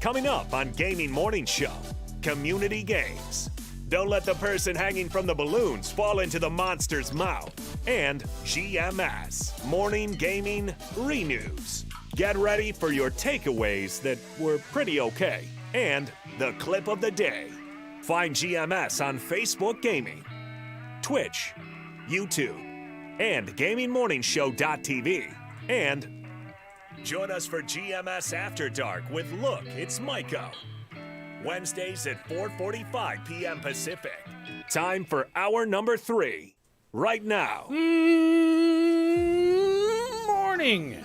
Coming up on Gaming Morning Show, community games. Don't let the person hanging from the balloons fall into the monster's mouth. And GMS, Morning Gaming Renews. Get ready for your takeaways that were pretty okay. And the clip of the day. Find GMS on Facebook Gaming, Twitch, YouTube, and GamingMorningshow.tv. And join us for GMS After Dark with Look, It's Maiko. Wednesdays at 4:45 p.m. Pacific. Time for hour number 3. Right now. Morning,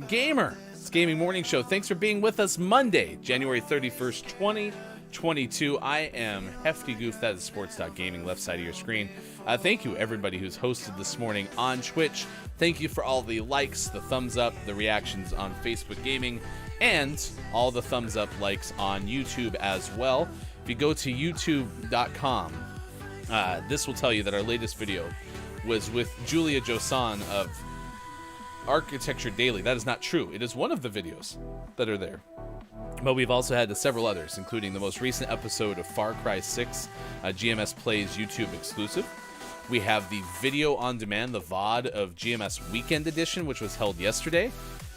gamer. It's Gaming Morning Show. Thanks for being with us Monday, January 31st, 2022. I am Hefty Goof. That is sports.gaming, left side of your screen. Thank you, everybody who's hosted this morning on Twitch. Thank you for all the likes, the thumbs up, the reactions on Facebook Gaming, and all the thumbs up likes on YouTube as well. If you go to youtube.com, this will tell you that our latest video was with Julia Josan of Architecture Daily. That is not true. It is one of the videos that are there. But we've also had several others, including the most recent episode of Far Cry 6, GMS Plays YouTube exclusive. We have the video on demand, the VOD of GMS Weekend Edition, which was held yesterday.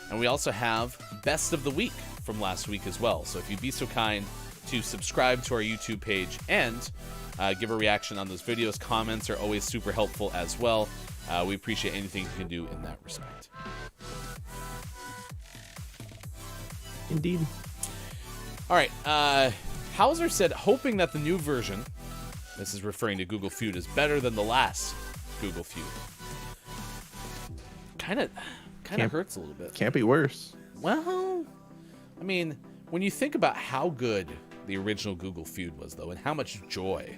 And we also have Best of the Week from last week as well. So if you'd be so kind to subscribe to our YouTube page and give a reaction on those videos. Comments are always super helpful as well. We appreciate anything you can do in that respect. Indeed. All right. Hauser said, hoping that the new version, this is referring to Google Feud, is better than the last Google Feud. Kind of hurts a little bit. Can't be worse. Well, I mean, when you think about how good the original Google Feud was, though, and how much joy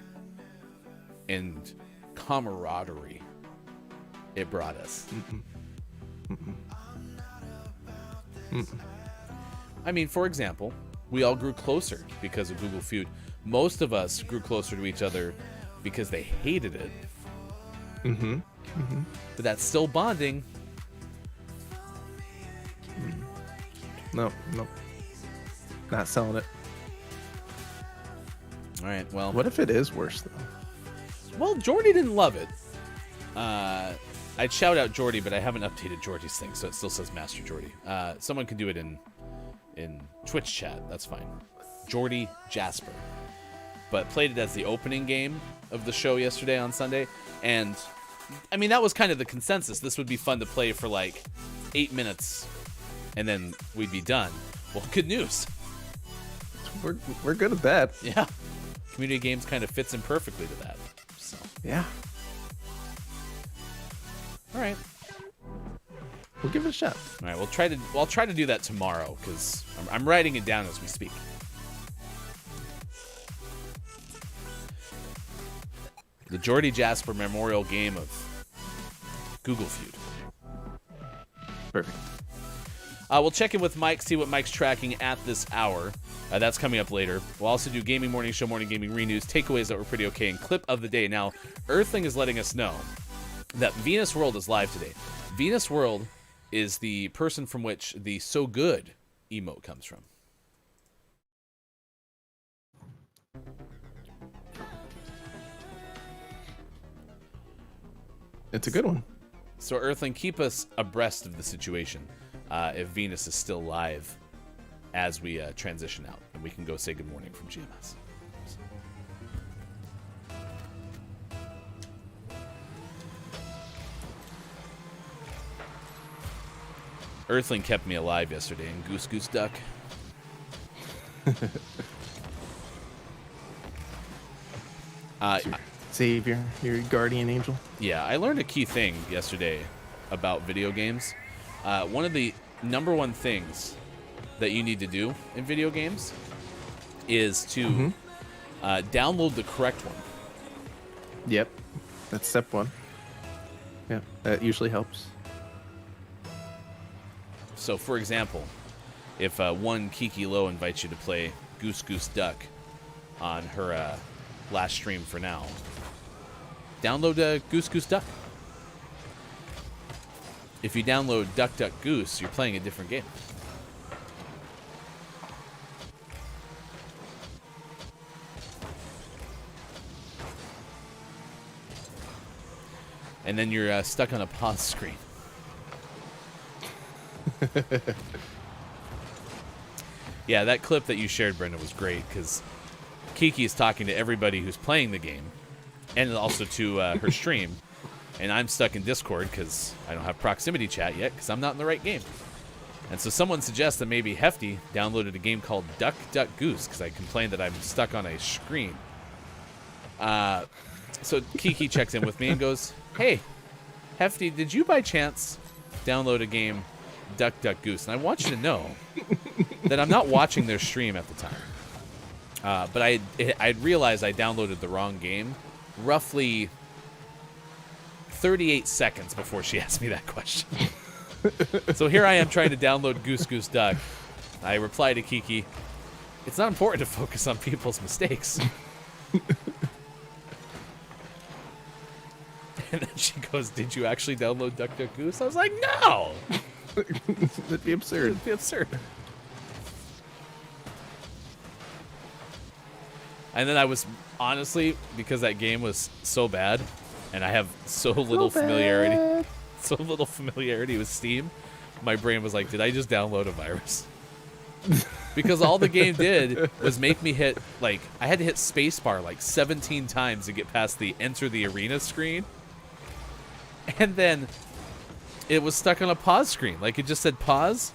and camaraderie it brought us. I mean, for example, we all grew closer because of Google Feud. Most of us grew closer to each other because they hated it. But that's still bonding. No. Not selling it. All right, well. What if it is worse, though? Well, Jordy didn't love it. I'd shout out Jordy, but I haven't updated Jordy's thing, so it still says Master Jordy. Someone can do it in Twitch chat. That's fine. Jordy Jasper. But played it as the opening game of the show yesterday on Sunday. And, I mean, that was kind of the consensus. This would be fun to play for like 8 minutes, and then we'd be done. Well, good news. We're good at that. Yeah. Community games kind of fits in perfectly to that. So. Yeah. All right. We'll give it a shot. All right. I'll try to do that tomorrow because I'm writing it down as we speak. The Jordy Jasper Memorial Game of Google Feud. Perfect. We'll check in with Mike, see what Mike's tracking at this hour. That's coming up later. We'll also do Gaming Morning Show, Morning Gaming Renews, takeaways that were pretty okay, and clip of the day. Now, Earthling is letting us know that Venus World is live today. Venus World is the person from which the So Good emote comes from. It's a good one. So, Earthling, keep us abreast of the situation if Venus is still live as we transition out, and we can go say good morning from GMS. Earthling kept me alive yesterday in Goose Goose Duck. Savior, your guardian angel. Yeah, I learned a key thing yesterday about video games. One of the number one things that you need to do in video games is to download the correct one. Yep, that's step one. Yeah, that usually helps. So, for example, if one Kiki Low invites you to play Goose Goose Duck on her last stream for now, download Goose Goose Duck. If you download Duck Duck Goose, you're playing a different game. and then you're stuck on a pause screen. Yeah, that clip that you shared, Brenda, was great because Kiki is talking to everybody who's playing the game and also to her stream, and I'm stuck in Discord because I don't have proximity chat yet because I'm not in the right game. And so someone suggests that maybe Hefty downloaded a game called Duck Duck Goose because I complained that I'm stuck on a screen. So Kiki checks in with me and goes, "Hey, Hefty, did you by chance download a game, Duck Duck Goose?" And I want you to know that I'm not watching their stream at the time. But I'd realized I downloaded the wrong game roughly 38 seconds before she asked me that question. So here I am trying to download Goose Goose Duck. I reply to Kiki, "It's not important to focus on people's mistakes." And then she goes, "Did you actually download Duck Duck Goose?" I was like, "No!" That'd be absurd. It'd be absurd. And then I was, honestly, because that game was so bad, and I have so little familiarity with Steam, my brain was like, did I just download a virus? Because all the game did was make me hit, like, I had to hit spacebar like 17 times to get past the enter the arena screen. And then it was stuck on a pause screen. Like, it just said pause,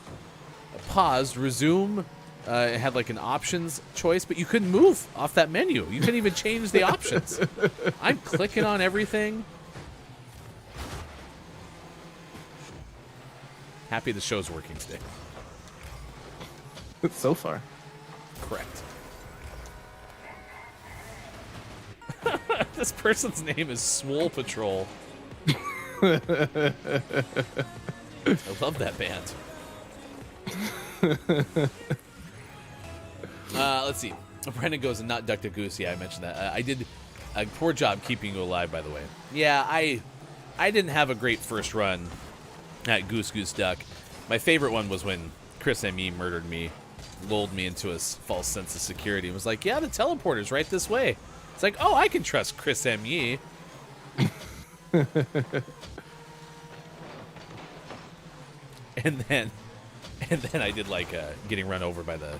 resume. It had like an options choice, but you couldn't move off that menu. You couldn't even change the options. I'm clicking on everything. Happy the show's working today. So far. Correct. This person's name is Swole Patrol. I love that band. Let's see. Brendan goes, and not Duck Duck Goose. Yeah, I mentioned that. I did a poor job keeping you alive, by the way. Yeah, I didn't have a great first run at Goose Goose Duck. My favorite one was when Chris M.E. murdered me, lulled me into a false sense of security, and was like, "Yeah, the teleporter's right this way." It's like, oh, I can trust Chris M.E. And then I did like getting run over by the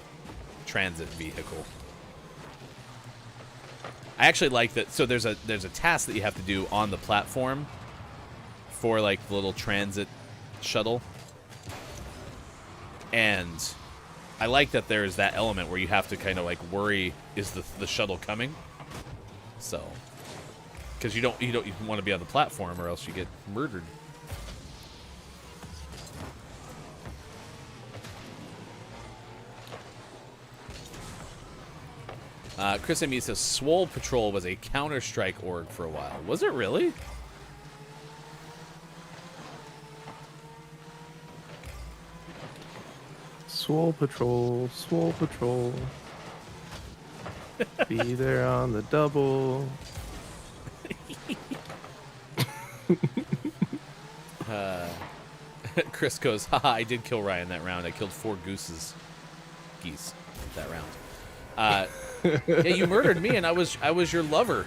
transit vehicle. I actually like that. So there's a task that you have to do on the platform for like the little transit shuttle, and I like that there's that element where you have to kind of like worry, is the shuttle coming? So, because you don't want to be on the platform or else you get murdered. Chris M.E. says Swole Patrol was a Counter-Strike org for a while. Was it really? Swole Patrol, Swole Patrol. Be there on the double. Chris goes, haha, I did kill Ryan that round. I killed 4 geese that round. Yeah, you murdered me, and I was your lover.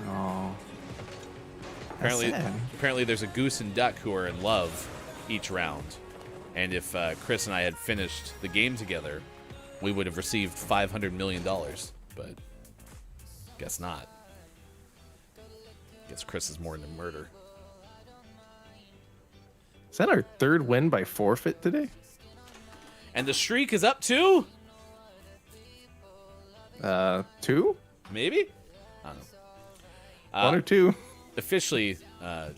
Oh. Apparently there's a goose and duck who are in love each round. And if Chris and I had finished the game together, we would have received $500 million. But guess not. Guess Chris is more into murder. Is that our third win by forfeit today? And the streak is up to 2? maybe? I don't know. 1 or 2. Officially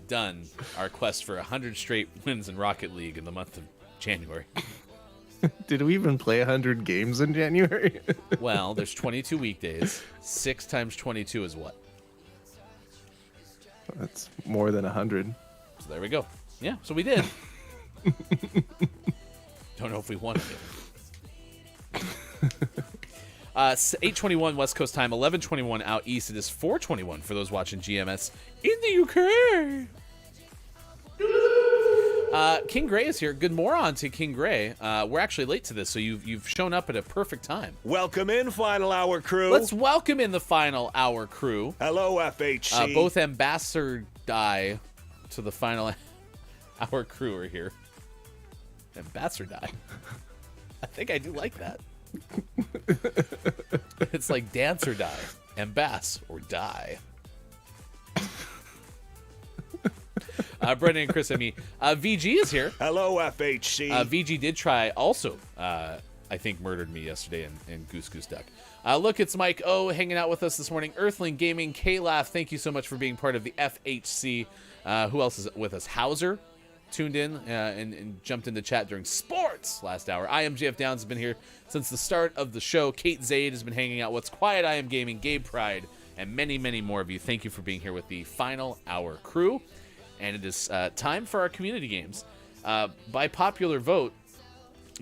done our quest for 100 straight wins in Rocket League in the month of January. Did we even play 100 games in January? Well, there's 22 weekdays. 6 times 22 is what? That's more than 100. So there we go. Yeah, so we did. Don't know if we won it. 8:21 West Coast time, 11:21 out east. It is 4:21 for those watching GMS in the UK. King Gray is here. Good morning to King Gray. We're actually late to this, so you've shown up at a perfect time. Welcome in, Final Hour crew. Let's welcome in the Final Hour crew. Hello, FHC. Both ambassador die to the Final Hour crew are here. Ambassador die. I think I do like that. It's like dance or die, ambass or die. Brendan and Chris and me. VG is here. Hello, FHC. VG did try also, I think, murdered me yesterday in Goose Goose Duck. Look, it's Mike O hanging out with us this morning. Earthling Gaming, K-Laugh, thank you so much for being part of the FHC. Who else is with us? Hauser tuned in and jumped into chat during sports last hour. I am JF Downs, has been here since the start of the show. Kate Zaid has been hanging out. What's Quiet, I Am Gaming, Gabe Pride, and many, many more of you. Thank you for being here with the Final Hour crew. And it is time for our community games. By popular vote,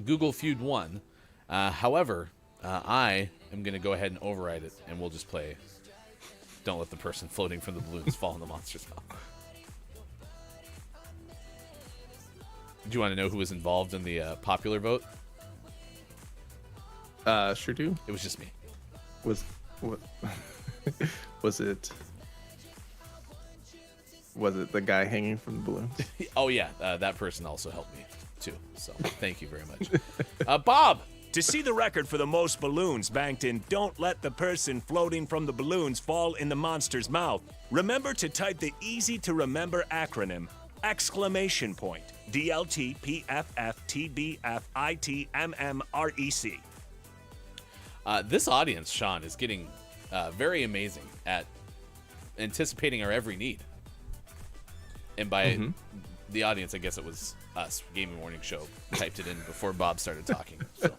Google Feud won. However, I am going to go ahead and override it, and we'll just play Don't Let the Person Floating from the Balloons Fall in the Monster's Mouth. Do you want to know who was involved in the popular vote? Sure do. It was just me. Was it the guy hanging from the balloons? Oh, yeah. That person also helped me, too. So thank you very much. Bob! To see the record for the most balloons banked in Don't Let the Person Floating from the Balloons Fall in the Monster's Mouth, remember to type the easy-to-remember acronym, ! DLTPFFTBFITMMREC. This audience, Sean, is getting very amazing at anticipating our every need. And by the audience, I guess it was us, Gaming Morning Show, typed it in before Bob started talking. So.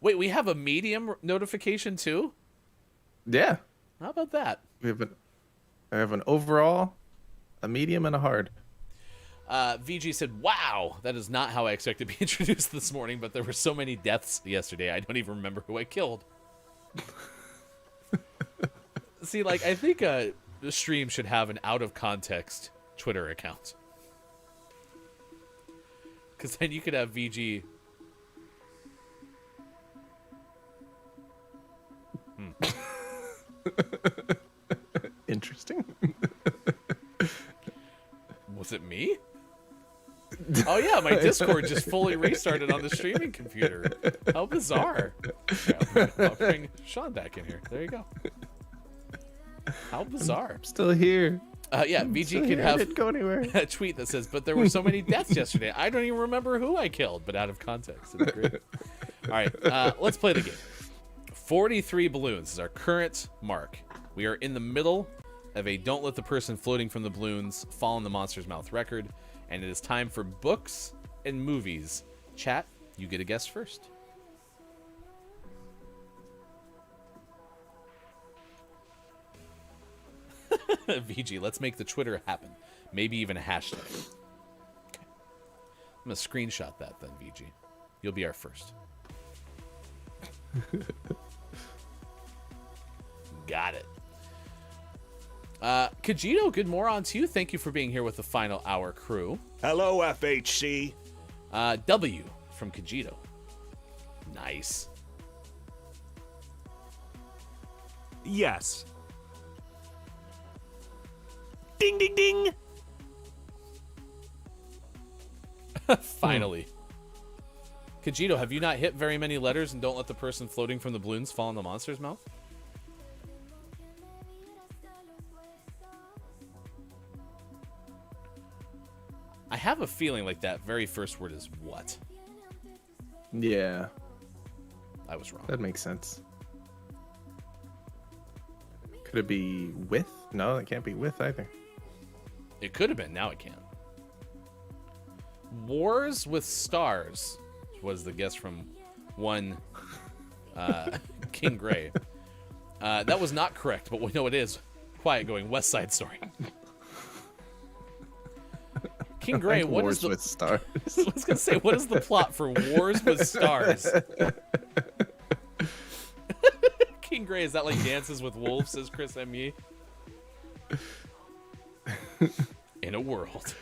Wait, we have a medium notification too? Yeah. How about that? I have an overall, a medium, and a hard. VG said, wow, that is not how I expected to be introduced this morning, but there were so many deaths yesterday, I don't even remember who I killed. See, like, I think the stream should have an out-of-context Twitter account. Because then you could have VG... Interesting. Was it me? Oh yeah, my Discord just fully restarted on the streaming computer. How bizarre. Yeah, I'll bring Sean back in here. There you go. How bizarre. I'm still here. Yeah, VG could have didn't go anywhere. a tweet that says, but there were so many deaths yesterday. I don't even remember who I killed, but out of context. It's great. All right, let's play the game. 43 balloons is our current mark. We are in the middle of a Don't Let the Person Floating from the Balloons Fall in the Monster's Mouth record, and it is time for books and movies. Chat, you get a guess first. VG, let's make the Twitter happen. Maybe even a hashtag. Okay. I'm going to screenshot that then, VG. You'll be our first. Got it. Kajito, good morning to you. Thank you for being here with the Final Hour crew. Hello, FHC. W from Kajito. Nice. Yes. Ding, ding, ding. Finally. Kajito, have you not hit very many letters and Don't Let the Person Floating from the Balloons Fall in the Monster's Mouth? I have a feeling like that very first word is what? Yeah. I was wrong. That makes sense. Could it be with? No, it can't be with either. It could have been. Now it can't. Wars with Stars was the guess from one King Gray. That was not correct, but we know it is. Quiet going West Side Story. King Gray, what is the with Stars? I was gonna say, what is the plot for Wars with Stars? King Gray, is that like Dances with Wolves, says Chris M.E.? in a world.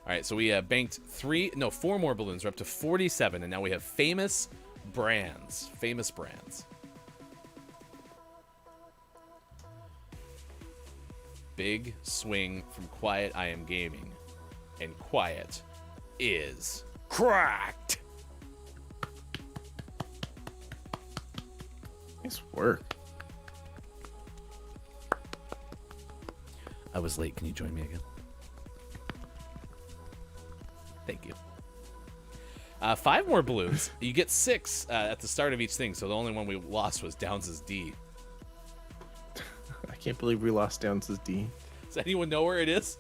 All right, so we banked 4 more balloons. We're up to 47, and now we have famous brands. Famous brands. Big swing from Quiet I Am Gaming. And Quiet is cracked. Nice work. I was late. Can you join me again? Thank you. 5 more balloons. You get 6 at the start of each thing, so the only one we lost was Downs' D. I can't believe we lost Downs' D. Does anyone know where it is?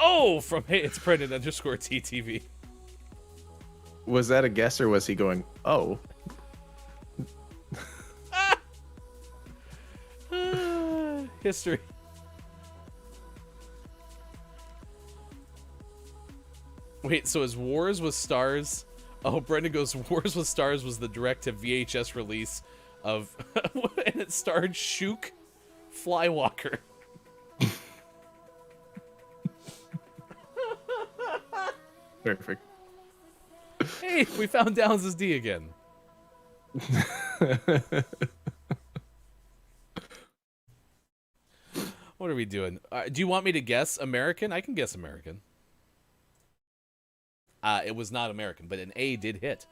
Oh, from Hey It's Brendan _TTV. Was that a guess or was he going, oh? History. Wait, so is Wars with Stars? Oh, Brendan goes, Wars with Stars was the direct-to-VHS release of... and it starred Shook Flywalker. Perfect. Hey, we found Downs' D again. What are we doing? Do you want me to guess American? I can guess American. It was not American, but an A did hit.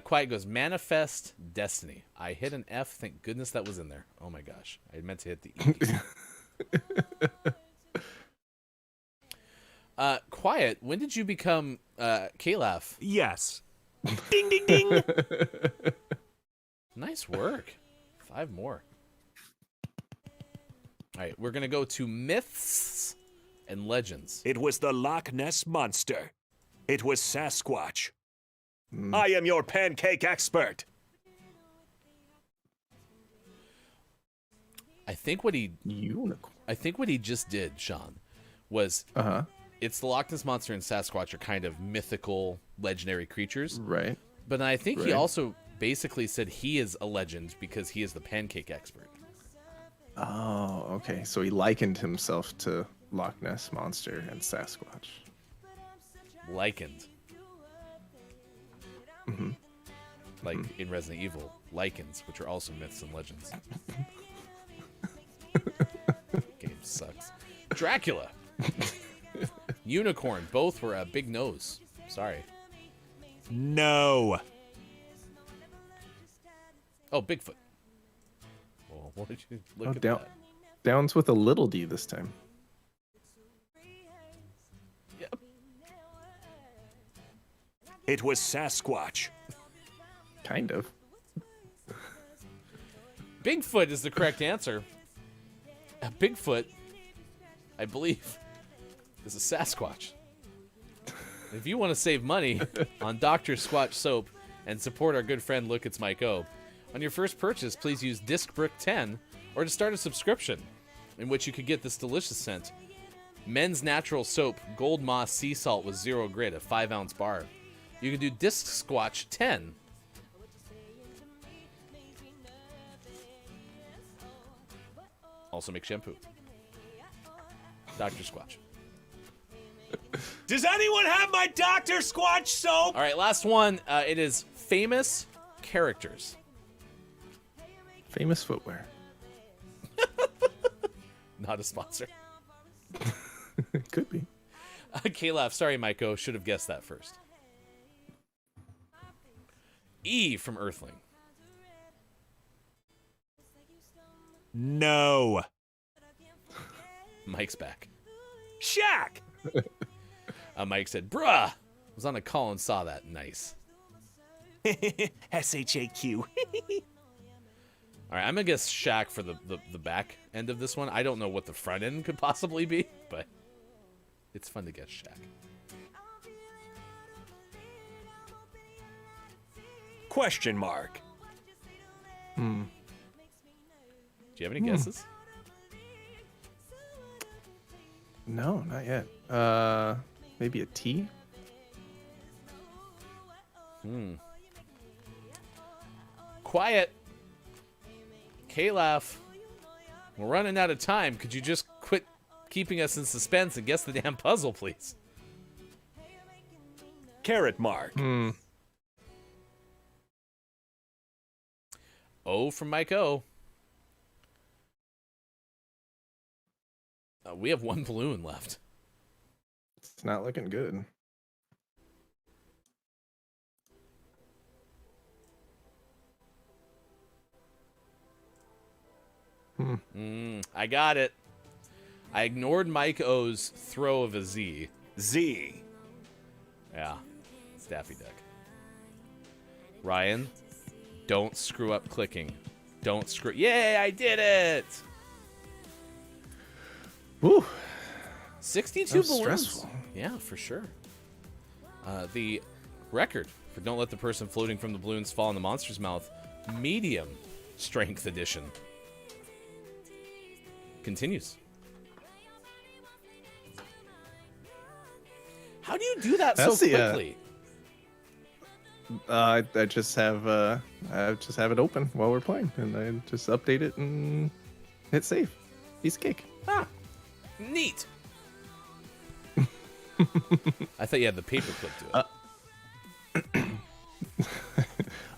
Quiet goes, Manifest Destiny. I hit an F. Thank goodness that was in there. Oh my gosh. I meant to hit the E. Quiet, when did you become Calaf? Yes. Ding, ding, ding. Nice work. 5 more. All right, we're going to go to myths and legends. It was the Loch Ness Monster. It was Sasquatch. I am your pancake expert. I think what he just did, Sean, was it's the Loch Ness Monster and Sasquatch are kind of mythical, legendary creatures. Right. But I think he also basically said he is a legend because he is the pancake expert. Oh, okay. So he likened himself to Loch Ness Monster and Sasquatch. Likened. Like in Resident Evil, lichens, which are also myths and legends. Game sucks. Dracula. Unicorn. Both were a big nose. Sorry. No. Oh, Bigfoot. Well, what did you look at down, that? Downs with a little D this time. Yep. It was Sasquatch. Kind of. Bigfoot is the correct answer. Bigfoot, I believe, is a Sasquatch. If you want to save money on Dr. Squatch soap and support our good friend Look It's Mike O, on your first purchase, please use Discbrick 10 or to start a subscription in which you could get this delicious scent. Men's Natural Soap Gold Moss Sea Salt with 0 grit, a 5-ounce bar. You can do Disc Squatch 10. Also make shampoo. Dr. Squatch. Does anyone have my Dr. Squatch soap? All right, last one. It is famous characters. Famous footwear. Not a sponsor. Could be. Caleb, sorry, Maiko. Should have guessed that first. E from Earthling. No. Mike's back. Shaq. Mike said, bruh. Was on a call and saw that. Nice. SHAQ. All right, I'm going to guess Shaq for the back end of this one. I don't know what the front end could possibly be, but it's fun to guess Shaq. Question mark. Do you have any guesses? No, not yet. Maybe a T? quiet. Kalaf, we're running out of time. Could you just quit keeping us in suspense and guess the damn puzzle, please? Carrot mark. O from Mike O. We have one balloon left. It's not looking good. I got it. I ignored Mike O's throw of a Z. Z. Yeah. Staffy Duck. Ryan, don't screw up clicking. Don't screw... Yay, I did it! Woo. 62 That was balloons. stressful. Yeah, for sure. The record for Don't Let the Person Floating from the Balloons Fall in the Monster's Mouth, medium strength edition, continues. How do you do that so quickly? I just have it open while we're playing, and I just update it and hit save. Piece of cake. Ah, neat. I thought you had the paperclip to it.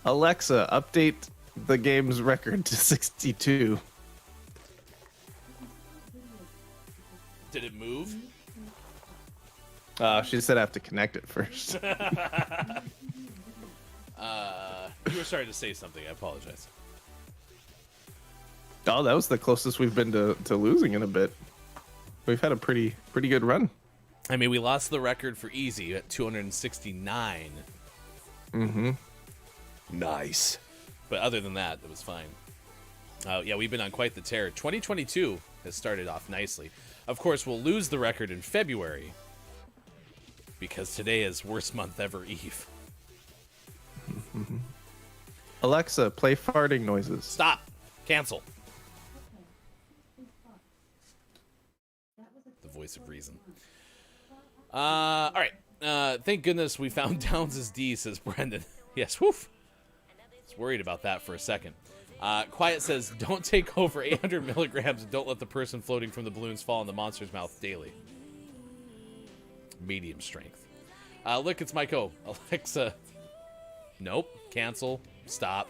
Alexa, update the game's record to 62. Did it move? She said I have to connect it first. You were starting to say something. I apologize. Oh, that was the closest we've been to losing in a bit. We've had a pretty good run. I mean, we lost the record for easy at 269. Mm-hmm. Nice. But other than that, it was fine. Yeah, we've been on quite the tear. 2022 has started off nicely. Of course, we'll lose the record in February because today is worst month ever Eve. Alexa, play farting noises. Stop. Cancel. The voice of reason. All right. Thank goodness we found Downs' D, says Brendan. Yes, woof. I was worried about that for a second. Quiet says, don't take over 800 milligrams and don't let the person floating from the balloons fall in the monster's mouth daily. Medium strength. Look, it's Mike O. Alexa. Nope. Cancel. Stop.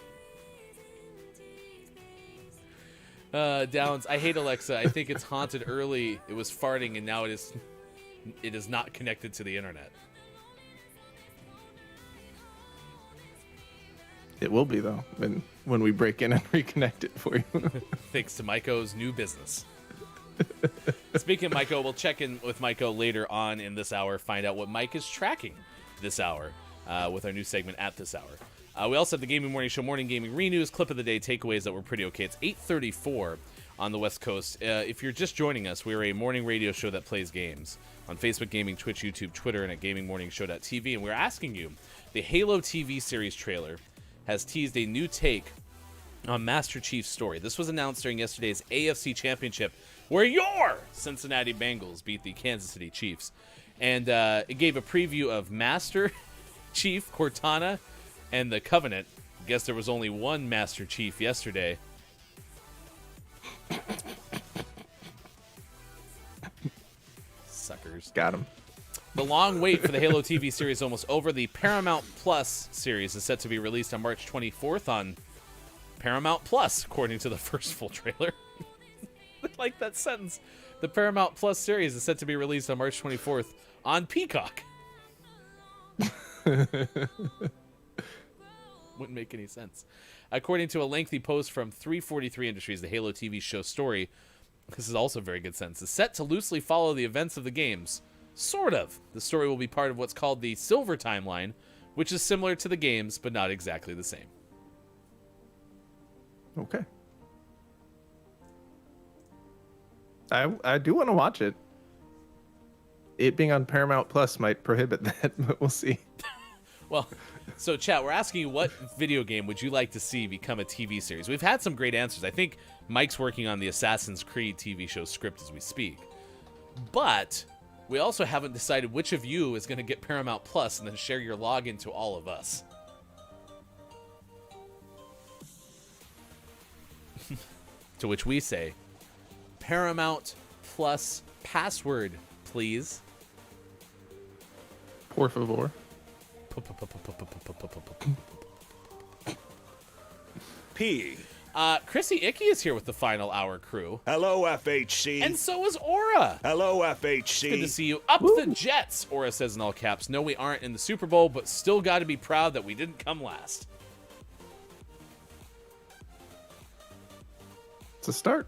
Downs, I hate Alexa. I think it's haunted early. It was farting and now it is not connected to the internet. It will be, though, when we break in and reconnect it for you. Thanks to Maiko's new business. Speaking of Maiko, we'll check in with Maiko later on in this hour, find out what Mike is tracking this hour with our new segment at this hour. We also have the Gaming Morning Show, Morning Gaming Renews, Clip of the Day, takeaways that were pretty okay. It's 8:34 on the West Coast. If you're just joining us, we're a morning radio show that plays games on Facebook Gaming, Twitch, YouTube, Twitter, and at gamingmorningshow.tv. And we're asking you, the Halo TV series trailer has teased a new take on Master Chief's story. This was announced during yesterday's AFC Championship, where your Cincinnati Bengals beat the Kansas City Chiefs. And it gave a preview of Master Chief, Cortana, and the Covenant. Guess there was only one Master Chief yesterday. Suckers. Got him. The long wait for the Halo TV series is almost over. The Paramount Plus series is set to be released on March 24th on Paramount Plus, according to the first full trailer. I like that sentence. The Paramount Plus series is set to be released on March 24th on Peacock. Wouldn't make any sense. According to a lengthy post from 343 Industries, the Halo TV show story, this is also a very good sentence, is set to loosely follow the events of the games. Sort of. The story will be part of what's called the Silver Timeline, which is similar to the games, but not exactly the same. Okay. I do want to watch it. It being on Paramount Plus might prohibit that, but we'll see. Well, so chat, we're asking you, what video game would you like to see become a TV series? We've had some great answers. I think Mike's working on the Assassin's Creed TV show script as we speak. But we also haven't decided which of you is going to get Paramount Plus and then share your login to all of us. To which we say, Paramount Plus password, please. Por favor. P. Chrissy Icky is here with the final hour crew. Hello, FHC. And so is Aura. Hello, FHC. Good to see you. Up the Jets, Aura says in all caps. No, we aren't in the Super Bowl, but still got to be proud that we didn't come last. It's a start.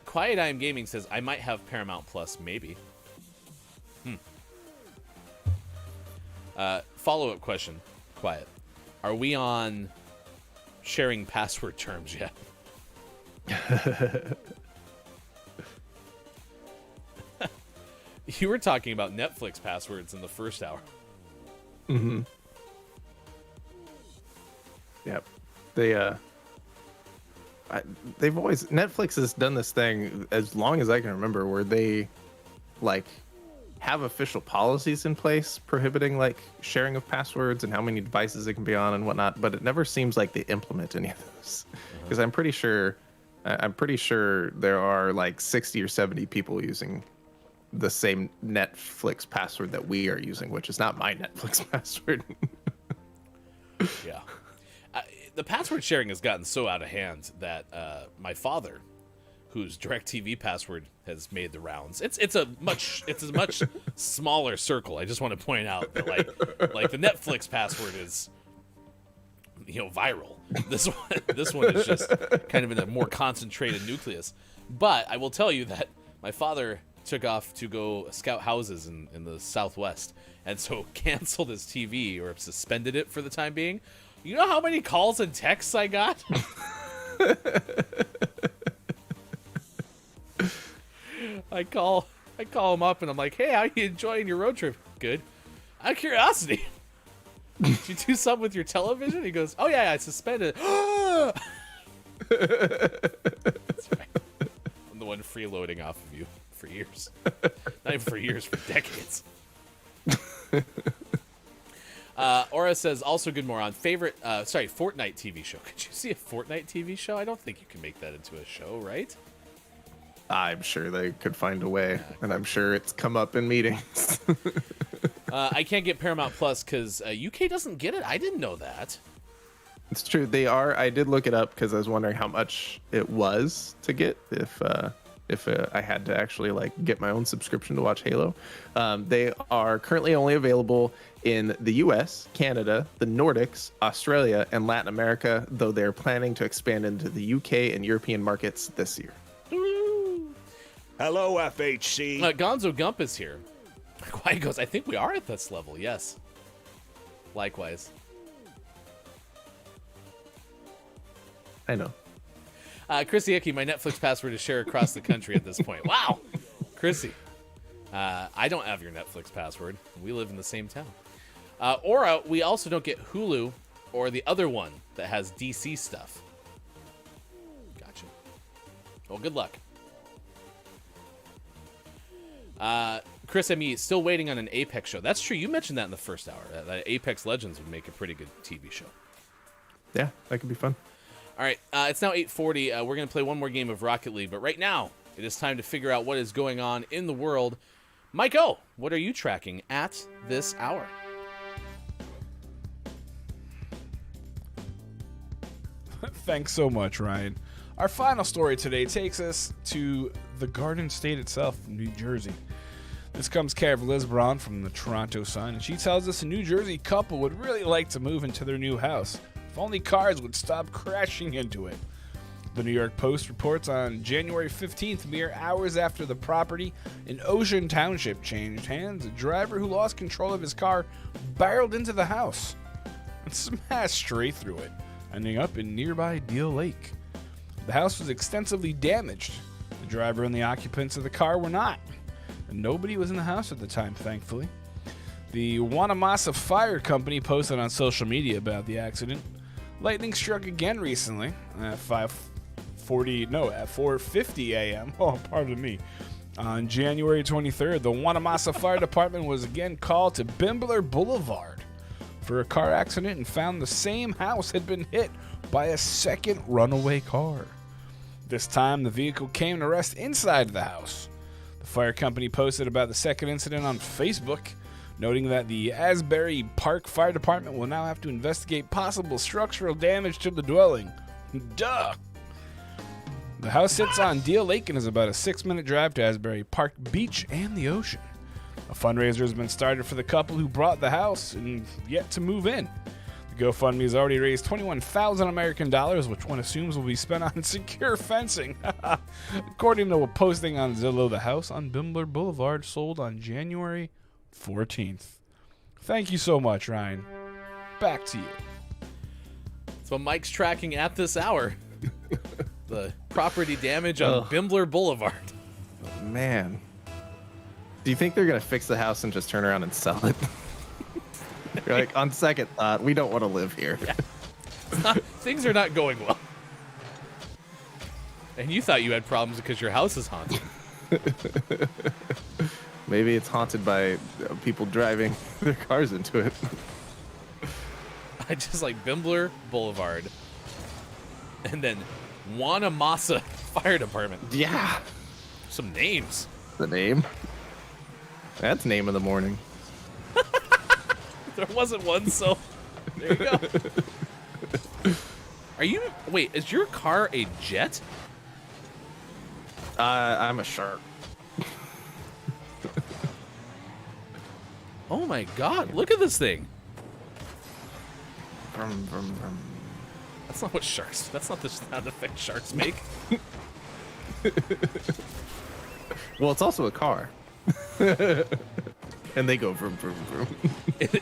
Quiet I Am Gaming says, I might have Paramount Plus, maybe. Follow-up question, Quiet. Are we on sharing password terms yet? You were talking about Netflix passwords in the first hour. Mm-hmm. Yep. They've always, Netflix has done this thing as long as I can remember, where they like have official policies in place prohibiting like sharing of passwords and how many devices it can be on and whatnot, but it never seems like they implement any of those. Because I'm pretty sure there are like 60 or 70 people using the same Netflix password that we are using, which is not my Netflix password. Yeah. The password sharing has gotten so out of hand that my father, whose DirecTV password has made the rounds, it's a much smaller circle. I just want to point out that like the Netflix password is, viral. This one is just kind of in a more concentrated nucleus. But I will tell you that my father took off to go scout houses in the Southwest, and so canceled his TV or suspended it for the time being. You know how many calls and texts I got? I call him up and I'm like, hey, how you enjoying your road trip? Good. Out of curiosity, did you do something with your television? He goes, oh yeah, I suspended it. That's right. I'm the one freeloading off of you for years. Not even for years, for decades. Aura says, also good moron. Favorite, Fortnite TV show. Could you see a Fortnite TV show? I don't think you can make that into a show, right? I'm sure they could find a way, and I'm sure it's come up in meetings. I can't get Paramount Plus because UK doesn't get it. I didn't know that. It's true. They are. I did look it up because I was wondering how much it was to get if I had to actually like get my own subscription to watch Halo. They are currently only available in the US, Canada, the Nordics, Australia, and Latin America, though they're planning to expand into the UK and European markets this year. Hello, FHC. Gonzo Gump is here. Quiet goes, I think we are at this level, yes. Likewise. I know. Chrissy Icky, my Netflix password is share across the country at this point. Wow. Chrissy. I don't have your Netflix password. We live in the same town. Aura, we also don't get Hulu or the other one that has DC stuff. Gotcha. Well, good luck. Chris M.E. still waiting on an Apex show. That's true. You mentioned that in the first hour. That Apex Legends would make a pretty good TV show. Yeah, that could be fun. All right, it's now 8:40. We're going to play one more game of Rocket League, but right now it is time to figure out what is going on in the world. Mike O, what are you tracking at this hour? Thanks so much, Ryan. Our final story today takes us to the Garden State itself, New Jersey. This comes care of Liz Braun from the Toronto Sun, and she tells us a New Jersey couple would really like to move into their new house if only cars would stop crashing into it. The New York Post reports on January 15th, mere hours after the property in Ocean Township changed hands, a driver who lost control of his car barreled into the house and smashed straight through it, ending up in nearby Deal Lake. The house was extensively damaged. The driver and the occupants of the car were not, and nobody was in the house at the time, thankfully. The Wanamassa Fire Company posted on social media about the accident. Lightning struck again recently at 4:50 a.m. Oh, pardon me. On January 23rd, the Wanamassa Fire Department was again called to Bimbler Boulevard for a car accident and found the same house had been hit by a second runaway car. This time, the vehicle came to rest inside the house. The fire company posted about the second incident on Facebook, noting that the Asbury Park Fire Department will now have to investigate possible structural damage to the dwelling. Duh! The house sits on Deal Lake and is about a 6-minute drive to Asbury Park Beach and the ocean. A fundraiser has been started for the couple who bought the house and yet to move in. The GoFundMe has already raised 21,000 American dollars, which one assumes will be spent on secure fencing. According to a posting on Zillow, the house on Bimbler Boulevard sold on January 14th. Thank you so much, Ryan. Back to you. So Mike's tracking at this hour. The property damage on Bimbler Boulevard. Oh, man. Do you think they're going to fix the house and just turn around and sell it? You're like, on second thought, we don't want to live here. Yeah. Things are not going well. And you thought you had problems because your house is haunted. Maybe it's haunted by people driving their cars into it. I just like Bimbler Boulevard. And then Wanamasa Fire Department. Yeah. Some names. The name? That's name of the morning. There wasn't one, so there you go. Are you... Wait, is your car a jet? I'm a shark. Oh my god, look at this thing. Vroom, vroom, vroom. That's not what sharks... That's not the sound effect sharks make. Well, it's also a car. And they go vroom, vroom, vroom.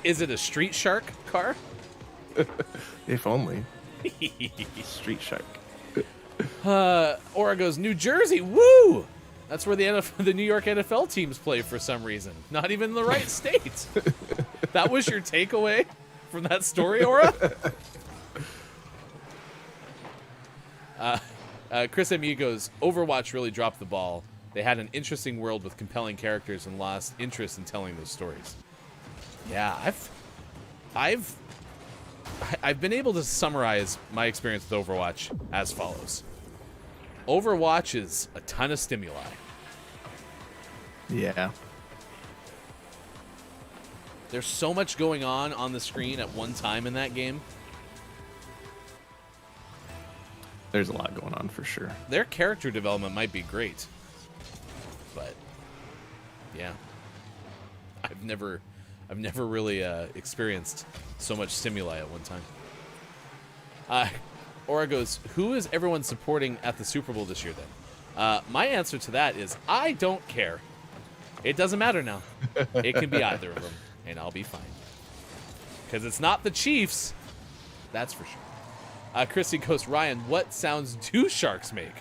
Is it a street shark car? If only. Street shark. Aura goes, New Jersey, woo! That's where the New York NFL teams play for some reason. Not even the right state. That was your takeaway from that story, Aura? Chris M. goes, Overwatch really dropped the ball. They had an interesting world with compelling characters and lost interest in telling those stories. Yeah, I've been able to summarize my experience with Overwatch as follows. Overwatch is a ton of stimuli. Yeah. There's so much going on the screen at one time in that game. There's a lot going on for sure. Their character development might be great. But yeah. I've never really experienced so much stimuli at one time. Aura goes, who is everyone supporting at the Super Bowl this year then? My answer to that is I don't care. It doesn't matter now. It can be either of them, and I'll be fine. Because it's not the Chiefs. That's for sure. Chrissy goes, Ryan, what sounds do sharks make?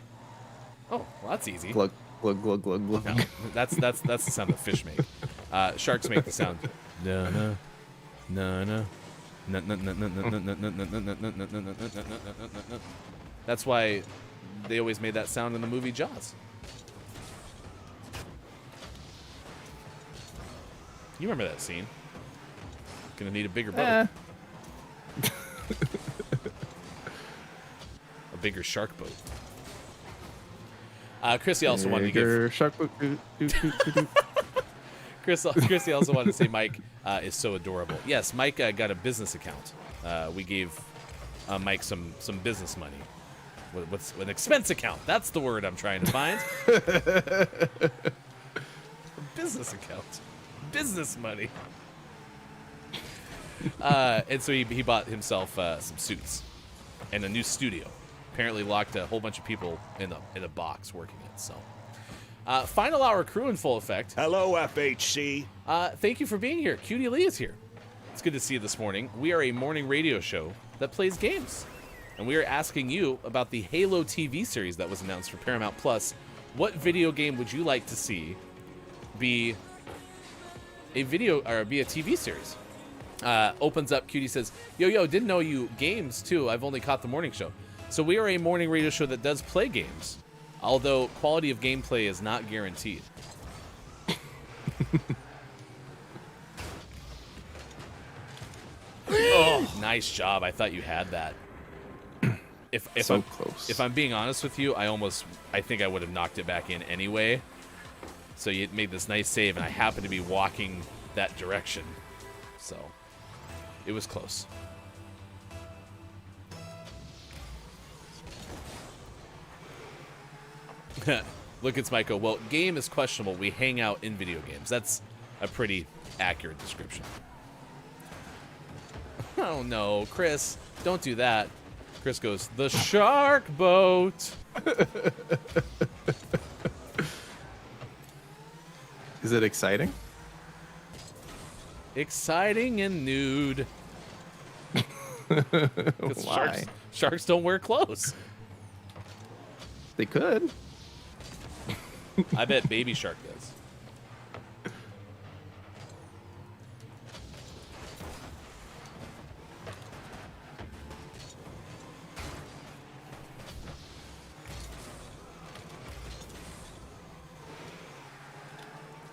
Oh, well, that's easy. Glug, glug, glug, glug, glug. No, that's the sound that fish make. Sharks make the sound. No. That's why they always made that sound in the movie Jaws. You remember that scene? Gonna need a bigger boat. A bigger shark boat. Chrissy also wanted to give shark boat. Chrissy also wanted to say Mike is so adorable. Yes, Mike got a business account. We gave Mike some business money. What's an expense account? That's the word I'm trying to find. Business account. Business money. And so he bought himself some suits and a new studio. Apparently locked a whole bunch of people in a box working it. So, final hour crew in full effect. Hello, FHC. Thank you for being here. Cutie Lee is here. It's good to see you this morning. We are a morning radio show that plays games, and we are asking you about the Halo TV series that was announced for Paramount Plus. What video game would you like to see be a TV series? Opens up, Cutie says, yo, didn't know you games too. I've only caught the morning show. So we are a morning radio show that does play games, although quality of gameplay is not guaranteed. Oh, nice job. I thought you had that. so I'm close. If I'm being honest with you, I think I would have knocked it back in anyway. So you made this nice save, and I happened to be walking that direction, so it was close. Look, it's Michael. Well, game is questionable. We hang out in video games. That's a pretty accurate description. Oh no, Chris, don't do that. Chris goes, the shark boat. Is it exciting? Exciting and nude. 'Cause Why? Sharks don't wear clothes. They could. I bet Baby Shark does.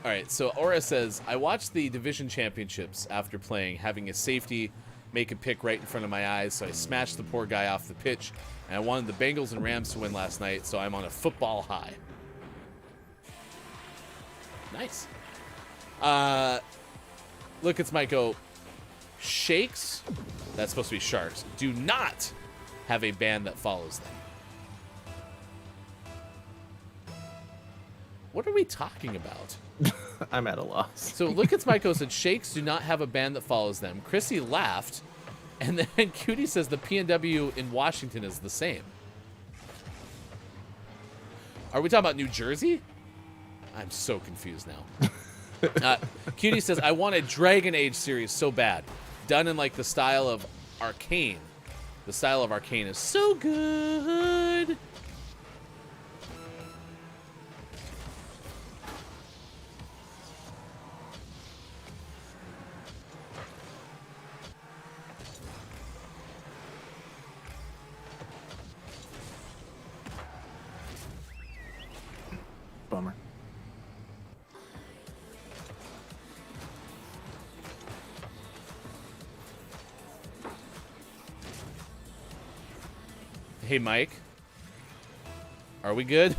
All right, so Aura says, I watched the division championships after playing, having a safety make a pick right in front of my eyes, so I smashed the poor guy off the pitch, and I wanted the Bengals and Rams to win last night, so I'm on a football high. Nice. Look, it's Michael. Shakes, that's supposed to be Sharks, do not have a band that follows them. What are we talking about? I'm at a loss. So Look, it's Michael said Shakes do not have a band that follows them. Chrissy laughed, and then Cutie says the PNW in Washington is the same. Are we talking about New Jersey? I'm so confused now. Cutie says, I want a Dragon Age series so bad. Done in like the style of Arcane. The style of Arcane is so good. Bummer. Hey, Mike. Are we good?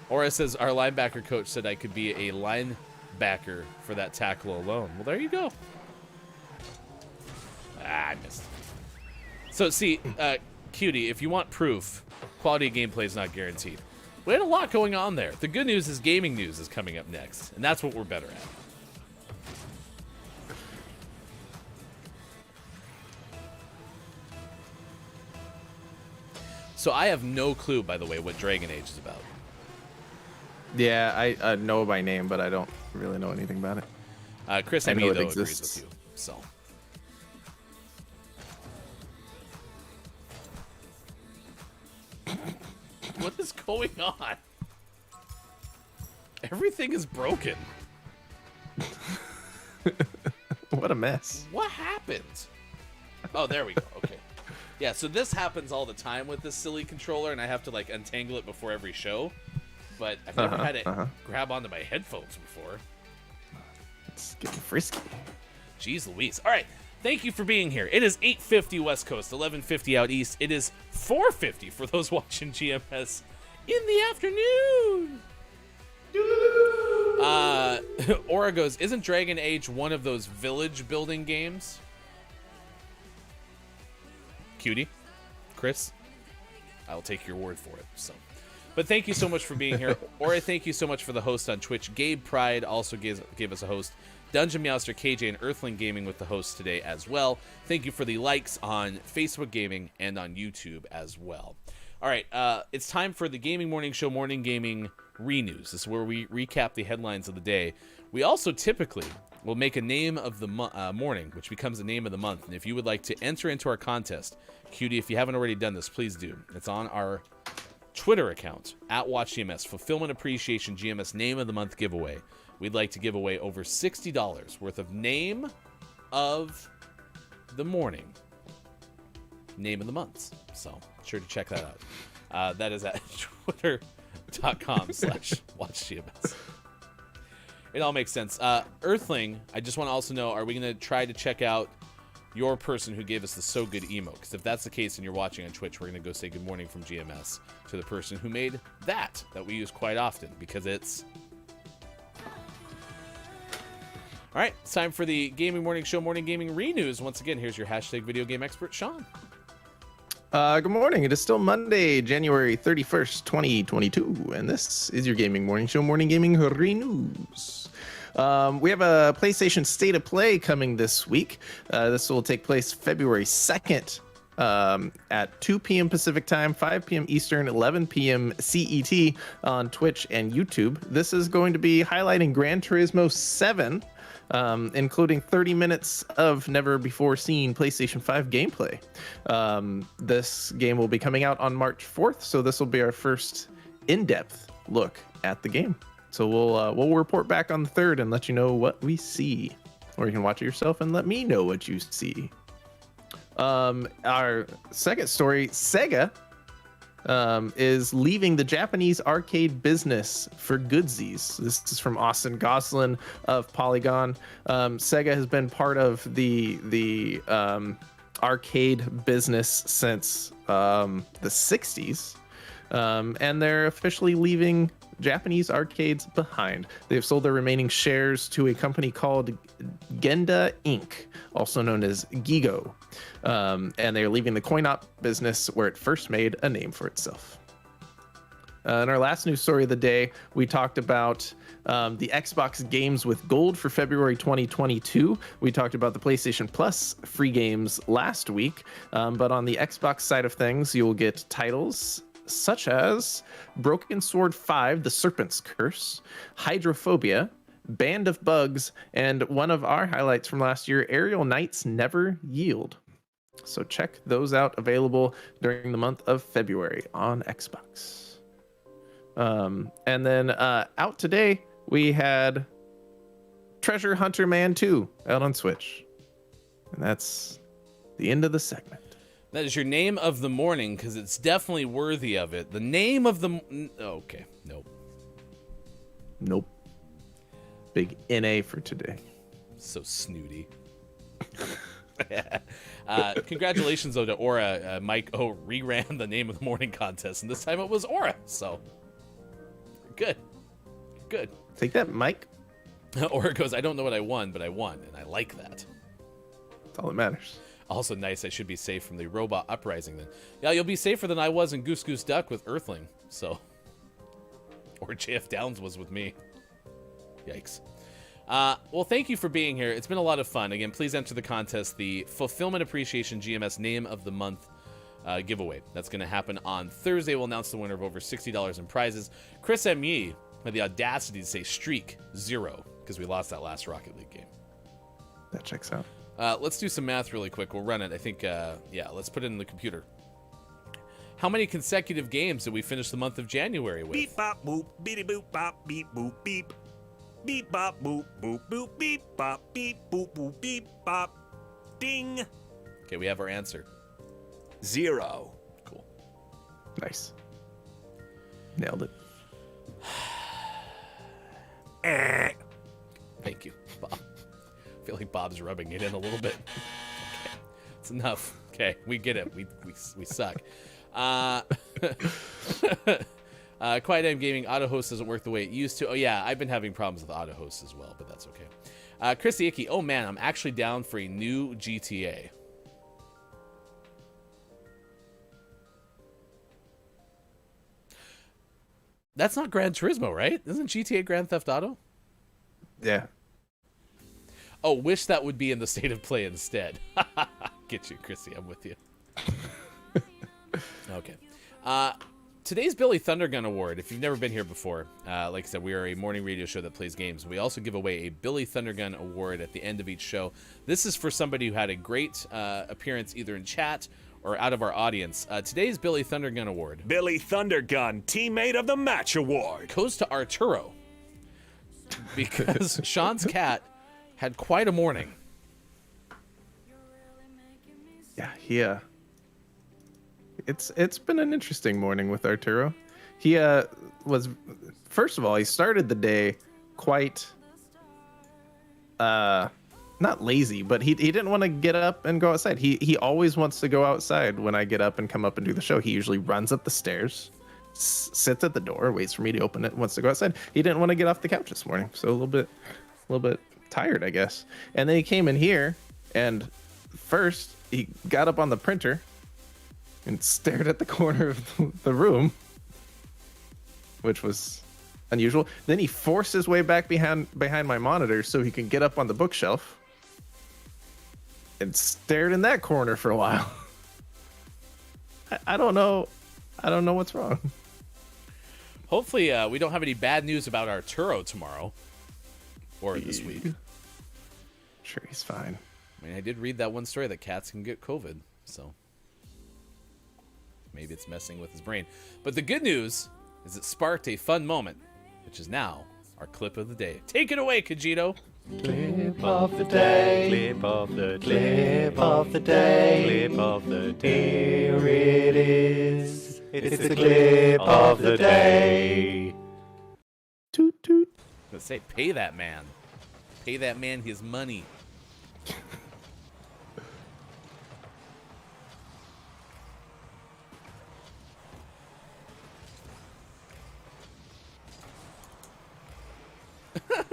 Aura says, our linebacker coach said I could be a linebacker for that tackle alone. Well, there you go. I missed. So, see, Cutie, if you want proof, quality of gameplay is not guaranteed. We had a lot going on there. The good news is gaming news is coming up next, and that's what we're better at. So I have no clue, by the way, what Dragon Age is about. Yeah, I know by name, but I don't really know anything about it. Chris I and know me, it though, agrees exists. with you. So. What is going on? Everything is broken. What a mess. What happened? Oh, there we go. Okay. Yeah, so this happens all the time with this silly controller, and I have to, like, untangle it before every show. But I've never had it grab onto my headphones before. It's getting frisky. Jeez Louise. All right. Thank you for being here. It is 8:50 West Coast, 11:50 out East. It is 4:50 for those watching GMS in the afternoon. Aura goes, isn't Dragon Age one of those village building games? Cutie, Chris, I'll take your word for it. So, but thank you so much for being here. Aura, thank you so much for the host on Twitch. Gabe Pride also gave us a host. Dungeon Meowster, KJ, and Earthling Gaming with the hosts today as well. Thank you for the likes on Facebook Gaming and on YouTube as well. All right, it's time for the Gaming Morning Show Morning Gaming Renews. This is where we recap the headlines of the day. We also typically will make a name of the morning, which becomes the name of the month. And if you would like to enter into our contest, Cutie, if you haven't already done this, please do. It's on our Twitter account, @WatchGMS, Fulfillment Appreciation GMS Name of the Month giveaway. We'd like to give away over $60 worth of Name of the Morning. Name of the Months. So, sure to check that out. That is at twitter.com/WatchGMS. It all makes sense. Earthling, I just want to also know, are we going to try to check out your person who gave us the So Good emo? Because if that's the case and you're watching on Twitch, we're going to go say good morning from GMS to the person who made that we use quite often, because it's... All right, it's time for the Gaming Morning Show Morning Gaming Re-News. Once again, here's your hashtag video game expert, Sean. Good morning. It is still Monday, January 31st, 2022, and this is your Gaming Morning Show Morning Gaming Re-News. We have a PlayStation State of Play coming this week. This will take place February 2nd at 2 p.m. Pacific Time, 5 p.m. Eastern, 11 p.m. CET on Twitch and YouTube. This is going to be highlighting Gran Turismo 7, including 30 minutes of never-before-seen PlayStation 5 gameplay. This game will be coming out on March 4th, so this will be our first in-depth look at the game. So we'll report back on the 3rd and let you know what we see. Or you can watch it yourself and let me know what you see. Our second story, Sega is leaving the Japanese arcade business for goodsies. This is from Austin Goslin of Polygon. Sega has been part of the arcade business since the 60s, and they're officially leaving Japanese arcades behind. They've sold their remaining shares to a company called Genda Inc., also known as Gigo, and they're leaving the coin-op business where it first made a name for itself. In our last news story of the day, we talked about the Xbox Games with Gold for February 2022. We talked about the PlayStation Plus free games last week, but on the Xbox side of things, you'll get titles such as Broken Sword 5, The Serpent's Curse, Hydrophobia, Band of Bugs, and one of our highlights from last year, Aerial Knights Never Yield. So check those out, available during the month of February on Xbox. And then out today, we had Treasure Hunter Man 2 out on Switch. And that's the end of the segment. That is your name of the morning, because it's definitely worthy of it. The name of the... Okay, nope. Nope. Big NA for today. So snooty. Congratulations, though, to Aura. Mike O reran the name of the morning contest, and this time it was Aura. So, good. Good. Take that, Mike. Aura goes, I don't know what I won, but I won, and I like that. That's all that matters. Also nice, I should be safe from the robot uprising then. Yeah, you'll be safer than I was in Goose Goose Duck with Earthling, so. Or JF Downs was with me. Yikes. Well, thank you for being here. It's been a lot of fun. Again, please enter the contest, the Fulfillment Appreciation GMS Name of the Month giveaway. That's going to happen on Thursday. We'll announce the winner of over $60 in prizes. Chris M. Yee had the audacity to say streak 0, because we lost that last Rocket League game. That checks out. Let's do some math really quick. We'll run it. I think, yeah, let's put it in the computer. How many consecutive games did we finish the month of January with? Beep bop boop, beady boop bop, beep boop beep. Beep bop boop boop boop beep bop beep boop boop beep bop. Ding. Okay, we have our answer. 0. Cool. Nice. Nailed it. Thank you, Bob. I feel like Bob's rubbing it in a little bit. Okay. It's enough. Okay, we get it. We suck. Quiet Time Gaming, AutoHost doesn't work the way it used to. Oh yeah, I've been having problems with AutoHost as well, but that's okay. Chrissy Icky, oh man, I'm actually down for a new GTA. That's not Gran Turismo, right? Isn't GTA Grand Theft Auto? Yeah. Oh, wish that would be in the State of Play instead. Get you, Chrissy. I'm with you. Okay. Today's Billy Thundergun Award, if you've never been here before, like I said, we are a morning radio show that plays games. We also give away a Billy Thundergun Award at the end of each show. This is for somebody who had a great appearance either in chat or out of our audience. Today's Billy Thundergun Award. Billy Thundergun Teammate of the Match Award goes to Arturo because Sean's cat had quite a morning. Yeah, it's been an interesting morning with Arturo. He was, first of all, he started the day quite not lazy, but he didn't want to get up and go outside. He always wants to go outside when I get up and come up and do the show. He usually runs up the stairs, sits at the door, waits for me to open it, wants to go outside. He didn't want to get off the couch this morning, so a little bit tired, I guess. And then he came in here, and first he got up on the printer and stared at the corner of the room, which was unusual. Then he forced his way back behind my monitor so he can get up on the bookshelf and stared in that corner for a while. I don't know what's wrong. Hopefully, we don't have any bad news about Arturo tomorrow or this week. Sure, he's fine. I mean, I did read that one story that cats can get COVID, so maybe it's messing with his brain. But the good news is it sparked a fun moment, which is now our clip of the day. Take it away, Kajito. Clip of the day. Clip of the clip of the day. Clip of the day. Here it is. It's the clip of the day. Toot toot. Let's say, pay that man. Pay that man his money.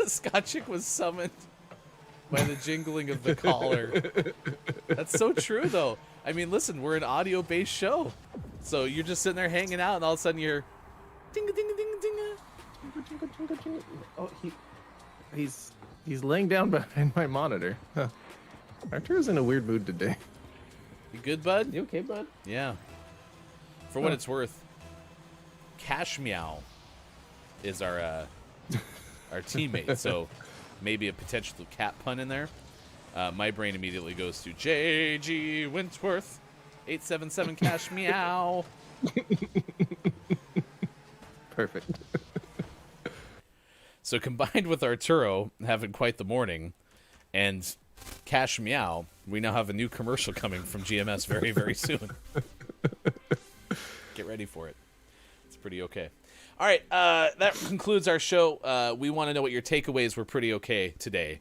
Scotchick was summoned by the jingling of the collar. That's so true, though. I mean, listen, we're an audio-based show. So you're just sitting there hanging out, and all of a sudden you're... Ding ding ding ding. Oh, he's laying down behind my monitor. Huh. Arturo's in a weird mood today. You good, bud? You okay, bud? Yeah. For what it's worth, Cash Meow is our teammate, so maybe a potential cat pun in there. My brain immediately goes to J.G. Wentworth, 877 Cash Meow. Perfect. So combined with Arturo having quite the morning and Cash Meow, we now have a new commercial coming from GMS very, very soon. Get ready for it. It's pretty okay. All right, that concludes our show. We want to know what your takeaways were pretty okay today.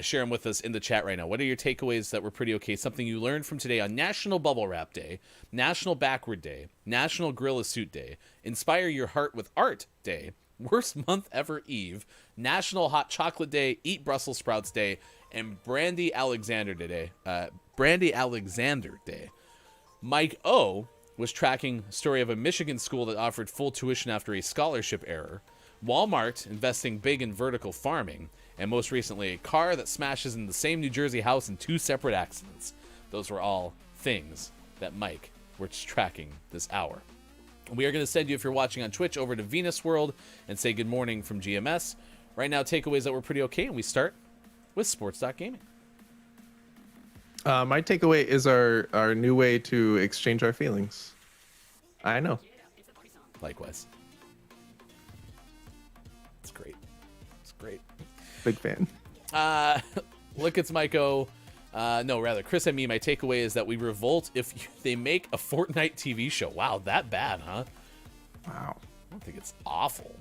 Share them with us in the chat right now. What are your takeaways that were pretty okay? Something you learned from today on National Bubble Wrap Day, National Backward Day, National Gorilla Suit Day, Inspire Your Heart with Art Day, Worst Month Ever Eve, National Hot Chocolate Day, Eat Brussels Sprouts Day, and Brandy Alexander Day. Mike O was tracking a story of a Michigan school that offered full tuition after a scholarship error, Walmart investing big in vertical farming, and most recently, a car that smashes in the same New Jersey house in 2 separate accidents. Those were all things that Mike was tracking this hour. We are going to send you, if you're watching on Twitch, over to Venus World and say good morning from GMS. Right now, takeaways that were pretty okay, and we start with Sports.Gaming. My takeaway is our new way to exchange our feelings. I know. Likewise. It's great. It's great. Big fan. Look, it's Mike O. No, rather, Chris and me, my takeaway is that we revolt if they make a Fortnite TV show. Wow, that bad, huh? Wow. I don't think it's awful.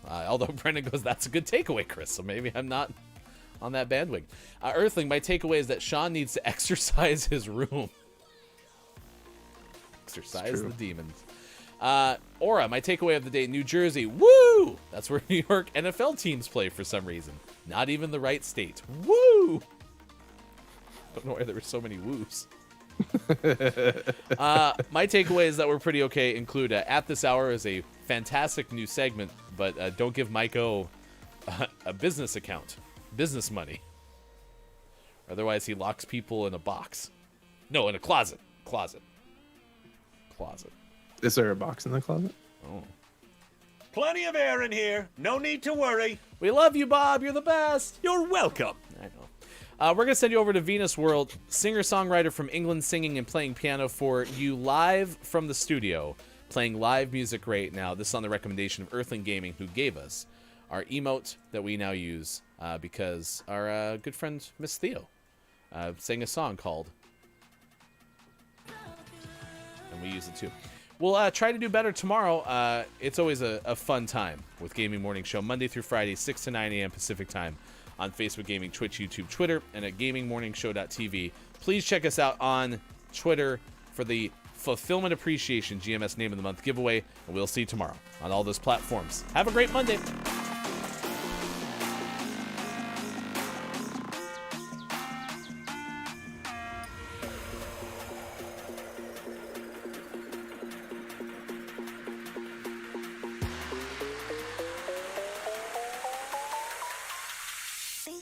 Although Brendan goes, that's a good takeaway, Chris, so maybe I'm not on that bandwagon. Earthling, my takeaway is that Sean needs to exercise his room. Exercise the demons. Aura, my takeaway of the day, New Jersey. Woo! That's where New York NFL teams play for some reason. Not even the right state. Woo! Don't know why there were so many woos. My takeaways that were pretty okay include At This Hour is a fantastic new segment, but don't give Mike O a business account. Business money. Otherwise, he locks people in a box. No, in a closet. Closet. Is there a box in the closet? Oh. Plenty of air in here. No need to worry. We love you, Bob. You're the best. You're welcome. I know. We're going to send you over to Venus World, singer-songwriter from England, singing and playing piano for you live from the studio, playing live music right now. This is on the recommendation of Earthling Gaming, who gave us our emote that we now use because our good friend Miss Theo sang a song called, and we use it too. We'll try to do better tomorrow. It's always a fun time with Gaming Morning Show, Monday through Friday, 6 to 9 a.m. Pacific Time on Facebook Gaming, Twitch, YouTube, Twitter, and at gamingmorningshow.tv. Please check us out on Twitter for the Fulfillment Appreciation GMS Name of the Month giveaway, and we'll see you tomorrow on all those platforms. Have a great Monday.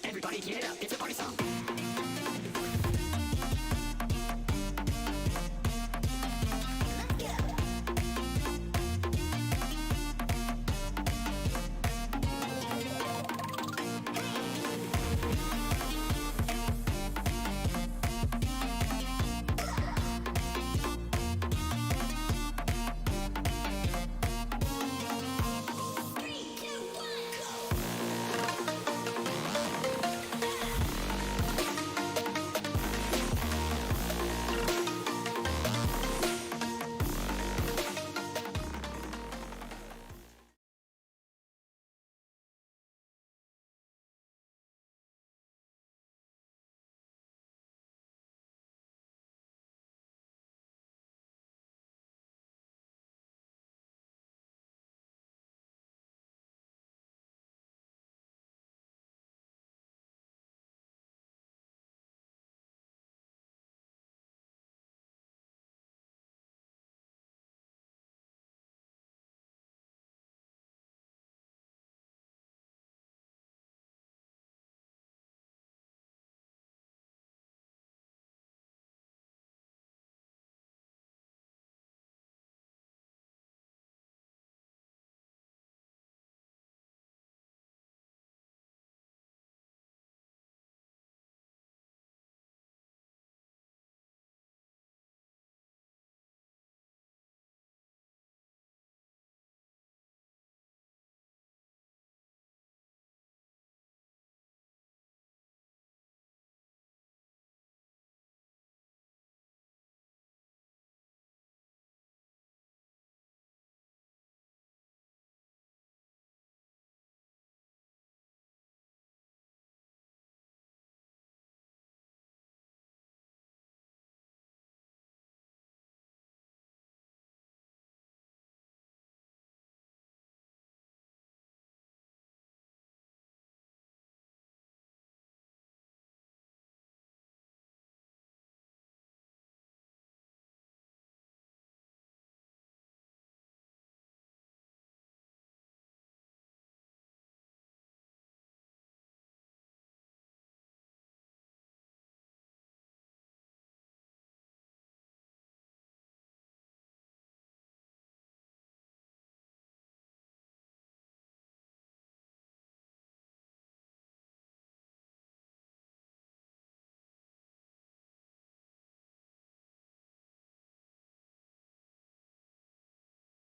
Everybody get up, it's a party song.